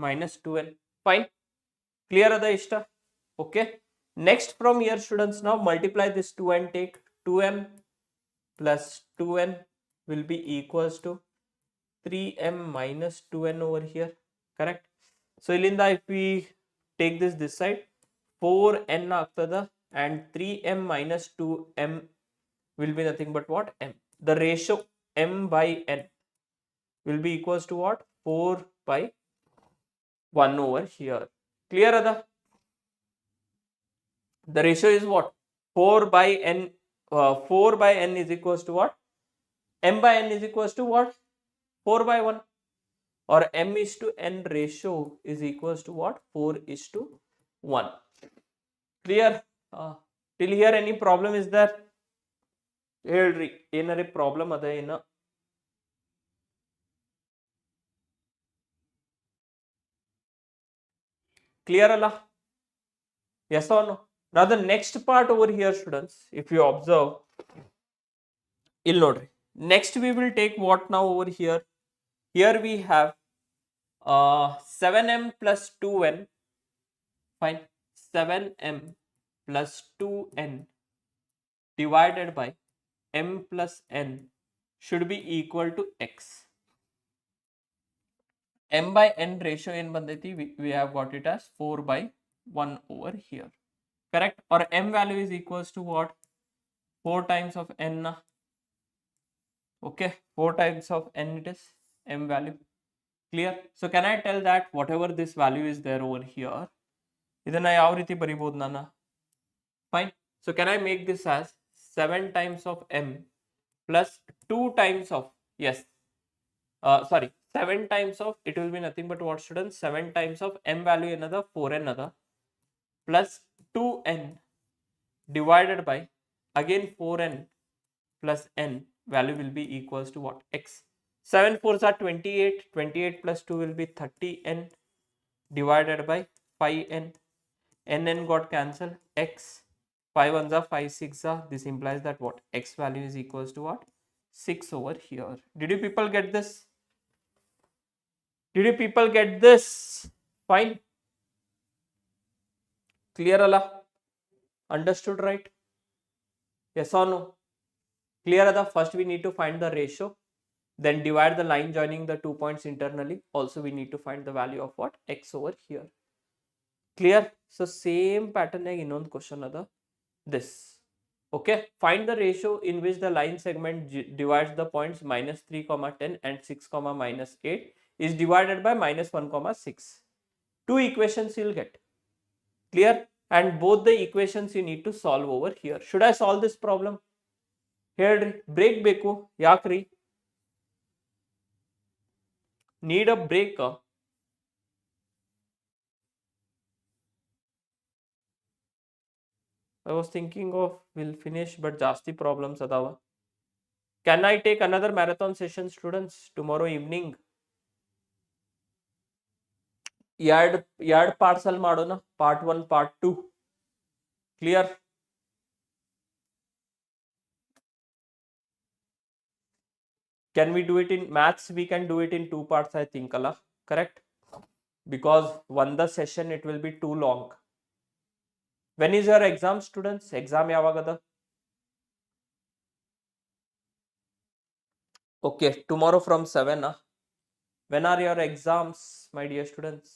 Minus 2n. Fine. Clear ada ishta? Okay. Next from here, students, now multiply this 2 and take 2m plus 2n will be equals to 3m minus 2n over here. Correct? So ilinda if we take this side, 4n ಆಗ್ತದ and 3m minus 2m will be nothing but what? m. The ratio m by n will be equals to what? 4 by 1 over here. Clear ada? The ratio is what? 4 by n. 4 by n is equals to what? M by n is equals to what? 4 by 1. Or m is to n ratio is equals to what? 4 is to 1. Clear? Till here any problem is there? ಹೇಳ್ರಿ ಏನಾರೆ problem ಅದ ಏನ? Clear alla? Yes or no? Now the next part over here, students, if you observe, next we will take what now over here? Here we have 7m plus 2n. Fine. 7m plus 2n divided by m plus n should be equal to x. M by n ratio in bandati we have got it as 4 by 1 over here. Correct? Or m value is equals to what? 4 times of n. Okay, 4 times of n it is m value. Clear? So can I tell that whatever this value is there over here, idanna yav riti baribodu nana? Fine. So can I make this as 7 times of m plus 2 times of, yes, sorry, 7 times of, it will be nothing but what, students? 7 times of m value another 4n other plus 2n divided by again 4n plus n, value will be equals to what? X. 7 4s are 28, 28 plus 2 will be 30n divided by 5n, n got cancelled, x, 5 ones are 5 6 are, this implies that what? X value is equals to what? 6 over here. Did you people get this? Did you people get this? Fine. Clear Allah? Understood, right? Yes or no? Clear Allah? First we need to find the ratio, then divide the line joining the 2 points internally. Also we need to find the value of what? X over here. Clear? So same pattern in ಇನ್ನೊಂದು question ada this. Okay, find the ratio in which the line segment divides the points minus 3 comma 10 and 6 comma minus 8 is divided by minus 1 comma 6. Two equations you'll get. Clear? And both the equations you need to solve over here. Should I solve this problem? Here break beku yakri. Need a break. I was thinking of we'll finish, but jasti problems adava. Can I take another marathon session, students, tomorrow evening? Yard parcel ಮಾಡೋಣ, part 1 part 2. Clear? Can we do it in maths? We can do it in 2 parts, I think, Allah. Correct? Because one the session it will be too long. When is your exam, students? Exam yavagada? Okay, tomorrow from 7. When are your exams, my dear students?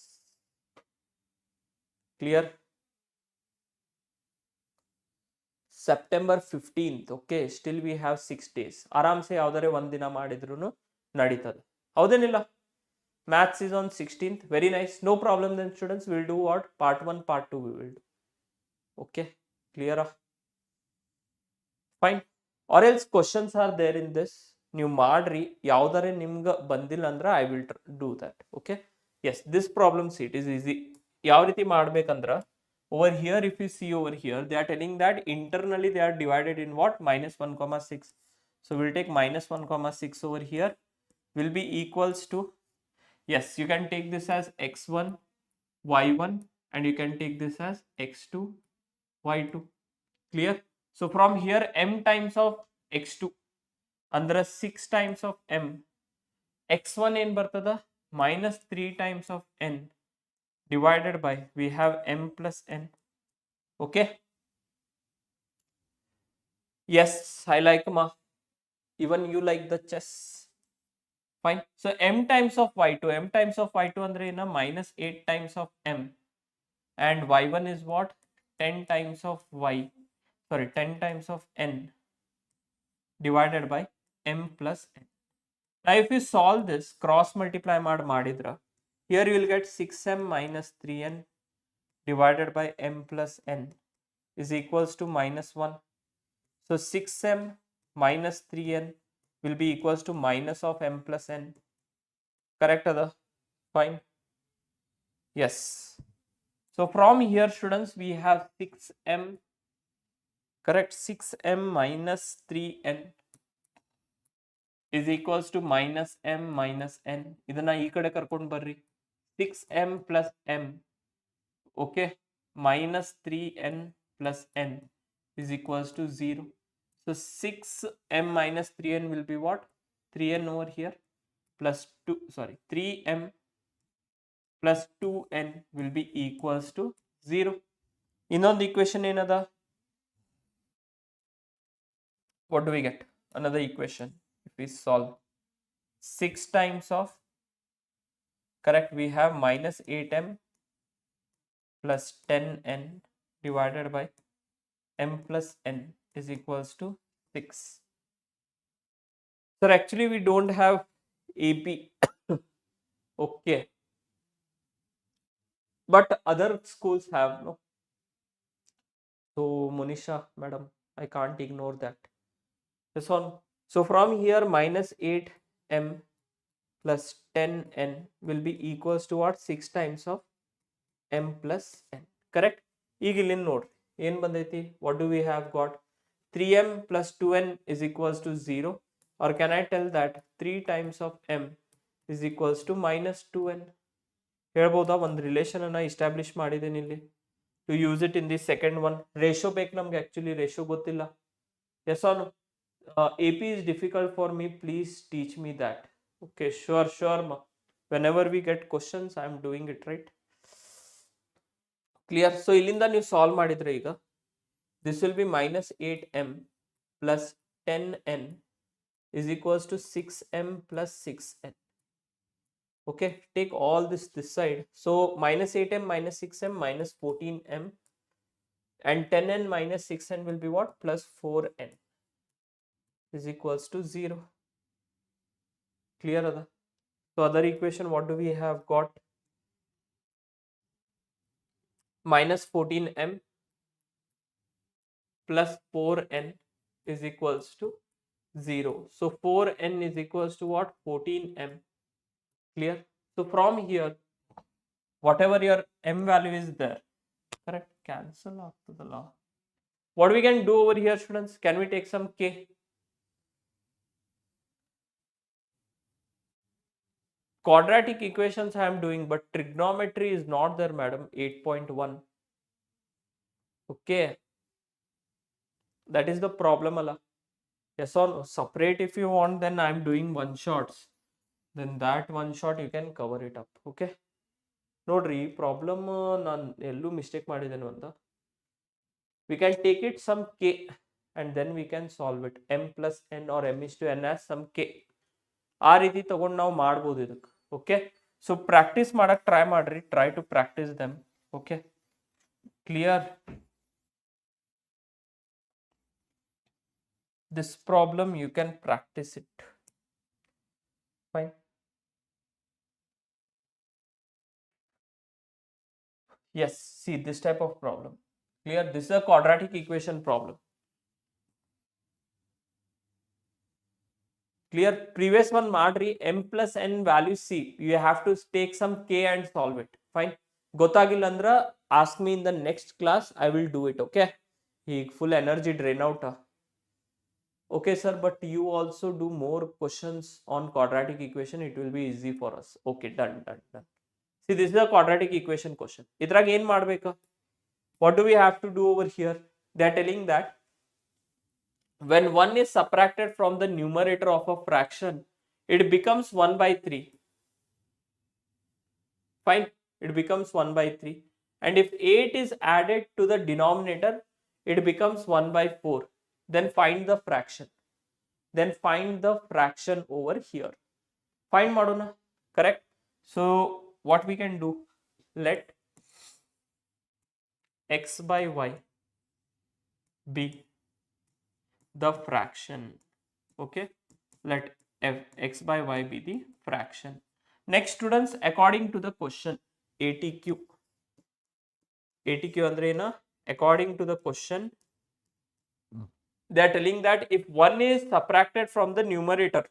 Clear? September 15th. Okay, still we have 6 days. ಆರಾಮ್ ಸೆ ಯಾವ್ದಾರೆ ಒಂದ್ ದಿನ ಮಾಡಿದ್ರು ನಡೀತದೆ. ಹೌದೇನಿಲ್ಲ? Maths is on 16th. Very nice. No problem then, students. We'll do what? Part 1, part 2 we will do. Okay, clear? Fine. Or else questions are there in this. ನೀವು ಮಾಡ್ರಿ, ಯಾವ್ದಾರೆ ನಿಮ್ಗೆ ಬಂದಿಲ್ಲ ಅಂದ್ರೆ I will do that. Okay? Yes, this problem sheet is easy. ಯಾವ ರೀತಿ ಮಾಡ್ಬೇಕಂದ್ರ over here, if you see over here, they are telling that internally they are divided in what? Minus 1 comma 6. So we'll take minus 1 comma 6 over here will be equals to, yes, you can take this as x1 y1 and you can take this as x2 y2. Clear? So from here m times of x2 under 6 times of m, x1 in bartada minus 3 times of n divided by we have m plus n. Okay, yes, I like ma, even you like the chess. Fine. So m times of y2, m times of y2 andre ena minus 8 times of m, and y1 is what? 10 times of y, sorry, 10 times of n divided by m plus n. Now if you solve this, cross multiply madidra, here you will get 6m minus 3n divided by m plus n is equals to minus 1. So 6m minus 3n will be equals to minus of m plus n. Correct other? Fine. Yes. So from here, students, we have 6m. Correct? 6m minus 3n is equals to minus m minus n. ಇದನ್ನ ಈ ಕಡೆ ಕರ್ಕೊಂಡು ಬರ್ರಿ. 6m plus m, okay, minus 3n plus n is equals to 0. So 6m minus 3n will be what? 3n over here plus 2, sorry, 3m plus 2n will be equals to 0. ಇನ್ನೊಂದು equation ಏನದ? What do we get? Another equation. If we solve 6 times of, correct, we have minus 8m plus 10n divided by m plus n is equals to 6. So actually we don't have AP. Okay, but other schools have, no? So Monisha madam, I can't ignore that. This one. So from here minus 8m plus 10n will be equals to what? 6 times of m plus n. Correct? ಈಗ ಇಲ್ಲಿ ನೋಡ್ರಿ, ಏನು ಬಂದೈತಿ? What do we have got? 3m plus 2n is equals to 0, or can I tell that 3 times of m is equals to minus 2n? ಹೇಳ್ಬೋದಾ? ಒಂದು relation ಅನ್ನ ಇಸ್ಟಾಬ್ಲಿಷ್ ಮಾಡಿದ್ದೀನಿ ಇಲ್ಲಿ. To use it in the second one. Ratio ಬೇಕು ನಮ್ಗೆ, actually ratio ಗೊತ್ತಿಲ್ಲ. Yes or no? AP is difficult for me, please teach me that. Okay, sure ma. Whenever we get questions, I am doing it, right? Clear? So ಇಲ್ಲಿಂದ ನೀವು solve ಮಾಡಿದ್ರೆ ಈಗ this will be minus 8m plus 10n is equals to 6m plus 6n. Okay, take all this side. So minus 8m minus 6m minus 14m, and 10n minus 6n will be what? Plus 4n is equals to 0. Clear ada? So other equation, what do we have got? Minus 14m plus 4n is equals to 0. So 4n is equals to what? 14m. Clear? So from here, whatever your m value is there, correct? Cancel after the law. What we can do over here, students? Can we take some k? Quadratic equations I am doing, but trigonometry is not there, madam. 8.1. Okay, that is the problem, Allah. Yes or no? Separate if you want, then I am doing one shots. Then that one shot you can cover it up. Okay. ನೋಡ್ರಿ ಈ problem ನಾನು ಎಲ್ಲೂ mistake ಮಾಡಿದ್ದೇನೆ ಅಂತ. We can take it some k and then we can solve it. m plus n or m is to n as some k. ಆ ರೀತಿ ತಗೊಂಡು ನಾವು ಮಾಡ್ಬೋದು ಇದಕ್ಕೆ. ಓಕೆ, ಸೊ ಪ್ರಾಕ್ಟೀಸ್ ಮಾಡಕ್ ಟ್ರೈ ಮಾಡ್ರಿ. Try to practice them. Okay, clear? This problem you can practice it. Fine. Yes, see this type of problem. Clear? This is a quadratic equation problem. Clear? Previous one madri, m plus n value c. You have to take some k and solve it. Fine. Gottagilla andra ask me in the next class. I will do it. Okay. He full energy drain out. Okay sir, but you also do more questions on quadratic equation. It will be easy for us. Okay, done. See, this is a quadratic equation question. Idrag ಏನು ಮಾಡಬೇಕು? What do we have to do over here? They are telling that when 1 is subtracted from the numerator of a fraction, it becomes 1 by 3. Fine, it becomes 1 by 3. And if 8 is added to the denominator, it becomes 1 by 4. Then find the fraction. Then find the fraction over here. Find madona, correct? So what we can do, let x by y be the fraction. Okay, let x by y be the fraction. Next students, according to the question ATQ andre ena, according to the question they are telling that if 1 is subtracted from the numerator,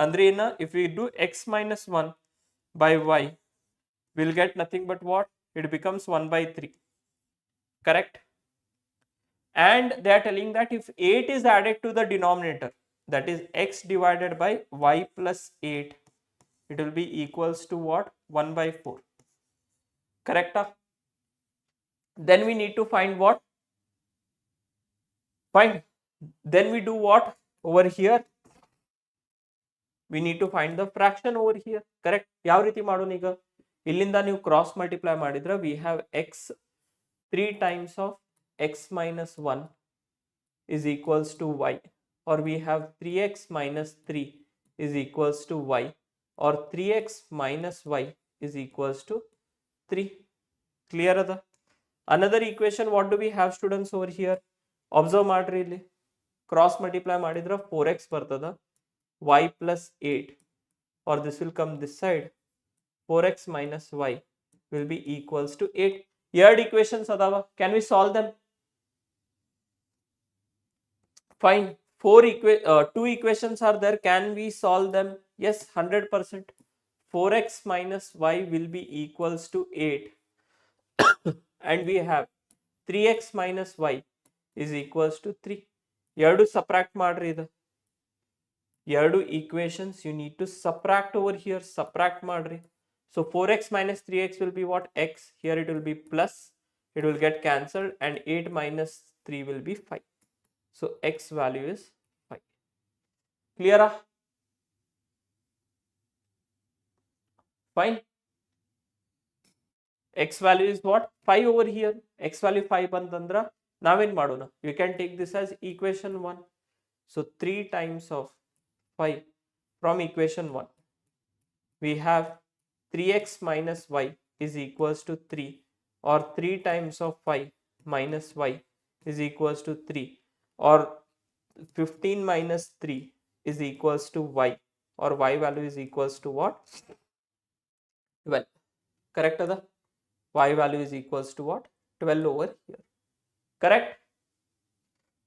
andre ena, if we do x minus 1 by y, we'll get nothing but what? It becomes 1 by 3. Correct? And they are telling that if 8 is added to the denominator, that is x divided by y plus 8, it will be equals to what? 1 by 4. Correct? Then we need to find what? Fine. Then we do what over here? We need to find the fraction over here. Correct? ಯಾವ ರೀತಿ ಮಾಡೋಣ ಈಗ? ಇಲ್ಲಿಂದ ನೀವು cross multiply ಮಾಡಿದ್ರೆ we have x 3 times of x minus 1 is equals to y, or we have 3x minus 3 is equals to y, or 3x minus y is equals to 3. Clear ada? Another equation, what do we have students over here? Observe ಮಾಡ್ರಿ, ಇಲ್ಲಿ cross multiply ಮಾಡಿದ್ರೆ 4x ಬರ್ತದ, y plus 8, or this will come this side, 4x minus y will be equals to 8. Here equations adava. Can we solve them? Fine. 2 equations are there. Can we solve them? Yes, 100%. 4x minus y will be equals to 8. And we have 3x minus y is equals to 3. ಎರಡು subtract ಮಾಡ್ರಿ ಇದು. ಎರಡು equations you need to subtract over here. Subtract ಮಾಡ್ರಿ. So 4x minus 3x will be what? X. Here it will be plus. It will get cancelled and 8 minus 3 will be 5. So x value is 5. Clear? Fine. X value is what? 5 over here. X value 5 ಅಂತಂದ್ರ ನಾವೇನ್ ಮಾಡೋಣ? You can take this as equation 1. So 3 times of 5 from equation 1. We have 3x minus y is equals to 3, or 3 times of 5 minus y is equals to 3, or 15 minus 3 is equals to y, or y value is equals to what? 12. Correct? Y value is equals to what? 12 over here. Correct?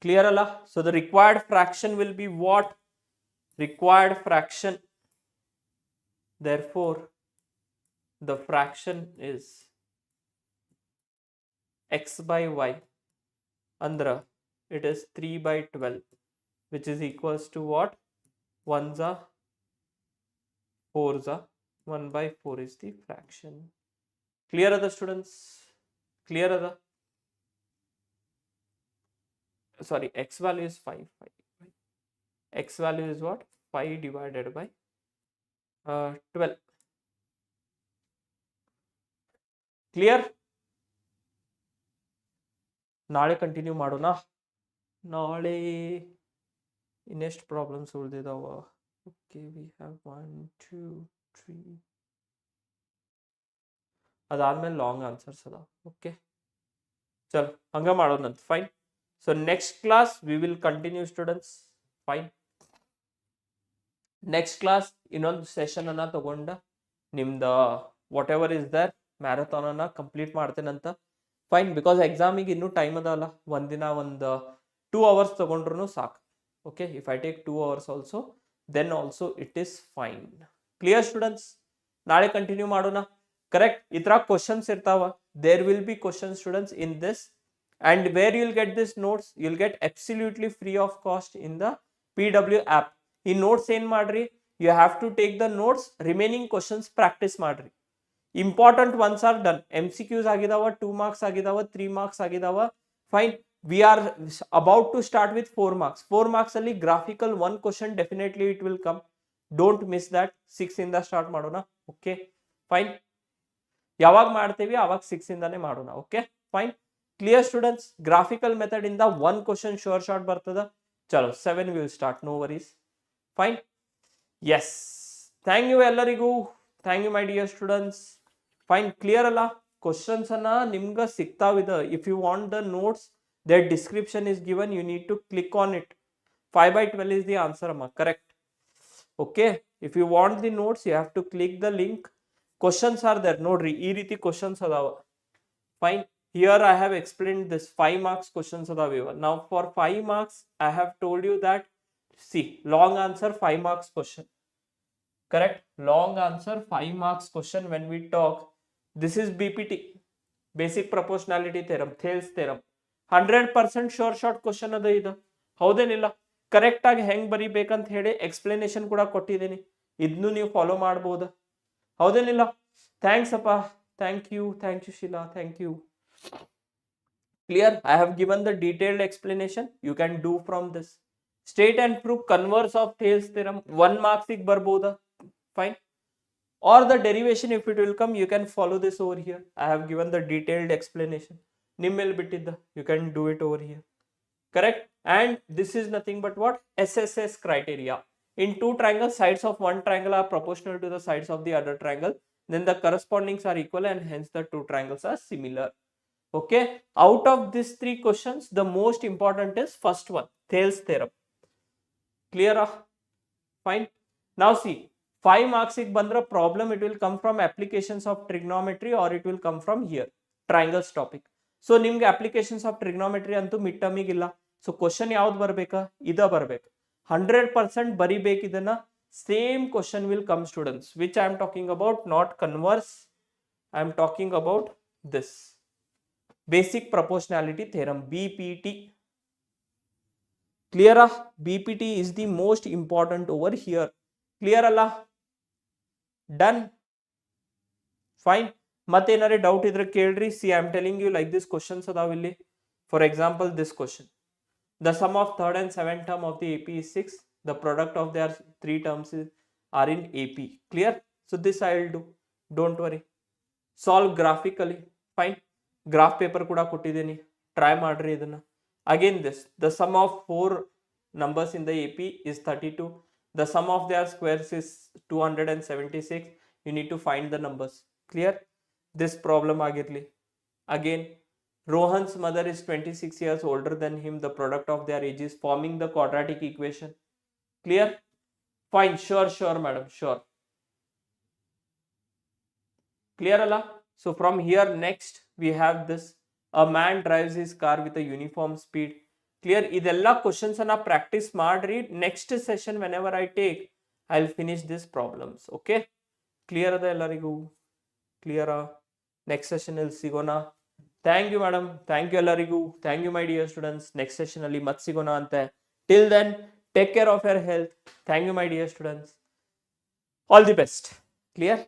Clear alla? So the required fraction will be what? Required fraction. Therefore, the fraction is x by y. Andra, it is 3 by 12, which is equals to what? 1s are 4s are 1 by 4 is the fraction. Clear are the students? Clear are the? Sorry, x value is 5. X value is what? 5 divided by 12. Clear? ನಾಳೆ continue ಮಾಡೋಣ. ನಾಳೆ ಇನ್ನೆಷ್ಟು problems ಉಳಿದಿದಾವ? Okay, we have 1 2 3. ಅದಾದ್ಮೇಲೆ long answers ಅದ. Okay, ಚಲೋ ಹಂಗ ಮಾಡೋಣಂತ. Fine. So next class we will continue students. Fine. Next class ಇನ್ನೊಂದು ಸೆಷನ್ ಅನ್ನ ತಗೊಂಡ ನಿಮ್ದ whatever is there marathon ಅನ್ನ ಕಂಪ್ಲೀಟ್ ಮಾಡ್ತೇನಂತ. ಫೈನ್, ಬಿಕಾಸ್ ಎಕ್ಸಾಮಿಗೆ ಇನ್ನೂ ಟೈಮ್ ಅದ ಅಲ್ಲ. ಒಂದಿನ ಒಂದು 2 hours ತಗೊಂಡ್ರು ಸಾಕು. Okay, if I take 2 hours also then also it is fine. Clear students? ನಾಳೆ ಕಂಟಿನ್ಯೂ ಮಾಡೋಣ. ಕರೆಕ್ಟ್? ಈ ತರ ಕ್ವಶನ್ಸ್ ಇರ್ತಾವ. There will be question students in this, and where you'll get this notes, you'll get absolutely free of cost in the PW app. ಈ notes ಏನ್ ಮಾಡ್ರಿ, you have to take the notes, remaining questions practice ಮಾಡ್ರಿ. Important once are done. MCQs ಆಗಿದಾವ, 2 marks ಆಗಿದಾವ, 3 marks ಆಗಿದಾವ. Fine. we are about to start with 4 marks. 4 marks ಅಲ್ಲಿ graphical 1 question definitely it will come. Don't miss that. 6 ಇಂದ start ಮಾಡೋಣ. Okay, fine. ಯಾವಾಗ ಮಾಡ್ತೇವಿ ಅವಾಗ 6 ಇಂದಾನೆ ಮಾಡೋಣ. Okay, fine. Clear students? Graphical method ಇಂದ 1 question ಶೋರ್ ಶಾರ್ಟ್ ಬರ್ತದ. ಚಲೋ 7 will start. No worries. Fine. Yes, thank you ಎಲ್ಲರಿಗೂ. Thank you my dear students. Fine. Clear ಅಲ್ಲ? ಕ್ವಶನ್ಸ್ ಅನ್ನ ನಿಮ್ಗೆ ಸಿಗ್ತಾವಿದ. If you want the notes, their description is given, you need to click on it. 5 by 12 is the answer amma. Correct? Okay, if you want the notes you have to click the link. Questions are there. Nodri ee riti questions adava. Fine. Here I have explained this 5 marks questions adava. Now for 5 marks I have told you that, see, long answer 5 marks question. Correct? Long answer 5 marks question. When we talk, this is BPT, basic proportionality theorem, Thales theorem. 100% sure short question ಅದ ಇದು. ಹೌದೇನಿಲ್ಲ? Correct ಆಗಿ ಹೆಂಗ್ ಬರಿಬೇಕಂತ ಹೇಳಿ explanation ಕೂಡ ಕೊಟ್ಟಿದ್ದೀನಿ. ಇದನ್ನು ನೀವು follow ಮಾಡಬಹುದು. ಹೌದೇನಿಲ್ಲ? ಥ್ಯಾಂಕ್ಸ್ ಅಪ್ಪ. Thank you Sheela. Thank you. Clear? I have given the detailed explanation. You can do from this. State and prove converse of Thales theorem 1 marks ಬರ್ಬೋದಾ? ಫೈನ್. Or the derivation, if it will come, you can follow this over here. I have given the detailed explanation. Nimmel bittidda, you can do it over here. Correct? And this is nothing but what? SSS criteria. In 2 triangles, sides of one triangle are proportional to the sides of the other triangle. Then the correspondings are equal and hence the 2 triangles are similar. Okay? Out of these 3 questions, the most important is first one, Thales theorem. Clear? Fine. Now see, 5 marks bandra problem, it will come from applications of trigonometry or it will come from here, triangles topic. So ನಿಮ್ಗೆ applications of trigonometry ಅಂತೂ mid ಟರ್ಮಿಗೆ ಇಲ್ಲ. So question ಯಾವ್ದು ಬರ್ಬೇಕಾ? ಇದ ಬರ್ಬೇಕು. 100% ಬರಿಬೇಕು ಇದನ್ನ. Same question will come students, which I am talking about, not converse. I am talking about this. Basic proportionality theorem, BPT. Clear? BPT is the most important over here. Clear alla? Done? Fine. Matte doubt idre kelri. See, I am telling you like this questions adavilli. For example, this question. The sum of third and seventh term of the AP is 6. The product of their three terms are in AP. Clear? So this I will do. Don't worry. Solve graphically. Fine. Graph paper kuda kottideni. Try madri idana. Again this. The sum of four numbers in the AP is 32. The sum of their squares is 276. You need to find the numbers. Clear? This problem agirli. Again, Rohan's mother is 26 years older than him. The product of their age is forming the quadratic equation. Clear? Fine. Sure, madam. Sure. Clear, Allah? So from here, next we have this. A man drives his car with a uniform speed. Clear? Idella questions ana practice madri. Next session, whenever I take, I'll finish these problems. Okay? Clear ada ellarigu? Clear? Next session will sigona. Thank you, madam. Thank you, ellarigu. Thank you, my dear students. Next session alli mat sigona ante. Till then, take care of your health. Thank you, my dear students. All the best. Clear?